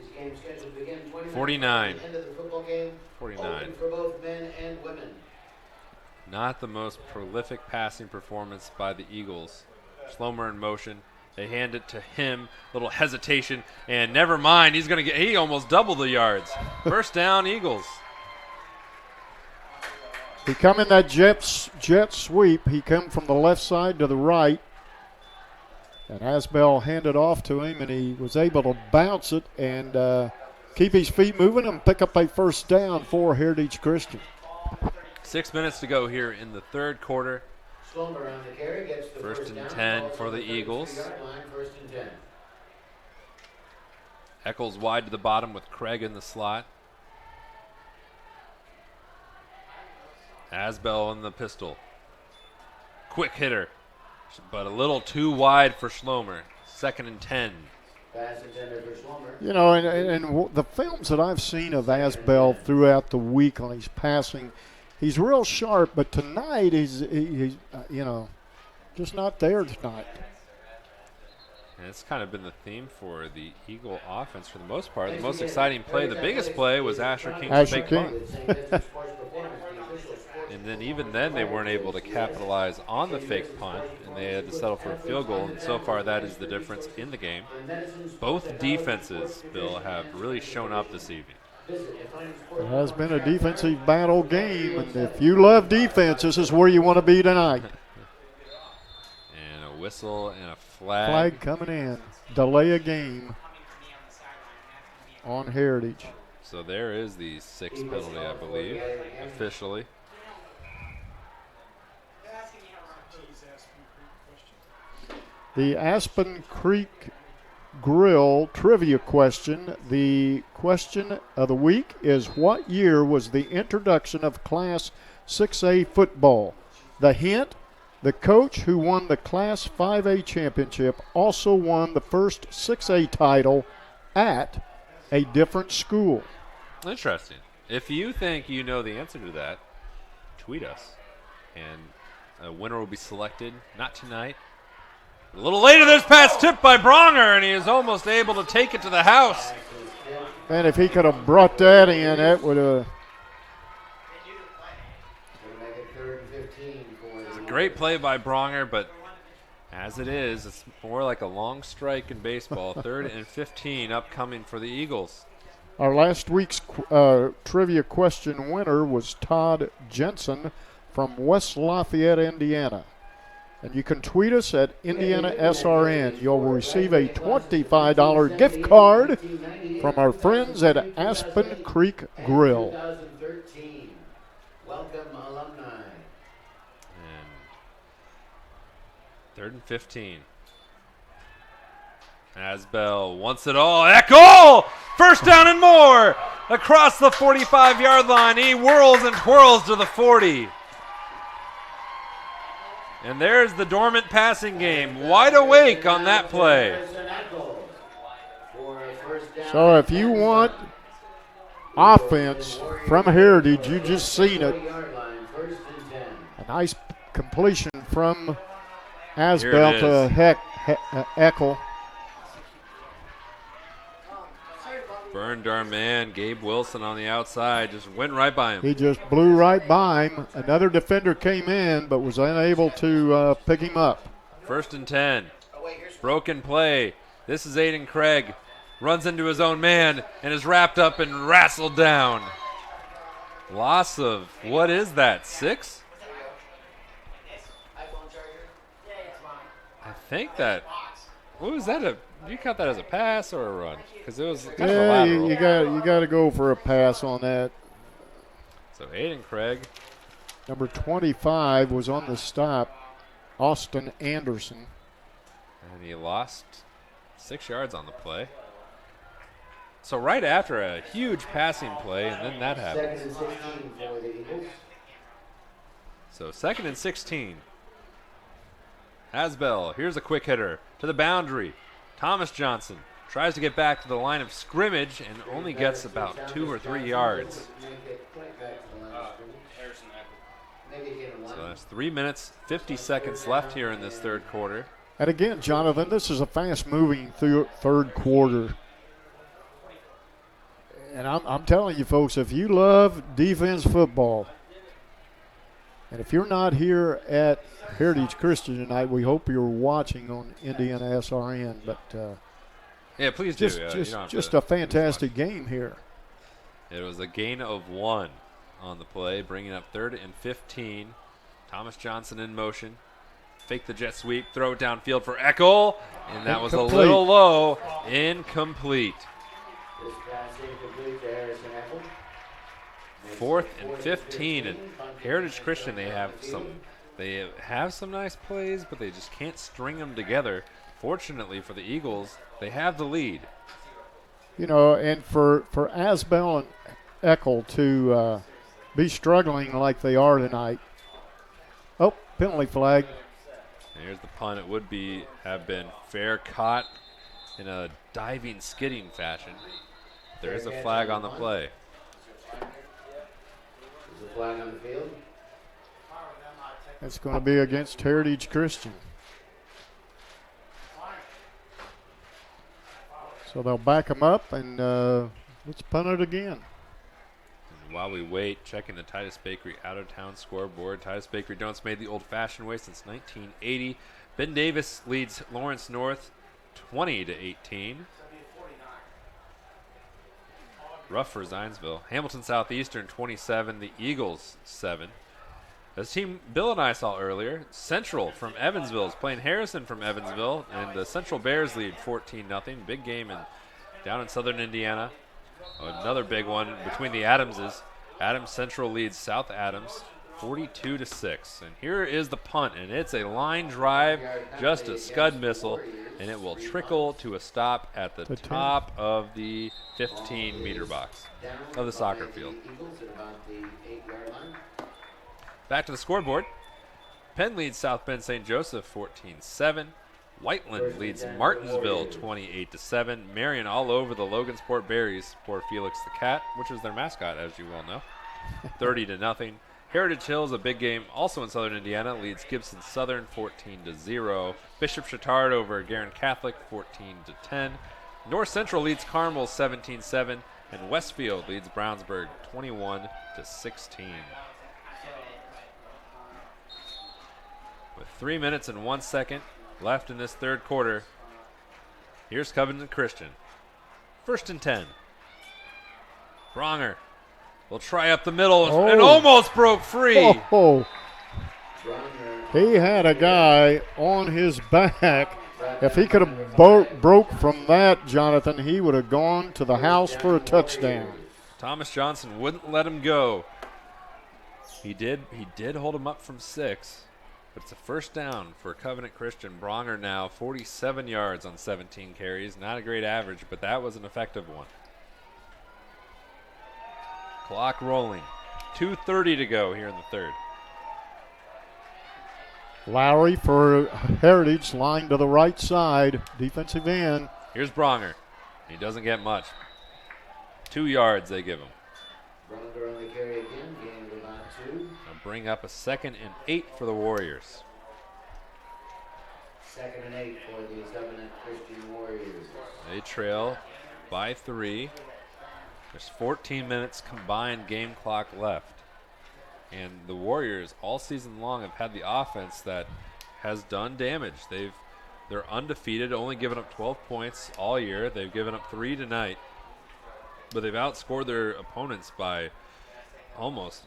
49. 49. For both men and women. Not the most prolific passing performance by the Eagles. Schlomer in motion. They hand it to him. Little hesitation, and never mind. He's going to get. He almost doubled the yards. First down, Eagles. He come in that jet sweep. He come from the left side to the right, and Asbell handed off to him, and he was able to bounce it and keep his feet moving and pick up a first down for Heritage Christian. 6 minutes to go here in the third quarter. Schlomer on the carry gets the First and down, 10 for the Eagles. First and 10. Eccles wide to the bottom with Craig in the slot. Asbell in the pistol. Quick hitter, but a little too wide for Schlomer. Second and 10. Pass intended for Schlomer. You know, and the films that I've seen of Asbell throughout the week on his passing, he's real sharp, but tonight he's you know, just not there tonight. And it's kind of been the theme for the Eagle offense for the most part. The most exciting play, the biggest play, was Asher King's fake punt. And then even then they weren't able to capitalize on the fake punt, and they had to settle for a field goal. And so far that is the difference in the game. Both defenses, Bill, have really shown up this evening. It has been a defensive battle game, and if you love defense, this is where you want to be tonight. And a whistle and a flag. Flag coming in. Delay a game on Heritage. So there is the sixth penalty, I believe, officially. The Aspen Creek Grill trivia question. The question of the week is, what year was the introduction of Class 6A football? The hint, the coach who won the Class 5A championship also won the first 6A title at a different school. Interesting. If you think you know the answer to that, tweet us. And a winner will be selected, not tonight. A little later, this pass tipped by Bronger, and he is almost able to take it to the house. And if he could have brought that in, that would have. It's a great play by Bronger, but as it is, it's more like a long strike in baseball. 3rd and 15 upcoming for the Eagles. Our last week's trivia question winner was Todd Jensen from West Lafayette, Indiana. And you can tweet us at Indiana SRN. You'll receive a $25 gift card from our friends at Aspen Creek Grill. 2013. Welcome, alumni. And 3rd and 15. Asbell wants it all. Eckel! First down and more! Across the 45-yard line. He whirls and twirls to the 40. And there's the dormant passing game. Wide awake on that play. So if you want offense from Heritage, you just seen it. A nice completion from Asbell to Eckel. Burned our man, Gabe Wilson, on the outside. Just went right by him. He just blew right by him. Another defender came in but was unable to pick him up. 1st and 10. Broken play. This is Aiden Craig. Runs into his own man and is wrapped up and wrestled down. Loss of, what is that, 6? I think that, what was that, you count that as a pass or a run? Because it was kind of a lateral. you got to go for a pass on that. So Aiden Craig. Number 25 was on the stop, Austin Anderson. And he lost 6 yards on the play. So right after a huge passing play, and then that happened. 2nd and 16 for the Eagles. So 2nd and 16. Asbell, here's a quick hitter to the boundary. Thomas Johnston tries to get back to the line of scrimmage and only gets about 2 or 3 yards. So that's 3 minutes, 50 seconds left here in this third quarter. And again, Jonathan, this is a fast-moving third quarter. And I'm telling you, folks, if you love defense football, and if you're not here at Heritage Christian tonight, we hope you're watching on Indiana SRN. But yeah, please do. Just a fantastic game here. It was a gain of 1 on the play, bringing up 3rd and 15. Thomas Johnston in motion. Fake the jet sweep, throw it downfield for Eckel, and that was a little low. Incomplete. 4th and 15, and Heritage Christian, they have some nice plays, but they just can't string them together. Fortunately for the Eagles, they have the lead. You know, and for Asbell and Eckel to be struggling like they are tonight. Oh, penalty flag. Here's the punt. It would have been fair, caught in a diving, skidding fashion. There is a flag on the play. There's a flag on the field. It's going to be against Heritage Christian. So they'll back them up, and let's punt it again. And while we wait, checking the Titus Bakery out-of-town scoreboard. Titus Bakery Donuts made the old-fashioned way since 1980. Ben Davis leads Lawrence North 20-18. Rough for Zionsville. Hamilton Southeastern 27, the Eagles 7. As team Bill and I saw earlier, Central from Evansville is playing Harrison from Evansville, and the Central Bears lead 14-0. Big game down in southern Indiana. Another big one between the Adamses. Adams Central leads South Adams 42-6. And here is the punt, and it's a line drive, just a scud missile, and it will trickle to a stop at the top of the 15-meter box of the soccer field. Back to the scoreboard. Penn leads South Bend St. Joseph 14-7. Whiteland leads Martinsville 28-7. Marion all over the Logansport Berries for Felix the Cat, which is their mascot, as you well know. 30-0. Heritage Hills, a big game also in southern Indiana, leads Gibson Southern 14-0. Bishop Chatard over Guerin Catholic 14-10. North Central leads Carmel 17-7. And Westfield leads Brownsburg 21-16. With 3 minutes and 1 second left in this third quarter, here's Covenant Christian. 1st and 10. Bronger will try up the middle and almost broke free. He had a guy on his back. If he could have broke from that, Jonathan, he would have gone to the house for a touchdown. Thomas Johnson wouldn't let him go. He did hold him up from 6. But it's a first down for Covenant Christian. Bronger now 47 yards on 17 carries. Not a great average, but that was an effective one. Clock rolling. 2:30 to go here in the third. Lowry for Heritage, line to the right side, defensive end. Here's Bronger. He doesn't get much. 2 yards they give him. Bronger on the carry again, gain of about 2. They'll bring up a 2nd and 8 for the Warriors. 2nd and 8 for the Covenant Christian Warriors. They trail by 3. There's 14 minutes combined game clock left. And the Warriors all season long have had the offense that has done damage. They're undefeated, only given up 12 points all year. They've given up 3 tonight. But they've outscored their opponents by almost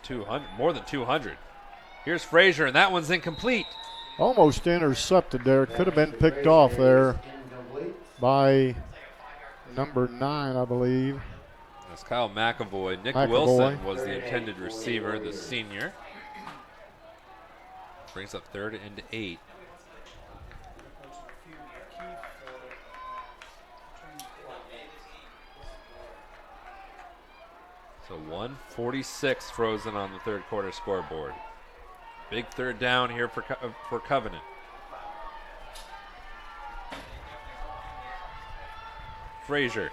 200, more than 200. Here's Frazier, and that one's incomplete. Almost intercepted there. Could have been picked off there by number 9, I believe. That's Kyle McAvoy. Nick Wilson was the intended receiver, the senior. Brings up 3rd and 8. So 1:46 frozen on the third quarter scoreboard. Big third down here for Covenant. Frazier.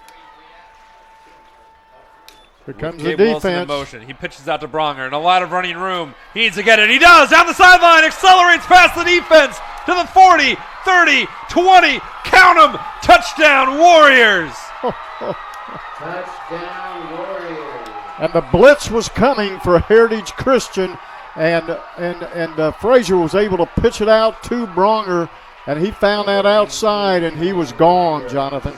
Here comes Gabe the Wilson in defense. motion. He pitches out to Bronger, and a lot of running room. He needs to get it. He does. Down the sideline. Accelerates past the defense to the 40, 30, 20. Count them. Touchdown, Warriors. Touchdown, Warriors. And the blitz was coming for Heritage Christian, and Frazier was able to pitch it out to Bronger, and he found that outside, and he was gone, Jonathan.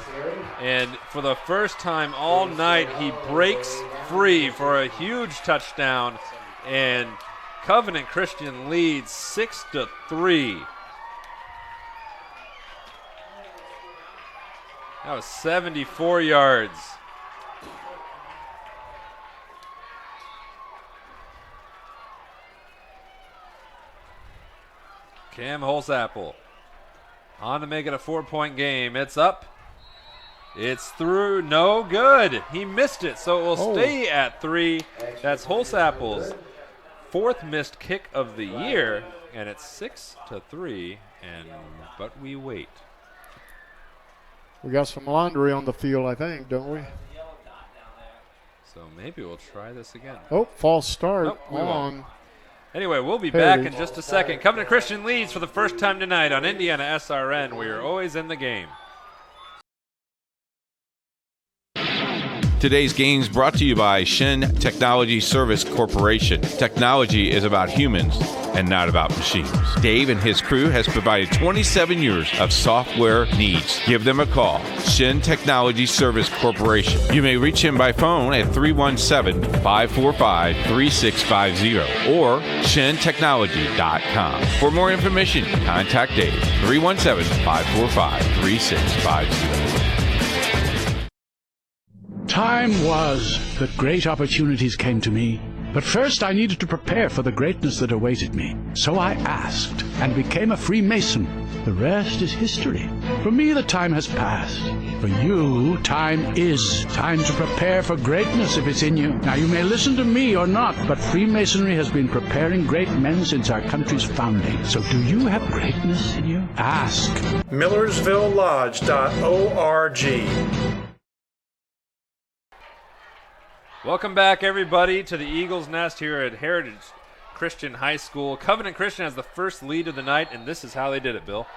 And for the first time all night, he breaks free for a huge touchdown, and Covenant Christian leads 6-3. That was 74 yards. Cam Holsapple on to make it a 4-point game. It's up. It's through. No good. He missed it, so it will stay at 3. That's Holsapple's 4th missed kick of the year, and it's 6-3. But we wait. We got some laundry on the field, I think, don't we? So maybe we'll try this again. Oh, false start Nope, we on. won't. Anyway, we'll be Heritage. back in just a second. Covenant Christian leads for the first time tonight on Indiana SRN. We are always in the game. Today's games brought to you by Shin Technology Service Corporation. Technology is about humans and not about machines. Dave and his crew has provided 27 years of software needs. Give them a call. Shin Technology Service Corporation. You may reach him by phone at 317-545-3650 or shintechnology.com. For more information, contact Dave, 317-545-3650. Time was that great opportunities came to me, but first I needed to prepare for the greatness that awaited me. So I asked and became a Freemason. The rest is history. For me, the time has passed. For you, time is. Time to prepare for greatness if it's in you. Now, you may listen to me or not, but Freemasonry has been preparing great men since our country's founding. So do you have greatness in you? Ask. MillersvilleLodge.org. Welcome back, everybody, to the Eagles Nest here at Heritage Christian High School. Covenant Christian has the first lead of the night, and this is how they did it, Bill.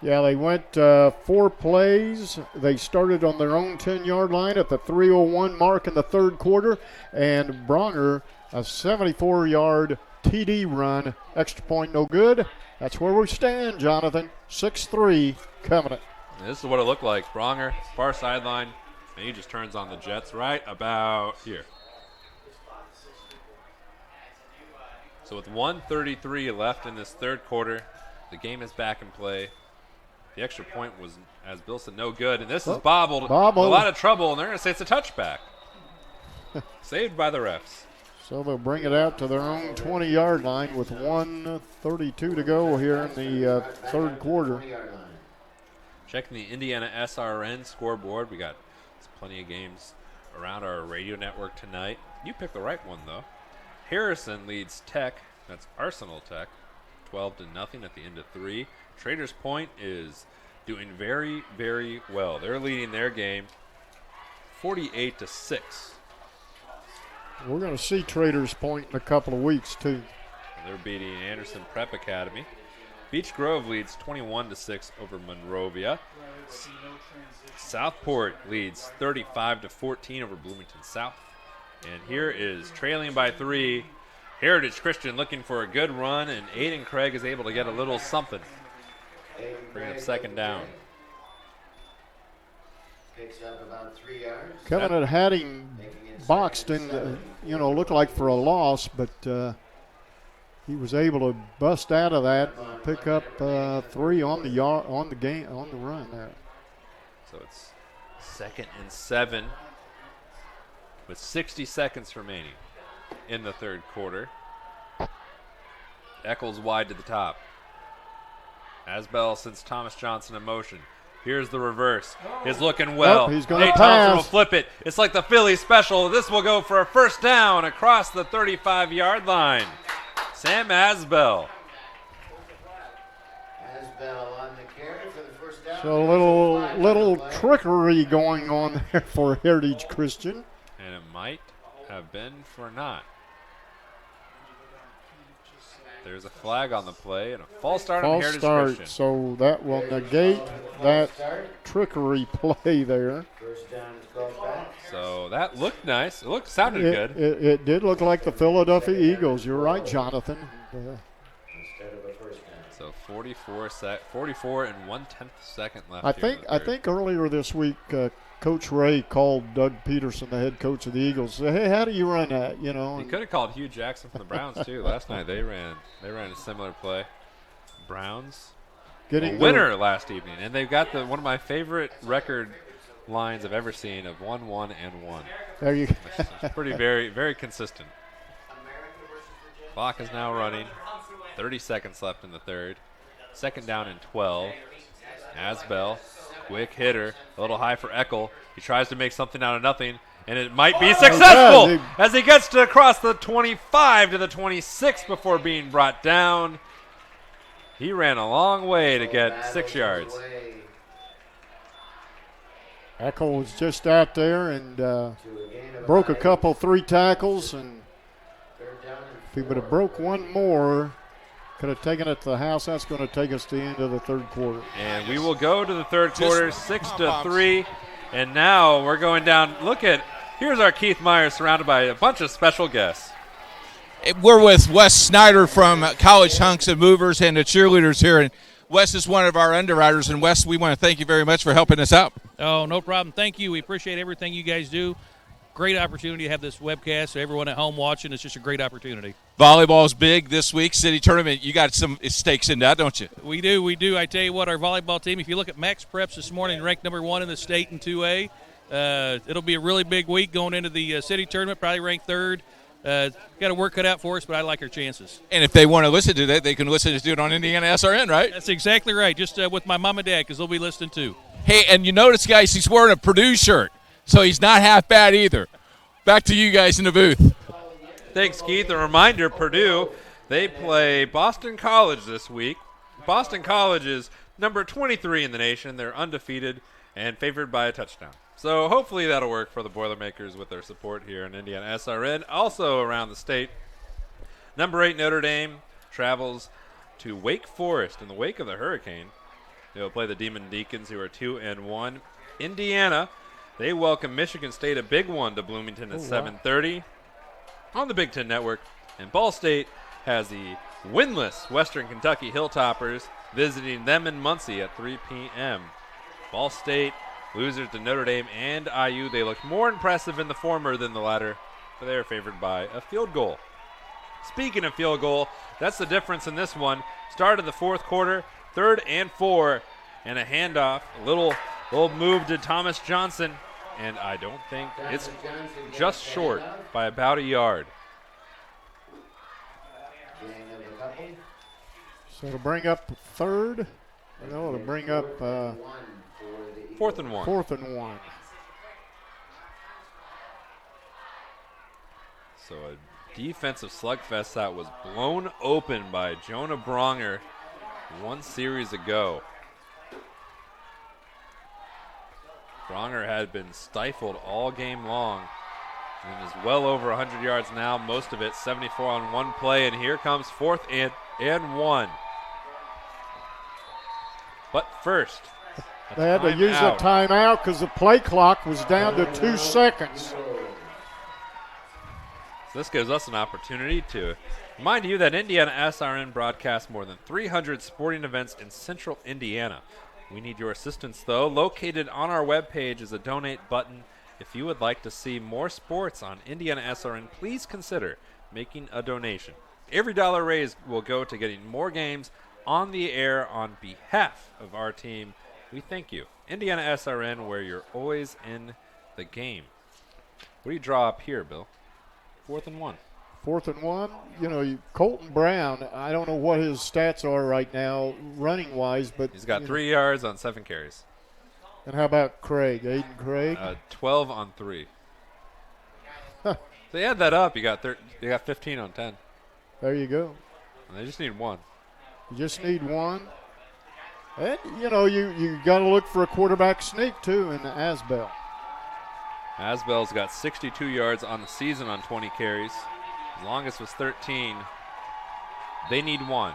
Yeah, they went 4 plays. They started on their own 10-yard line at the 3:01 mark in the third quarter, and Bronger, a 74-yard TD run, extra point no good. That's where we stand, Jonathan. 6-3, Covenant. And this is what it looked like. Bronger, far sideline, and he just turns on the Jets right about here. So with 1:33 left in this third quarter, the game is back in play. The extra point was, as Bill said, no good. And this is bobbled. A lot of trouble, and they're going to say it's a touchback. Saved by the refs. So they'll bring it out to their own 20-yard line with 1:32 to go here in the third quarter. Checking the Indiana SRN scoreboard. We got plenty of games around our radio network tonight. You picked the right one, though. Harrison leads Tech. That's Arsenal Tech. 12-0 at the end of 3. Traders Point is doing very, very well. They're leading their game 48-6. We're going to see Traders Point in a couple of weeks, too. They're beating Anderson Prep Academy. Beech Grove leads 21-6 over Monrovia. Southport leads 35-14 over Bloomington South. And here is trailing by 3. Heritage Christian looking for a good run, and Aiden Craig is able to get a little something. Bring up second down. Picks up about 3 yards. Covenant had him boxed in, looked like for a loss, but he was able to bust out of that and pick up 3 on the run there. So it's 2nd and 7 with 60 seconds remaining in the third quarter. Eccles wide to the top. Asbell sends Thomas Johnson in motion. Here's the reverse. He's looking well. He's going to Nate pass. Thompson will flip it. It's like the Philly special. This will go for a first down across the 35-yard line. Sam Asbell on the carry for the first down. So a little little trickery going on there for Heritage Christian. And it might have been for not. There's a flag on the play and a false start on Heritage Christian. So that will negate that trickery play there. So that looked nice. It sounded good. It did look like the Philadelphia Eagles. You're right, Jonathan. So 44 and 1/10 second left. I think earlier this week, Coach Ray called Doug Peterson, the head coach of the Eagles. Said, "Hey, how do you run that?" You know. He could have called Hugh Jackson from the Browns too. Last night they ran a similar play. Browns getting a winner last evening, and they've got one of my favorite record lines I've ever seen of 1-1 and 1. There you go. It's pretty very consistent. Clock is now running. 30 seconds left in the third. Second down and 12. Asbell, quick hitter, a little high for Eckel. He tries to make something out of nothing, and it might be successful as he gets to across the 25 to the 26 before being brought down. He ran a long way to get 6 yards. Eckel was just out there and broke a couple 3 tackles, and if he would have broke one more, could have taken it to the house. That's going to take us to the end of the third quarter. And we will go to the third quarter, 6-3. And now we're going down. Here's our Keith Myers surrounded by a bunch of special guests. We're with Wes Snyder from College Hunks and Movers and the cheerleaders here. And Wes is one of our underwriters. And Wes, we want to thank you very much for helping us out. Oh, no problem. Thank you. We appreciate everything you guys do. Great opportunity to have this webcast. So everyone at home watching, it's just a great opportunity. Volleyball's big this week. City tournament, you got some stakes in that, don't you? We do. I tell you what, our volleyball team, if you look at Max Preps this morning, ranked number 1 in the state in 2A. It'll be a really big week going into the city tournament, probably ranked 3rd. Got a work cut out for us, but I like our chances. And if they want to listen to that, they can listen to it on Indiana SRN, right? That's exactly right, just with my mom and dad, because they'll be listening too. Hey, and you notice, guys, he's wearing a Purdue shirt, so he's not half bad either. Back to you guys in the booth. Thanks, Keith. A reminder, Purdue, they play Boston College this week. Boston College is number 23 in the nation. They're undefeated and favored by a touchdown. So hopefully that'll work for the Boilermakers with their support here in Indiana SRN. Also around the state, number 8 Notre Dame travels to Wake Forest in the wake of the hurricane. They'll play the Demon Deacons, who are 2-1. Indiana, they welcome Michigan State, a big one, to Bloomington at 7:30 on the Big Ten Network. And Ball State has the winless Western Kentucky Hilltoppers visiting them in Muncie at 3 p.m. Ball State, losers to Notre Dame and IU. They look more impressive in the former than the latter, but they are favored by a field goal. Speaking of field goal, that's the difference in this one. Start of the fourth quarter, 3rd and 4, and a handoff. A little move to Thomas Johnston, and I don't think it's just short by about a yard. So it'll bring up 3rd. No, it'll bring up 4th and 1. 4th and 1. So a defensive slugfest that was blown open by Jonah Bronger one series ago. Bronger had been stifled all game long and is well over 100 yards now, most of it 74 on one play, and here comes 4th and 1. But first, they had to use a timeout because the play clock was down to 2 seconds. So this gives us an opportunity to remind you that Indiana SRN broadcasts more than 300 sporting events in central Indiana. We need your assistance, though. Located on our webpage is a donate button. If you would like to see more sports on Indiana SRN, please consider making a donation. Every dollar raised will go to getting more games on the air on behalf of our team. We thank you. Indiana SRN, where you're always in the game. What do you draw up here, Bill? 4th and 1. 4th and 1. You know, Colton Brown, I don't know what his stats are right now running-wise, but he's got 3 yards on 7 carries. And how about Craig, Aiden Craig? 12 on 3. So you add that up, you got 15 on 10. There you go. And they just need 1. You just need 1. And, you got to look for a quarterback sneak, too, in Asbell. Asbell's got 62 yards on the season on 20 carries. His longest was 13. They need 1.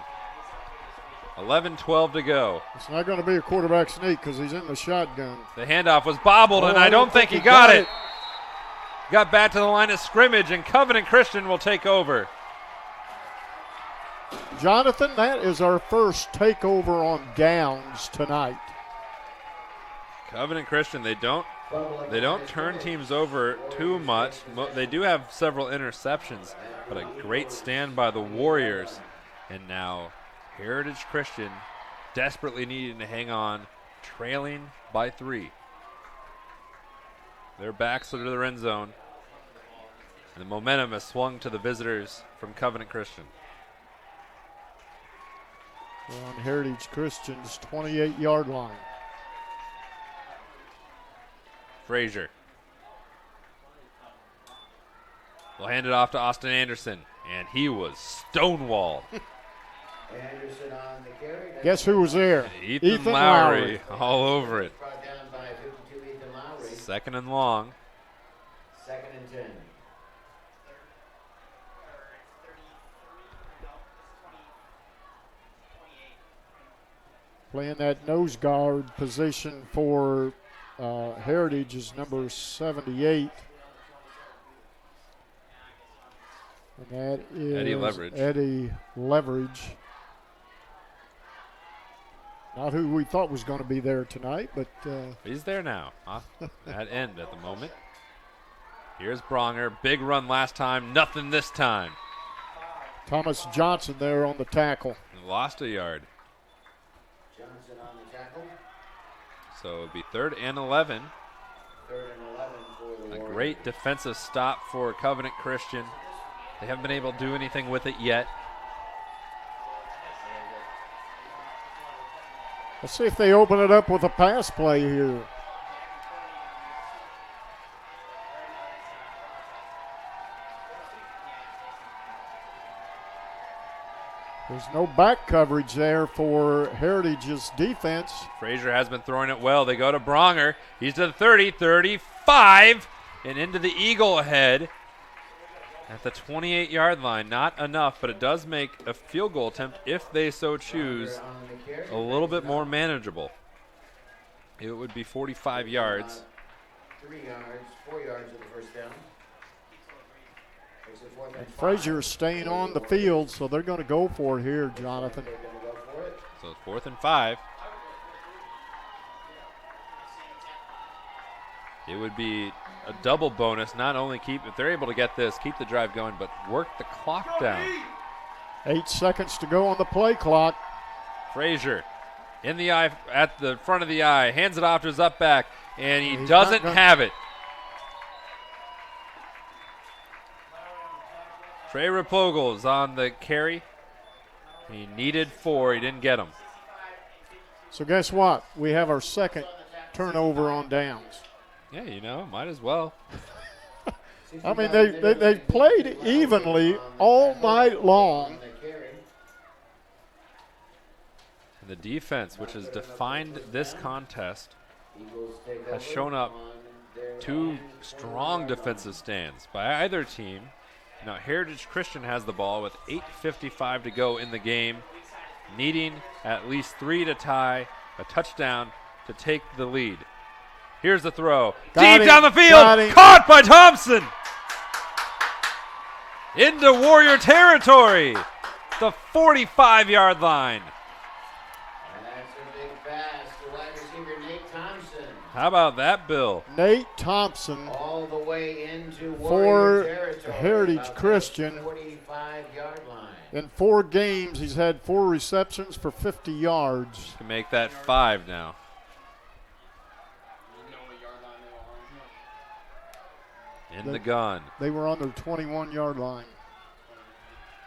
11-12 to go. It's not going to be a quarterback sneak because he's in the shotgun. The handoff was bobbled, and I don't think he got it. Got back to the line of scrimmage, and Covenant Christian will take over. Jonathan, that is our first takeover on downs tonight. Covenant Christian, they don't turn teams over too much. They do have several interceptions, but a great stand by the Warriors. And now Heritage Christian desperately needing to hang on, trailing by 3. Their backs are to the end zone. And the momentum has swung to the visitors from Covenant Christian. We're on Heritage Christian's 28-yard line. Frazier. We'll hand it off to Austin Anderson, and he was stonewalled. Anderson on the carry. Guess who was there? Ethan Lowry all over it. Brought down by 52, Ethan Lowry. 2nd and long. 2nd and 10. Playing that nose guard position for Heritage is number 78. And that is Eddie Leverage. Not who we thought was going to be there tonight, but he's there now. At end at the moment. Here's Bronger. Big run last time. Nothing this time. Thomas Johnston there on the tackle. Lost a yard. Johnson on the tackle. So it'd be 3rd and 11. 3rd and 11 for the Warriors. A great defensive stop for Covenant Christian. They haven't been able to do anything with it yet. Let's see if they open it up with a pass play here. There's no back coverage there for Heritage's defense. Frazier has been throwing it well. They go to Bronger. He's to the 30, 35, and into the Eagle head at the 28-yard line. Not enough, but it does make a field goal attempt, if they so choose, a little bit more manageable. It would be 45 yards. 3 yards, 4 yards of the first down. And Frazier is staying on the field, so they're going to go for it here, Jonathan. So it's 4th and 5. It would be a double bonus, not only if they're able to get this, keep the drive going, but work the clock down. 8 seconds to go on the play clock. Frazier in the eye, at the front of the eye, hands it off to his up back, and he doesn't have it. Trey Rapogle's on the carry. He needed 4. He didn't get them. So guess what? We have our second turnover on downs. Yeah, might as well. I mean, they played evenly all night long. And the defense, which has defined this contest, has shown up 2 strong defensive stands by either team. Now, Heritage Christian has the ball with 8:55 to go in the game, needing at least 3 to tie, a touchdown to take the lead. Here's the throw. Deep down the field. Caught by Thompson. Into Warrior territory. The 45-yard line. That's a big pass to wide receiver Nate Thompson. How about that, Bill? Nate Thompson. All the way into for Warrior territory. Heritage Christian. 45-yard line. In 4 games, he's had 4 receptions for 50 yards. Can make that 5 now. In the gun. They were on their 21-yard line.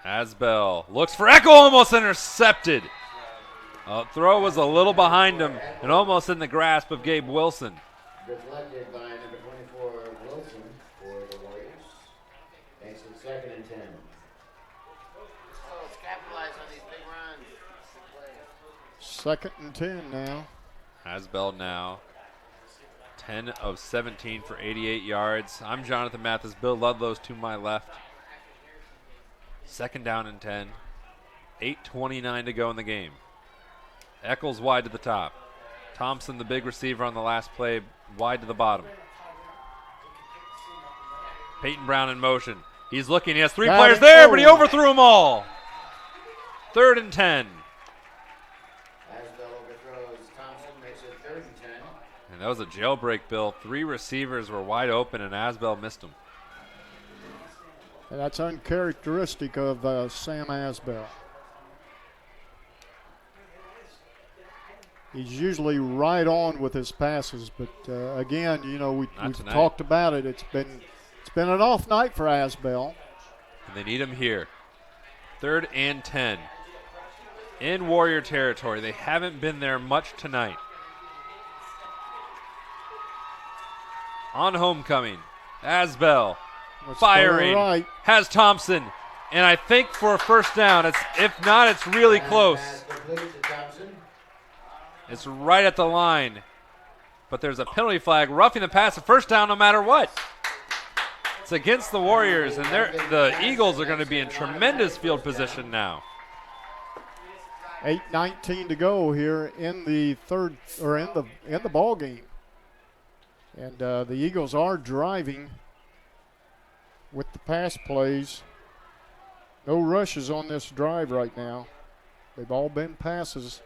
Asbell looks for Echo, almost intercepted. Throw was a little behind him and almost in the grasp of Gabe Wilson. Deflected by number 24, Wilson, for the Warriors. Makes it 2nd and 10. Let's capitalize on these big runs. 2nd and 10 now. Asbell now 10 of 17 for 88 yards. I'm Jonathan Mathis. Bill Ludlow's to my left. 2nd down and 10. 8:29 to go in the game. Eccles wide to the top. Thompson, the big receiver on the last play, wide to the bottom. Peyton Brown in motion. He's looking. He has 3 players there, but he overthrew them all. 3rd and 10. Asbell overthrows Thompson, makes it 3rd and 10. And that was a jailbreak, Bill. 3 receivers were wide open, and Asbell missed them. And that's uncharacteristic of Sam Asbell. He's usually right on with his passes, but again, you know, we've talked about it. It's been an off night for Asbell. And they need him here. 3rd and 10. In Warrior territory. They haven't been there much tonight. On homecoming, Asbell firing, has Thompson, and I think for a first down. If not, it's really close. It's right at the line, but there's a penalty flag, roughing the pass, a first down no matter what. It's against the Warriors, and the Eagles are going to be in tremendous field position now. 8:19 to go here in the third, or in the ball game, and the Eagles are driving with the pass plays. No rushes on this drive right now. They've all been passes.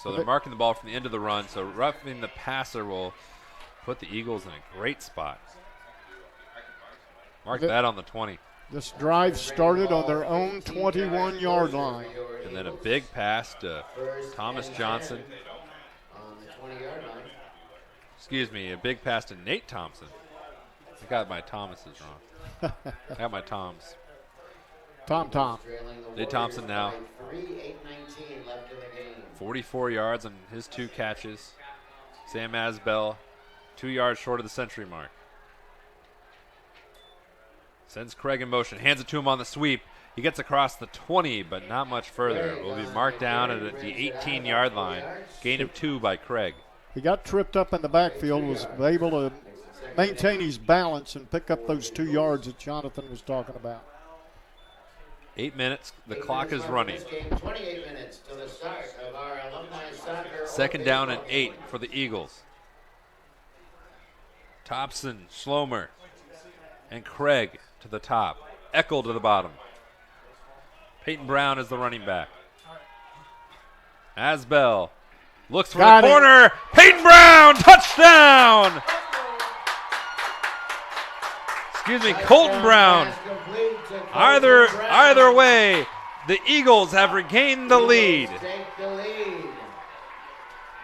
So they're marking the ball from the end of the run. So roughing the passer will put the Eagles in a great spot. Mark that on the 20. This drive started on their own 21-yard line. And then a big pass to Thomas Johnson. On the 20-yard line. Excuse me, a big pass to Nate Thompson. I got my Thomases wrong. I got my Toms. Tom. Nate Thompson now. 8:19 left in the game. 44 yards on his 2 catches. Sam Asbell, 2 yards short of the century mark. Sends Craig in motion, hands it to him on the sweep. He gets across the 20, but not much further. It will be marked down at the 18-yard line. Gain of 2 by Craig. He got tripped up in the backfield, was able to maintain his balance and pick up those 2 yards that Jonathan was talking about. 8 minutes. The clock is running. 28 minutes to the start of our alumni soccer. 2nd down and 8 for the Eagles. Thompson, Schlomer, and Craig to the top. Eckel to the bottom. Peyton Brown is the running back. Asbell looks for the corner. Peyton Brown, touchdown! Excuse me, Colton Brown. Either way, the Eagles have regained the lead. Take the lead.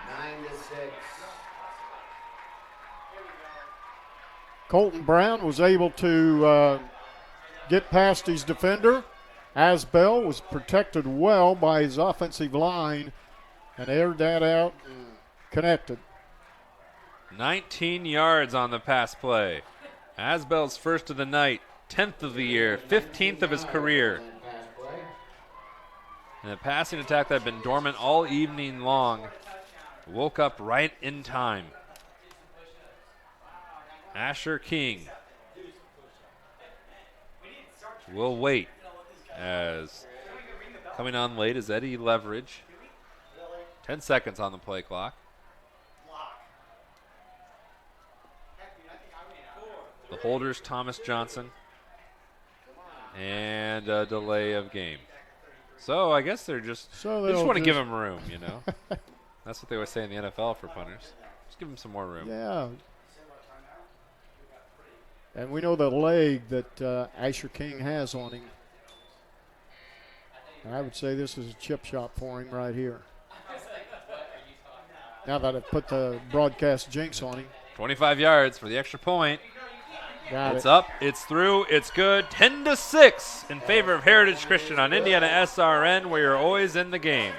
9-6. Colton Brown was able to get past his defender. Asbell was protected well by his offensive line and aired that out and connected. 19 yards on the pass play. Asbell's first of the night, 10th of the year, 15th of his career. And the passing attack that had been dormant all evening long woke up right in time. Asher King will wait, as coming on late is Eddie Leverage. 10 seconds on the play clock. The holders, Thomas Johnson, and a delay of game. So I guess they just want to give him room, you know. That's what they always say in the NFL for punters. Just give him some more room. Yeah. And we know the leg that Asher King has on him. And I would say this is a chip shot for him right here. Now that I've put the broadcast jinx on him. 25 yards for the extra point. Got it's it. up, it's through, it's good. 10-6 in favor of Heritage Christian on Indiana SRN, where you're always in the game.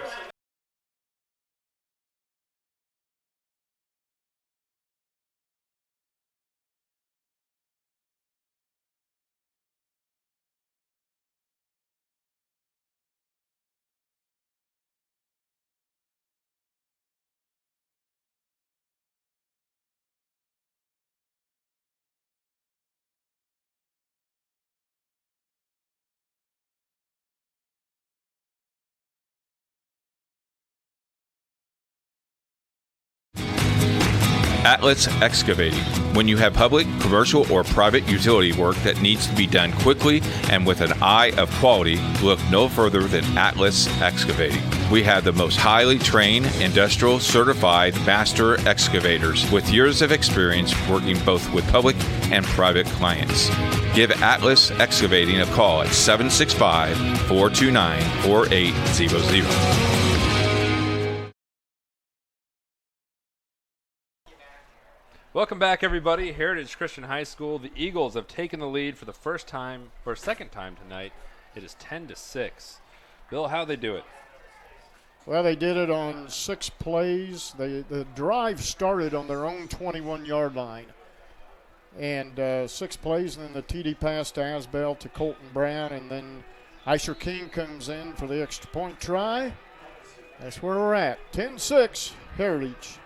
Atlas Excavating. When you have public, commercial, or private utility work that needs to be done quickly and with an eye of quality, look no further than Atlas Excavating. We have the most highly trained, industrial certified master excavators with years of experience working both with public and private clients. Give Atlas Excavating a call at 765-429-4800. Welcome back, everybody. Heritage Christian High School. The Eagles have taken the lead for the first time, or second time tonight. It is 10-6. Bill, how'd they do it? Well, they did it on 6 plays. The drive started on their own 21-yard line. And 6 plays, and then the TD pass to Asbell to Colton Brown, and then Asher King comes in for the extra point try. That's where we're at. 10-6, Heritage.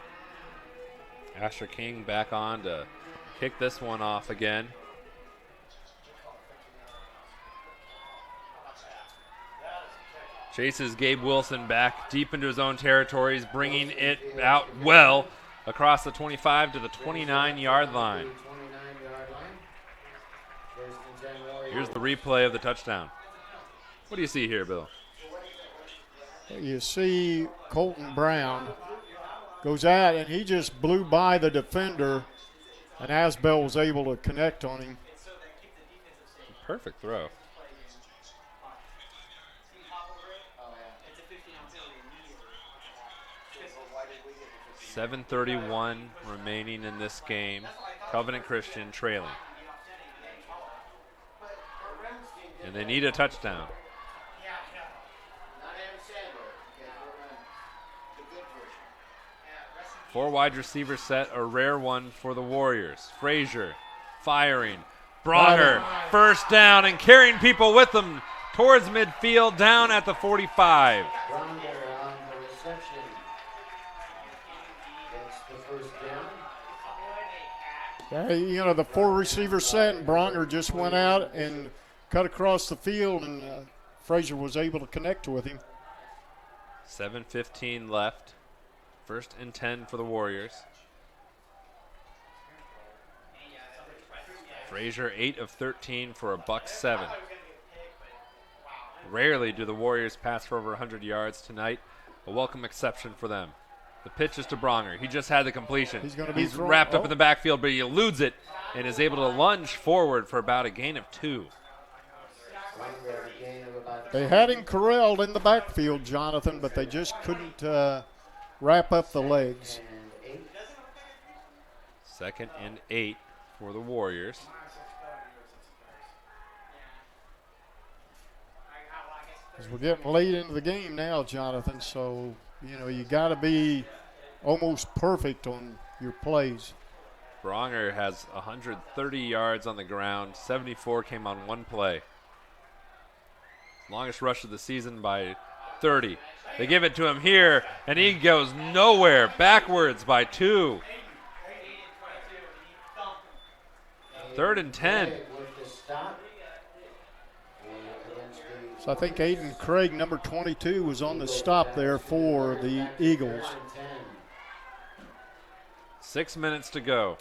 Asher King back on to kick this one off again. Chases Gabe Wilson back deep into his own territories, bringing it out well across the 25 to the 29-yard line. Here's the replay of the touchdown. What do you see here, Bill? You see Colton Brown goes out, and he just blew by the defender, and Asbell was able to connect on him. Perfect throw. $7:31 remaining in this game. Covenant Christian trailing. And they need a touchdown. 4 wide receiver set, a rare one for the Warriors. Frazier firing. Bronger, first down, and carrying people with them towards midfield, down at the 45. Bronger on the reception. Gets the first down. Yeah, you know, the 4 receiver set, and Bronger just went out and cut across the field, and Frazier was able to connect with him. 7:15 left. 1st and 10 for the Warriors. Frazier 8 of 13 for a $107. Rarely do the Warriors pass for over 100 yards tonight. A welcome exception for them. The pitch is to Bronger. He just had the completion. He's wrapped up in the backfield, but he eludes it and is able to lunge forward for about a gain of 2. They had him corralled in the backfield, Jonathan, but they just couldn't wrap up the legs. 2nd and 8 for the Warriors. As we're getting late into the game now, Jonathan, so, you know, you got to be almost perfect on your plays. Bronger has 130 yards on the ground. 74 came on 1 play. Longest rush of the season by 30. They give it to him here, and he goes nowhere. Backwards by 2. 3rd and 10. So I think Aiden Craig, number 22, was on the stop there for the Eagles. 6 minutes to go.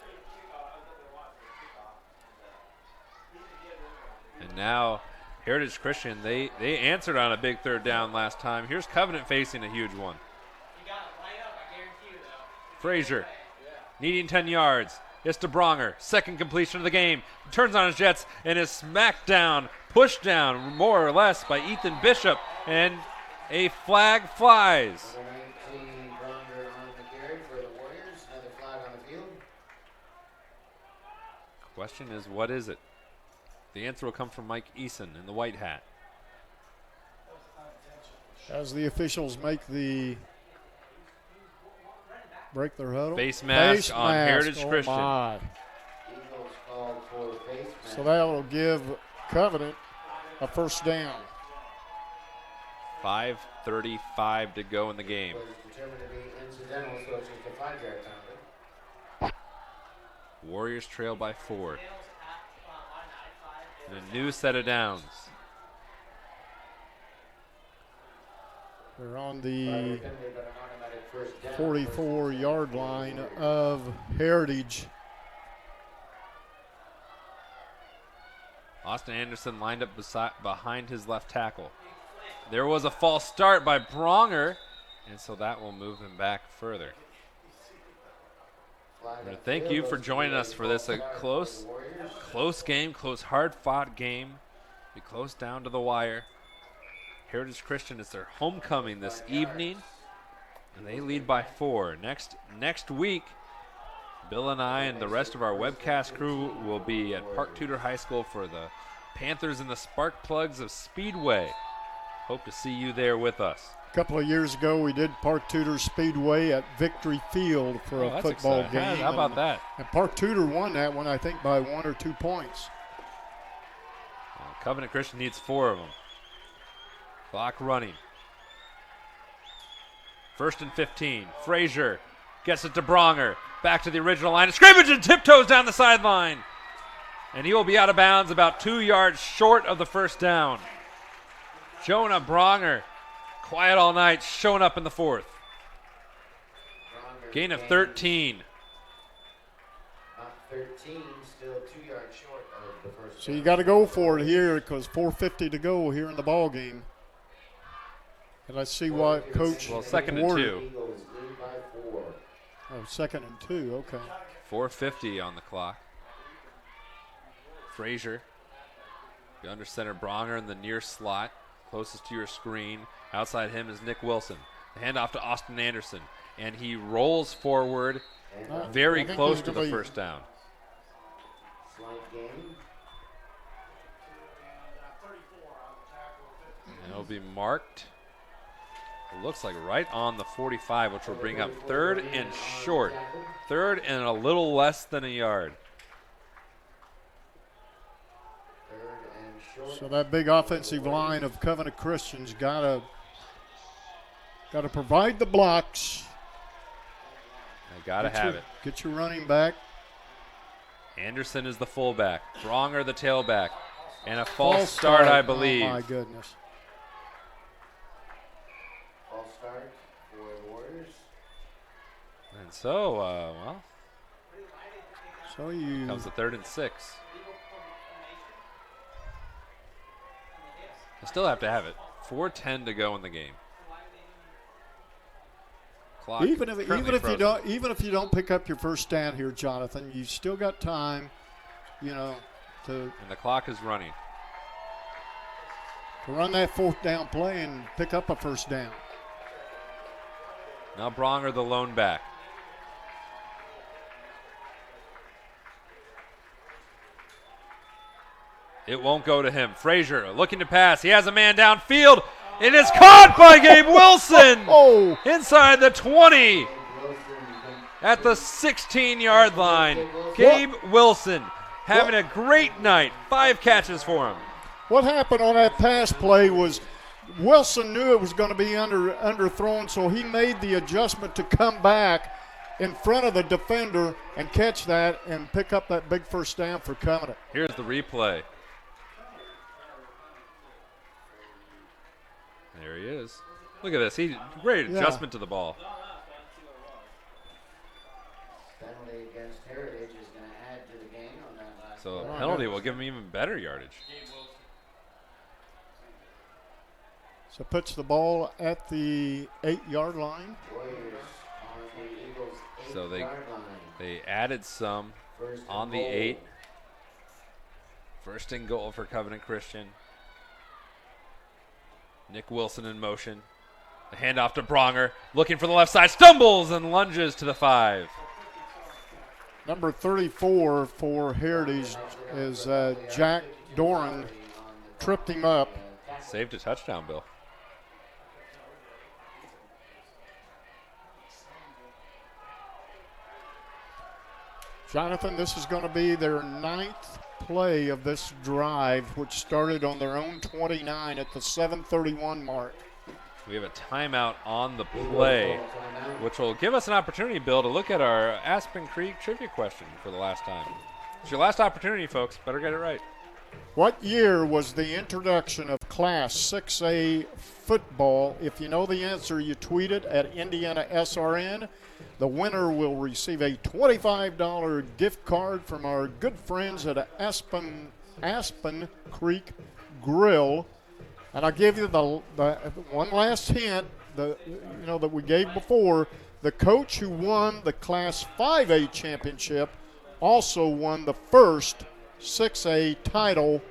And now Heritage Christian, they answered on a big 3rd down last time. Here's Covenant facing a huge one. Frazier needing 10 yards. It's to Bronger. 2nd completion of the game. Turns on his jets and is smacked down, pushed down more or less by Ethan Bishop. And a flag flies. Question is, what is it? The answer will come from Mike Eason in the white hat. As the officials break their huddle. Face mask on Heritage Christian. My. So that will give Covenant a 1st down. 5:35 to go in the game. Warriors trail by 4. And a new set of downs. They're on the 44-yard line of Heritage. Austin Anderson lined up behind his left tackle. There was a false start by Bronger, and so that will move him back further. Thank you for joining us for this close game, close, hard-fought game. Be close down to the wire. Heritage Christian is their homecoming this evening, and they lead by 4. Next week, Bill and I and the rest of our webcast crew will be at Park Tudor High School for the Panthers and the Spark Plugs of Speedway. Hope to see you there with us. A couple of years ago, we did Park Tudor Speedway at Victory Field for a football game. How about that? And Park Tudor won that one, I think, by 1 or 2 points. Covenant Christian needs 4 of them. Clock running. 1st and 15. Frazier gets it to Bronger. Back to the original line of scrimmage and tiptoes down the sideline. And he will be out of bounds about 2 yards short of the first down. Jonah Bronger, quiet all night, showing up in the 4th. Gain of 13. 13, still 2 yards short of the first. So you got to go for it here because 4:50 to go here in the ball game. And let's see what Coach. Well, 2nd and 2. Oh, 2nd and 2. Okay. 4:50 on the clock. Frazier, the under center. Bronger in the near slot, closest to your screen. Outside him is Nick Wilson. The handoff to Austin Anderson, and he rolls forward, very close to the first down. And it'll be marked. It looks like right on the 45, which will bring up 3rd and short. 3rd and a little less than a yard. So that big offensive line of Covenant Christians gotta provide the blocks. They gotta have it. Get your running back. Anderson is the fullback. Bronger the tailback. And a false start, I believe. Oh my goodness. False start for the Warriors. And so, well. So you comes the 3rd and 6. I still have to have it. 4:10 to go in the game. Clock even if you don't pick up your first down here, Jonathan, you still got time, to. And the clock is running. To run that 4th down play and pick up a first down. Now Bronger the lone back. It won't go to him. Frazier looking to pass. He has a man downfield. It is caught by Gabe Wilson inside the 20 at the 16-yard line. Gabe Wilson having a great night. 5 catches for him. What happened on that pass play was Wilson knew it was going to be underthrown, so he made the adjustment to come back in front of the defender and catch that and pick up that big first down for Covenant. Here's the replay. There he is. Look at this. Great adjustment to the ball. Penalty against Heritage is going to add to the game on that last So play. a penalty will give him even better yardage. So puts the ball at the 8-yard line. Warriors on the Eagles' 8-yard line. They added some on the 8. 1st and goal for Covenant Christian. Nick Wilson in motion. The handoff to Bronger, looking for the left side, stumbles and lunges to the 5. Number 34 for Heritage is Jack Doran. Tripped him up. Saved a touchdown, Bill. Jonathan, this is going to be their 9th play of this drive, which started on their own 29 at the 7:31 mark. We have a timeout on the play, which will give us an opportunity, Bill, to look at our Aspen Creek trivia question for the last time. It's your last opportunity, folks. Better get it right. What year was the introduction of Class 6A football? If you know the answer, you tweet it at Indiana SRN. The winner will receive a $25 gift card from our good friends at Aspen Creek Grill. And I'll give you the one last hint that we gave before. The coach who won the Class 5A championship also won the first 6A title,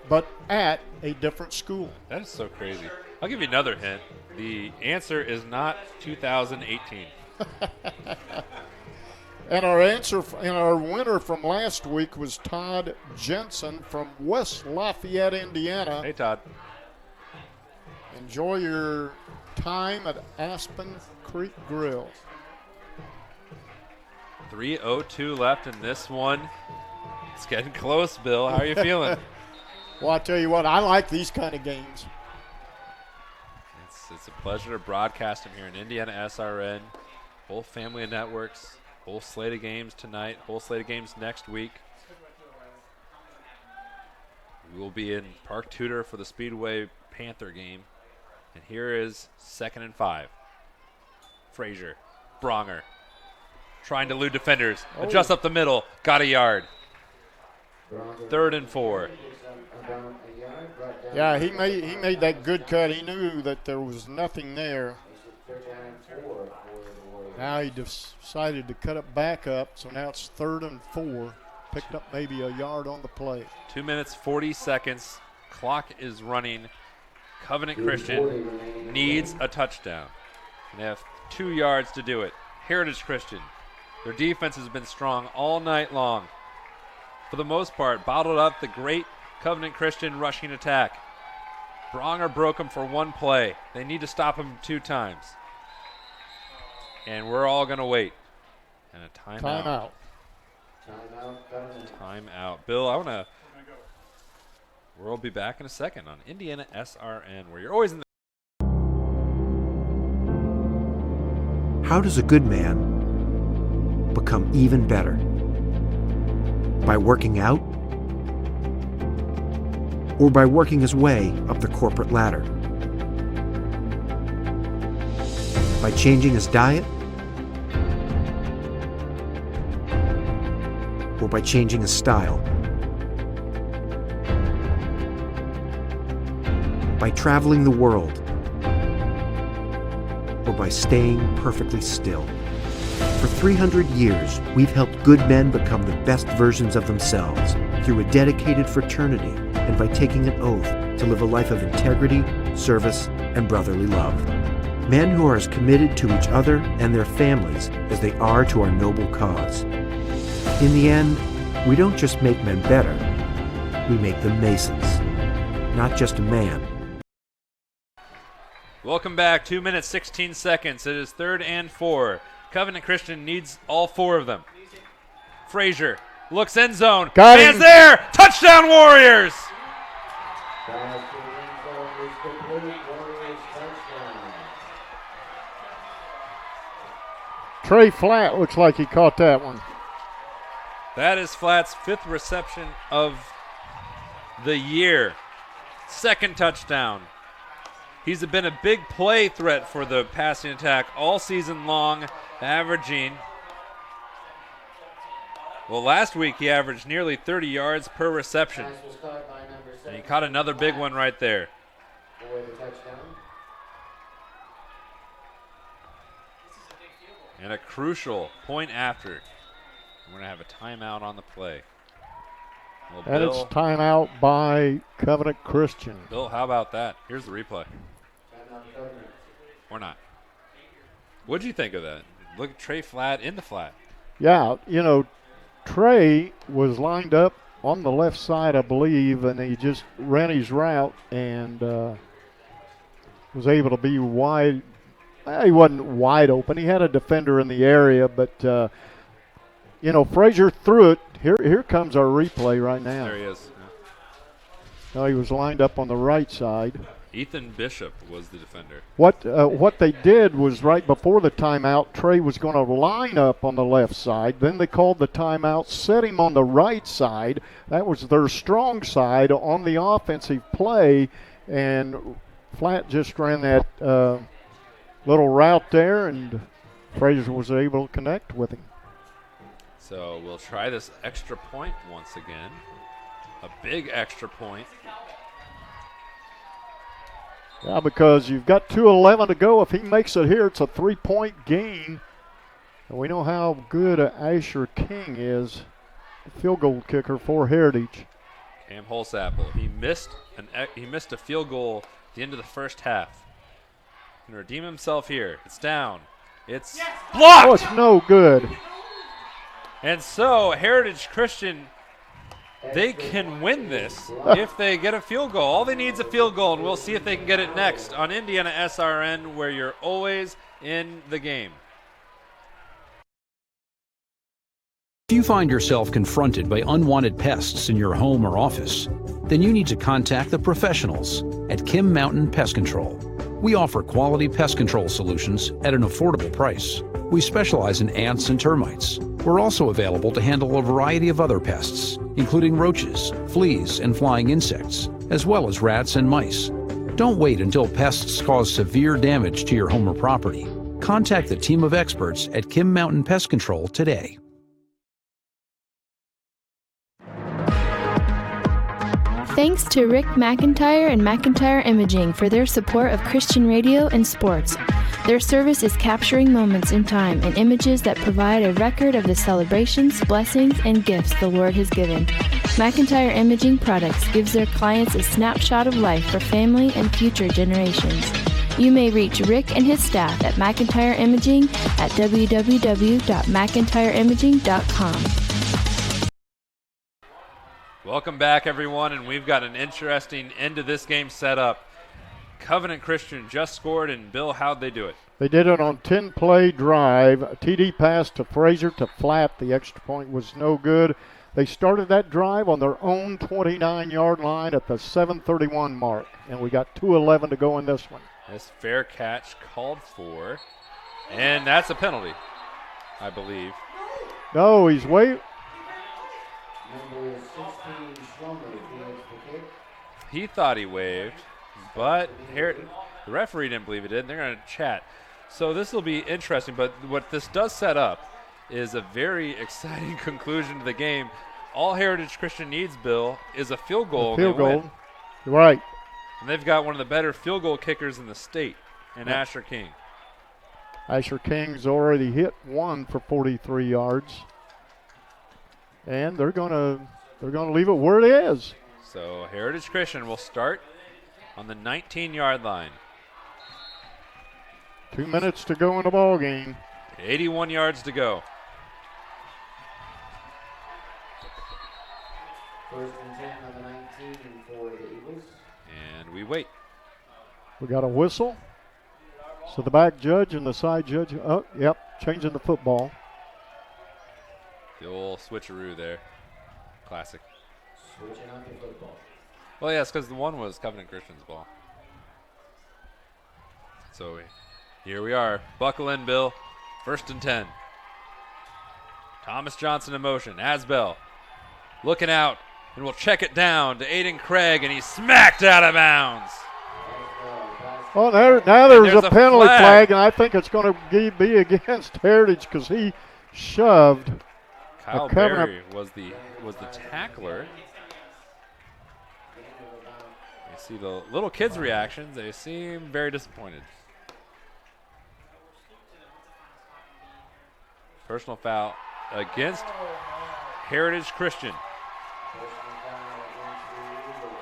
but at a different school. That is so crazy. I'll give you another hint. The answer is not 2018. And our winner from last week was Todd Jensen from West Lafayette, Indiana. Hey, Todd. Enjoy your time at Aspen Creek Grill. 3:02 left in this one. It's getting close, Bill. How are you feeling? Well, I tell you what, I like these kind of games. It's a pleasure to broadcast them here in Indiana SRN. Whole family of networks, whole slate of games tonight, whole slate of games next week. We will be in Park Tudor for the Speedway Panther game. And here is 2nd and 5. Frazier, Bronger, trying to elude defenders, adjust up the middle, got a yard. 3rd and 4. Yeah, he made that good cut. He knew that there was nothing there. Now he decided to cut it back up, so now it's 3rd and 4. Picked up maybe a yard on the play. 2 minutes, 40 seconds. Clock is running. Covenant Christian needs a touchdown. And they have 2 yards to do it. Heritage Christian, their defense has been strong all night long. For the most part, bottled up the great Covenant Christian rushing attack. Bronger broke him for 1 play. They need to stop him 2 times. And we're all going to wait. And a timeout. Timeout. Bill, we'll be back in a second on Indiana SRN, where you're always in the... How does a good man become even better? By working out? Or by working his way up the corporate ladder? By changing his diet? Or by changing his style? By traveling the world? Or by staying perfectly still? For 300 years, we've helped good men become the best versions of themselves through a dedicated fraternity and by taking an oath to live a life of integrity, service, and brotherly love. Men who are as committed to each other and their families as they are to our noble cause. In the end, we don't just make men better, we make them Masons, not just a man. Welcome back. 2 minutes, 16 seconds. It is 3rd and 4. Covenant Christian needs all 4 of them. Frazier looks end zone. Hands there. Touchdown, Warriors. Trey Flatt looks like he caught that one. That is Flatt's 5th reception of the year. 2nd touchdown. He's been a big play threat for the passing attack all season long, averaging, well, last week he averaged nearly 30 yards per reception. And he caught another big one right there. And a crucial point after. We're going to have a timeout on the play. Well, and it's timeout by Covenant Christian. Bill, how about that? Here's the replay. Or not. What'd you think of that? Look at Trey Flatt in the flat. Yeah, Trey was lined up on the left side, I believe, and he just ran his route and was able to be wide. He wasn't wide open. He had a defender in the area, but, Frazier threw it. Here comes our replay right now. There he is. No, he was lined up on the right side. Ethan Bishop was the defender. What they did was right before the timeout, Trey was going to line up on the left side. Then they called the timeout, set him on the right side. That was their strong side on the offensive play, and Flat just ran that little route there, and Fraser was able to connect with him. So we'll try this extra point once again. A big extra point. Yeah, because you've got 2:11 to go. If he makes it here, it's a 3-point gain. And we know how good Asher King is, the field goal kicker for Heritage. Cam Holsapple, he missed a field goal at the end of the first half. Can redeem himself here. It's down. It's blocked. Oh, it's no good. And so Heritage Christian, they can win this if they get a field goal. All they need is a field goal, and we'll see if they can get it next on Indiana SRN, where you're always in the game. If you find yourself confronted by unwanted pests in your home or office, then you need to contact the professionals at Kim Mountain Pest Control. We offer quality pest control solutions at an affordable price. We specialize in ants and termites. We're also available to handle a variety of other pests, including roaches, fleas, and flying insects, as well as rats and mice. Don't wait until pests cause severe damage to your home or property. Contact the team of experts at Kim Mountain Pest Control today. Thanks to Rick McIntyre and McIntyre Imaging for their support of Christian radio and sports. Their service is capturing moments in time and images that provide a record of the celebrations, blessings, and gifts the Lord has given. McIntyre Imaging Products gives their clients a snapshot of life for family and future generations. You may reach Rick and his staff at McIntyre Imaging at www.mcintyreimaging.com. Welcome back, everyone, and we've got an interesting end to this game set up. Covenant Christian just scored, and Bill, how'd they do it? They did it on 10-play drive. A TD pass to Fraser to Flat. The extra point was no good. They started that drive on their own 29-yard line at the 7:31 mark, and we got 2:11 to go in this one. This fair catch called for, and that's a penalty, I believe. No, he's way. Number 16, Schwummer, fields the kick. He thought he waved, but here the referee didn't believe it did, and they're going to chat. So this will be interesting, but what this does set up is a very exciting conclusion to the game. All Heritage Christian needs, Bill, is a field goal. Field goal. Right. And they've got one of the better field goal kickers in the state, in Asher King. Asher King's already hit one for 43 yards. And they're gonna leave it where it is. So Heritage Christian will start on the 19-yard line. 2 minutes to go in the ball game. 81 yards to go. First and 10 on the 19 for the Eagles. And we wait. We got a whistle. So the back judge and the side judge, oh, yep, changing the football. The old switcheroo there. Classic. Switching on the football. Well, yes, because the one was Covenant Christian's ball. So here we are. Buckle in, Bill. First and 10. Thomas Johnston in motion. Asbell looking out, and we'll check it down to Aiden Craig, and he's smacked out of bounds. Oh, now there's a penalty flag, and I think it's going to be against Heritage because he shoved. Kyle Berry was the tackler. You see the little kids' reactions. They seem very disappointed. Personal foul against Heritage Christian.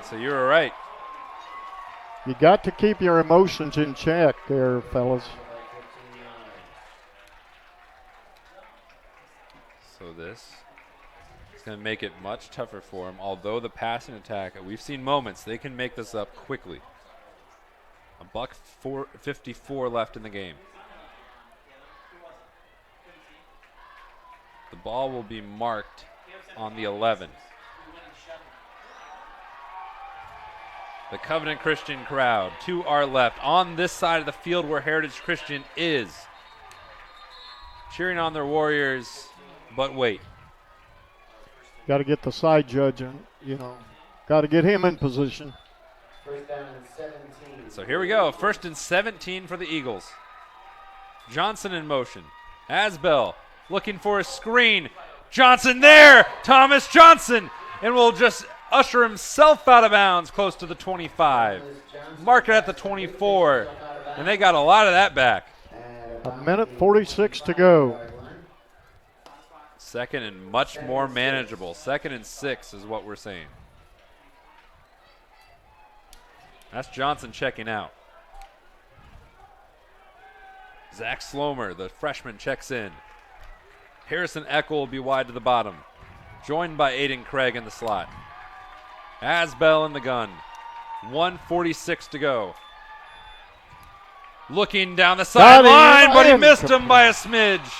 So you were right. You got to keep your emotions in check there, fellas. So this is going to make it much tougher for them. Although the passing attack, we've seen moments, they can make this up quickly. $1:54 left in the game. The ball will be marked on the 11. The Covenant Christian crowd to our left on this side of the field where Heritage Christian is. Cheering on their Warriors, but wait. Got to get the side judge in, got to get him in position. First down and 17. So here we go. 1st and 17 for the Eagles. Johnston in motion. Asbell looking for a screen. Johnson there. Thomas Johnson. And will just usher himself out of bounds close to the 25. Mark it at the 24. And they got a lot of that back. A minute 46 to go. 2nd and much more manageable. 2nd and 6 is what we're saying. That's Johnson checking out. Zach Slomer, the freshman, checks in. Harrison Eckel will be wide to the bottom, joined by Aiden Craig in the slot. Asbell in the gun. 1:46 to go. Looking down the sideline, but he missed him by a smidge.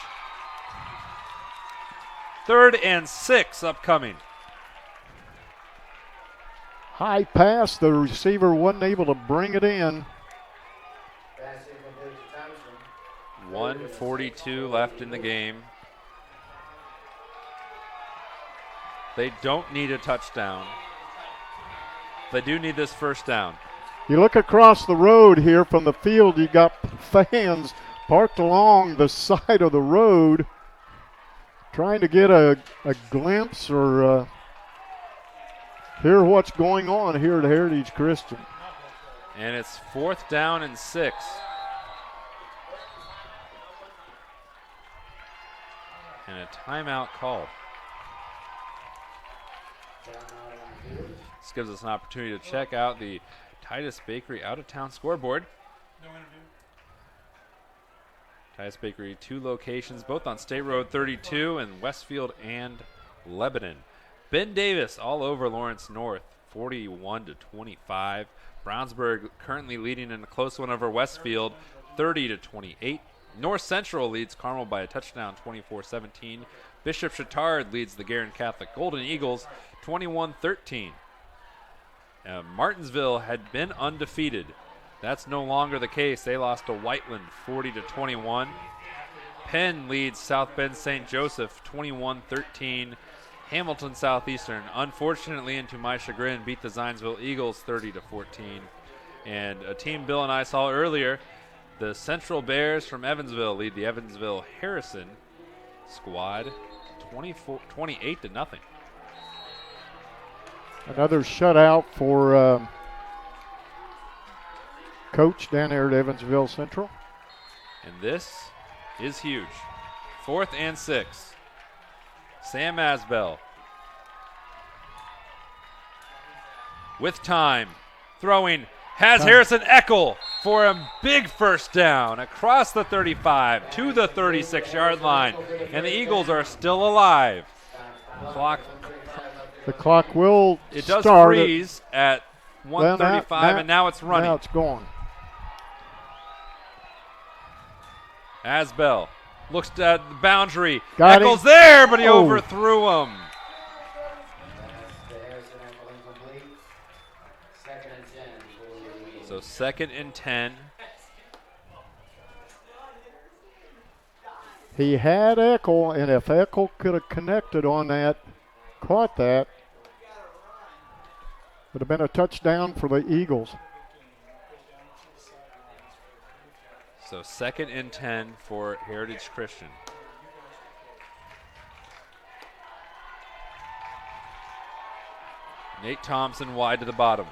3rd and 6 upcoming. High pass. The receiver wasn't able to bring it in. 1:42 left in the game. They don't need a touchdown. They do need this first down. You look across the road here from the field, you got fans parked along the side of the road trying to get a glimpse or hear what's going on here at Heritage Christian. And it's 4th down and 6. And a timeout called. This gives us an opportunity to check out the Titus Bakery out-of-town scoreboard. No interview. Titus Bakery, 2 locations, both on State Road 32 in Westfield and Lebanon. Ben Davis all over Lawrence North, 41-25. Brownsburg currently leading in a close one over Westfield, 30-28. North Central leads Carmel by a touchdown, 24-17. Bishop Chatard leads the Guerin Catholic Golden Eagles, 21-13. Martinsville had been undefeated. That's no longer the case. They lost to Whiteland, 40-21. Penn leads South Bend St. Joseph, 21-13. Hamilton Southeastern, unfortunately, and to my chagrin, beat the Zionsville Eagles 30-14. And a team Bill and I saw earlier, the Central Bears from Evansville lead the Evansville Harrison squad 28-0. Another shutout for Coach down there at Evansville Central. And this is huge. 4th and 6. Sam Asbell with time, throwing, has Harrison Eckel for a big first down across the 35 to the 36-yard line, and the Eagles are still alive. The clock will It does start freeze at 1:35, and now it's running. Now it's going. Asbell looks at the boundary. Got Eckel's him. there, but he Oh. overthrew him. So 2nd and 10. He had Eckel, and if Eckel could have connected on that, caught that, would have been a touchdown for the Eagles. So 2nd and 10 for Heritage Christian. Nate Thompson wide to the bottom.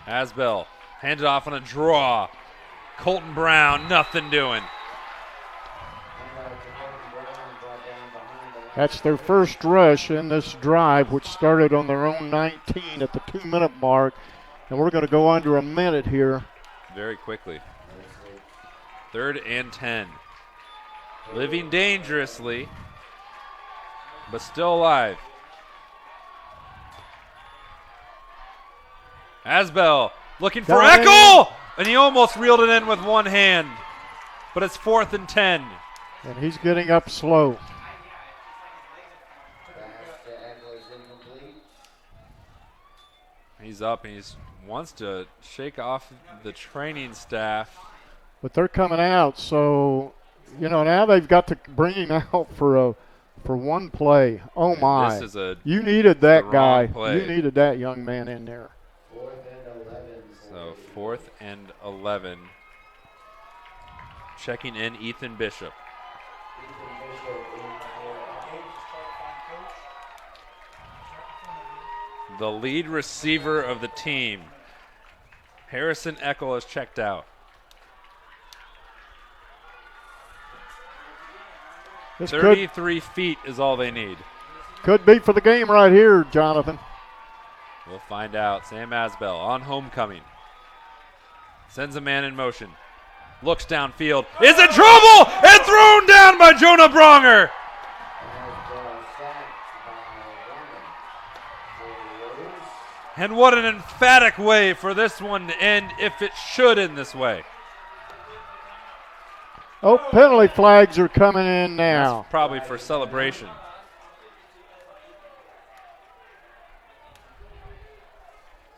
Asbell handed off on a draw. Colton Brown, nothing doing. That's their first rush in this drive, which started on their own 19 at the 2-minute mark. And we're going to go under a minute here. Very quickly. 3rd and 10. Living dangerously, but still alive. Asbell looking for Eckel, and he almost reeled it in with one hand. But it's 4th and 10. And he's getting up slow. He's up and he wants to shake off the training staff. But they're coming out, so now they've got to bring him out for one play. Oh my! This is you needed that guy. Play. You needed that young man in there. 4th and 11. So 4th and 11. Checking in Ethan Bishop. The lead receiver of the team, Harrison Eckel, is checked out. This 33 feet is all they need. Could be for the game right here, Jonathan. We'll find out. Sam Asbell on homecoming. Sends a man in motion. Looks downfield. Is in trouble and thrown down by Jonah Bronger. And what an emphatic way for this one to end, if it should end this way. Oh, penalty flags are coming in now. That's probably for celebration.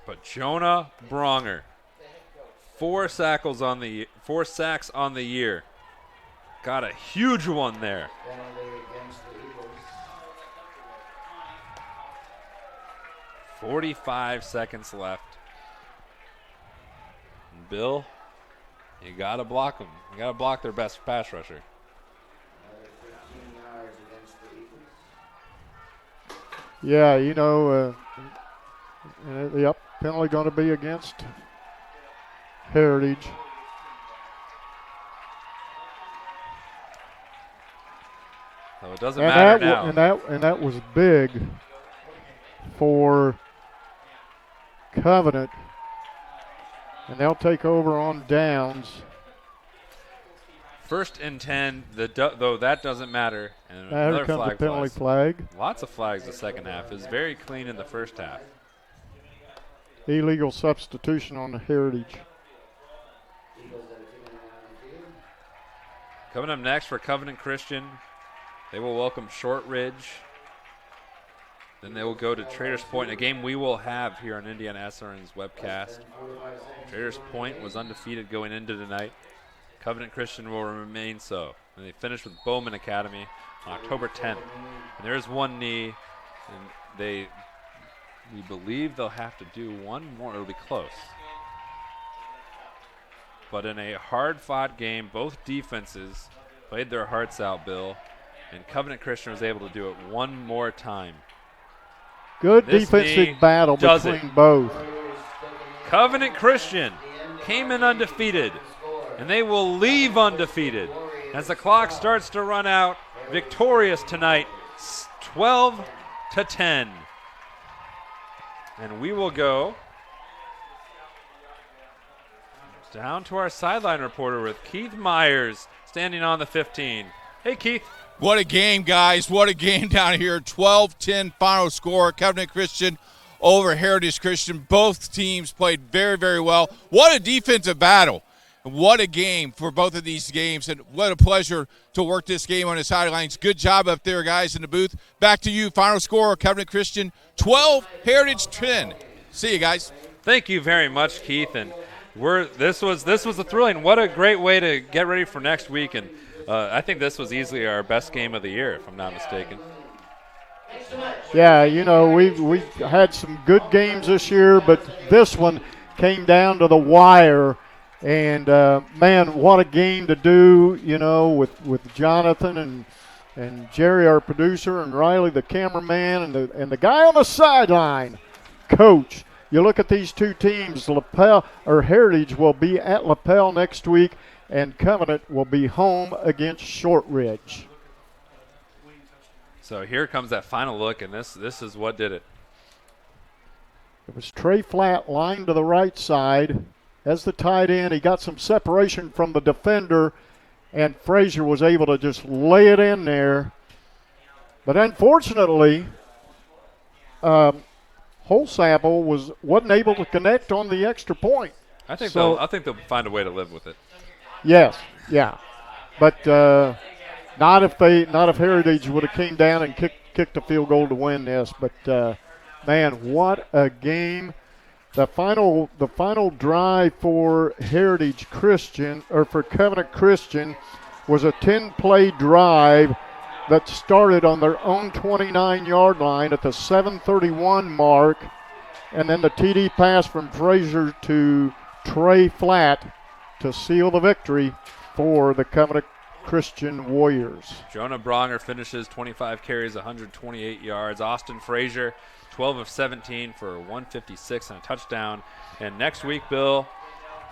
But Jonah Bronger, 4 sacks on the year. Got a huge one there. Penalty against the Eagles. 45 seconds left. And Bill, you got to block them. You got to block their best pass rusher. Another 15 yards against the Eagles. Yeah, yep, penalty going to be against Heritage. So it doesn't matter now. And that was big for Covenant. And they'll take over on downs. 1st and 10, though that doesn't matter. And Now another here comes flag the penalty flies. flag. Lots of flags the second half. It was very clean in the first half. Illegal substitution on the Heritage. Coming up next for Covenant Christian, they will welcome Shortridge. Then they will go to Traders Point, a game we will have here on Indiana SRN's webcast. Traders Point was undefeated going into tonight. Covenant Christian will remain so. And they finish with Bowman Academy on October 10th. And there's one knee, and we believe they'll have to do one more. It'll be close. But in a hard-fought game, both defenses played their hearts out, Bill, and Covenant Christian was able to do it one more time. Good This defensive battle between both. Covenant Christian came in undefeated, and they will leave undefeated as the clock starts to run out. Victorious tonight, 12-10. And we will go down to our sideline reporter with Keith Myers standing on the 15. Hey, Keith. What a game, guys. What a game down here. 12-10 final score. Covenant Christian over Heritage Christian. Both teams played very, very well. What a defensive battle. What a game for both of these games, and what a pleasure to work this game on the sidelines. Good job up there, guys, in the booth. Back to you. Final score, Covenant Christian 12, Heritage 10. See you, guys. Thank you very much, Keith. And this was a thrilling. What a great way to get ready for next week. And I think this was easily our best game of the year, if I'm not mistaken. Yeah, we've had some good games this year, but this one came down to the wire. And, man, what a game to do, with Jonathan and Jerry, our producer, and Riley, the cameraman, and the guy on the sideline, Coach. You look at these two teams, Heritage will be at LaPel next week, and Covenant will be home against Shortridge. So here comes that final look, and this is what did it. It was Trey Flatt lined to the right side. As the tight end, he got some separation from the defender, and Frazier was able to just lay it in there. But unfortunately, Holsapple wasn't able to connect on the extra point. I think they'll find a way to live with it. Yes, yeah, but not if Heritage would have came down and kicked a field goal to win this. But man, what a game! The final drive for Heritage Christian, or for Covenant Christian, was a 10-play drive that started on their own 29-yard line at the 7:31 mark, and then the TD pass from Frazier to Trey Flatt to seal the victory for the Covenant Christian Warriors. Jonah Bronger finishes 25 carries, 128 yards. Austin Frazier, 12 of 17 for 156 and a touchdown. And next week, Bill,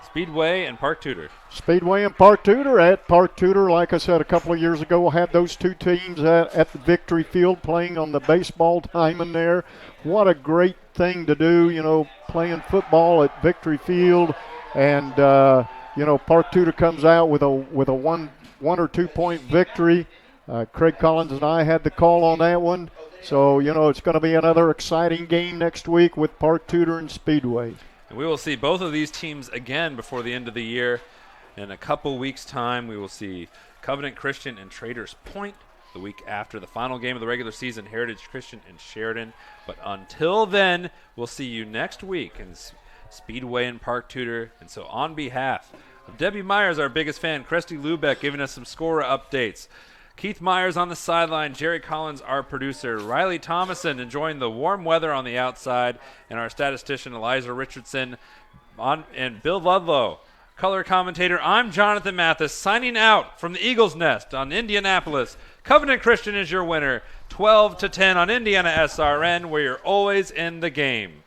Speedway and Park Tudor. Speedway and Park Tudor. At Park Tudor, like I said a couple of years ago, we'll have those two teams at the Victory Field playing on the baseball diamond there. What a great thing to do, playing football at Victory Field. And, Park Tudor comes out with a one or 2 point victory. Craig Collins and I had the call on that one. So, it's going to be another exciting game next week with Park Tudor and Speedway. And we will see both of these teams again before the end of the year. In a couple weeks' time, we will see Covenant Christian and Traders Point. The week after the final game of the regular season, Heritage Christian and Sheridan. But until then, we'll see you next week in Speedway and Park Tudor. And so on behalf of Debbie Myers, our biggest fan, Christy Lubeck giving us some scorer updates, Keith Myers on the sideline, Jerry Collins, our producer, Riley Thomason enjoying the warm weather on the outside, and our statistician, Eliza Richardson, and Bill Ludlow, color commentator. I'm Jonathan Mathis, signing out from the Eagles Nest on Indianapolis. Covenant Christian is your winner, 12-10 on Indiana SRN, where you're always in the game.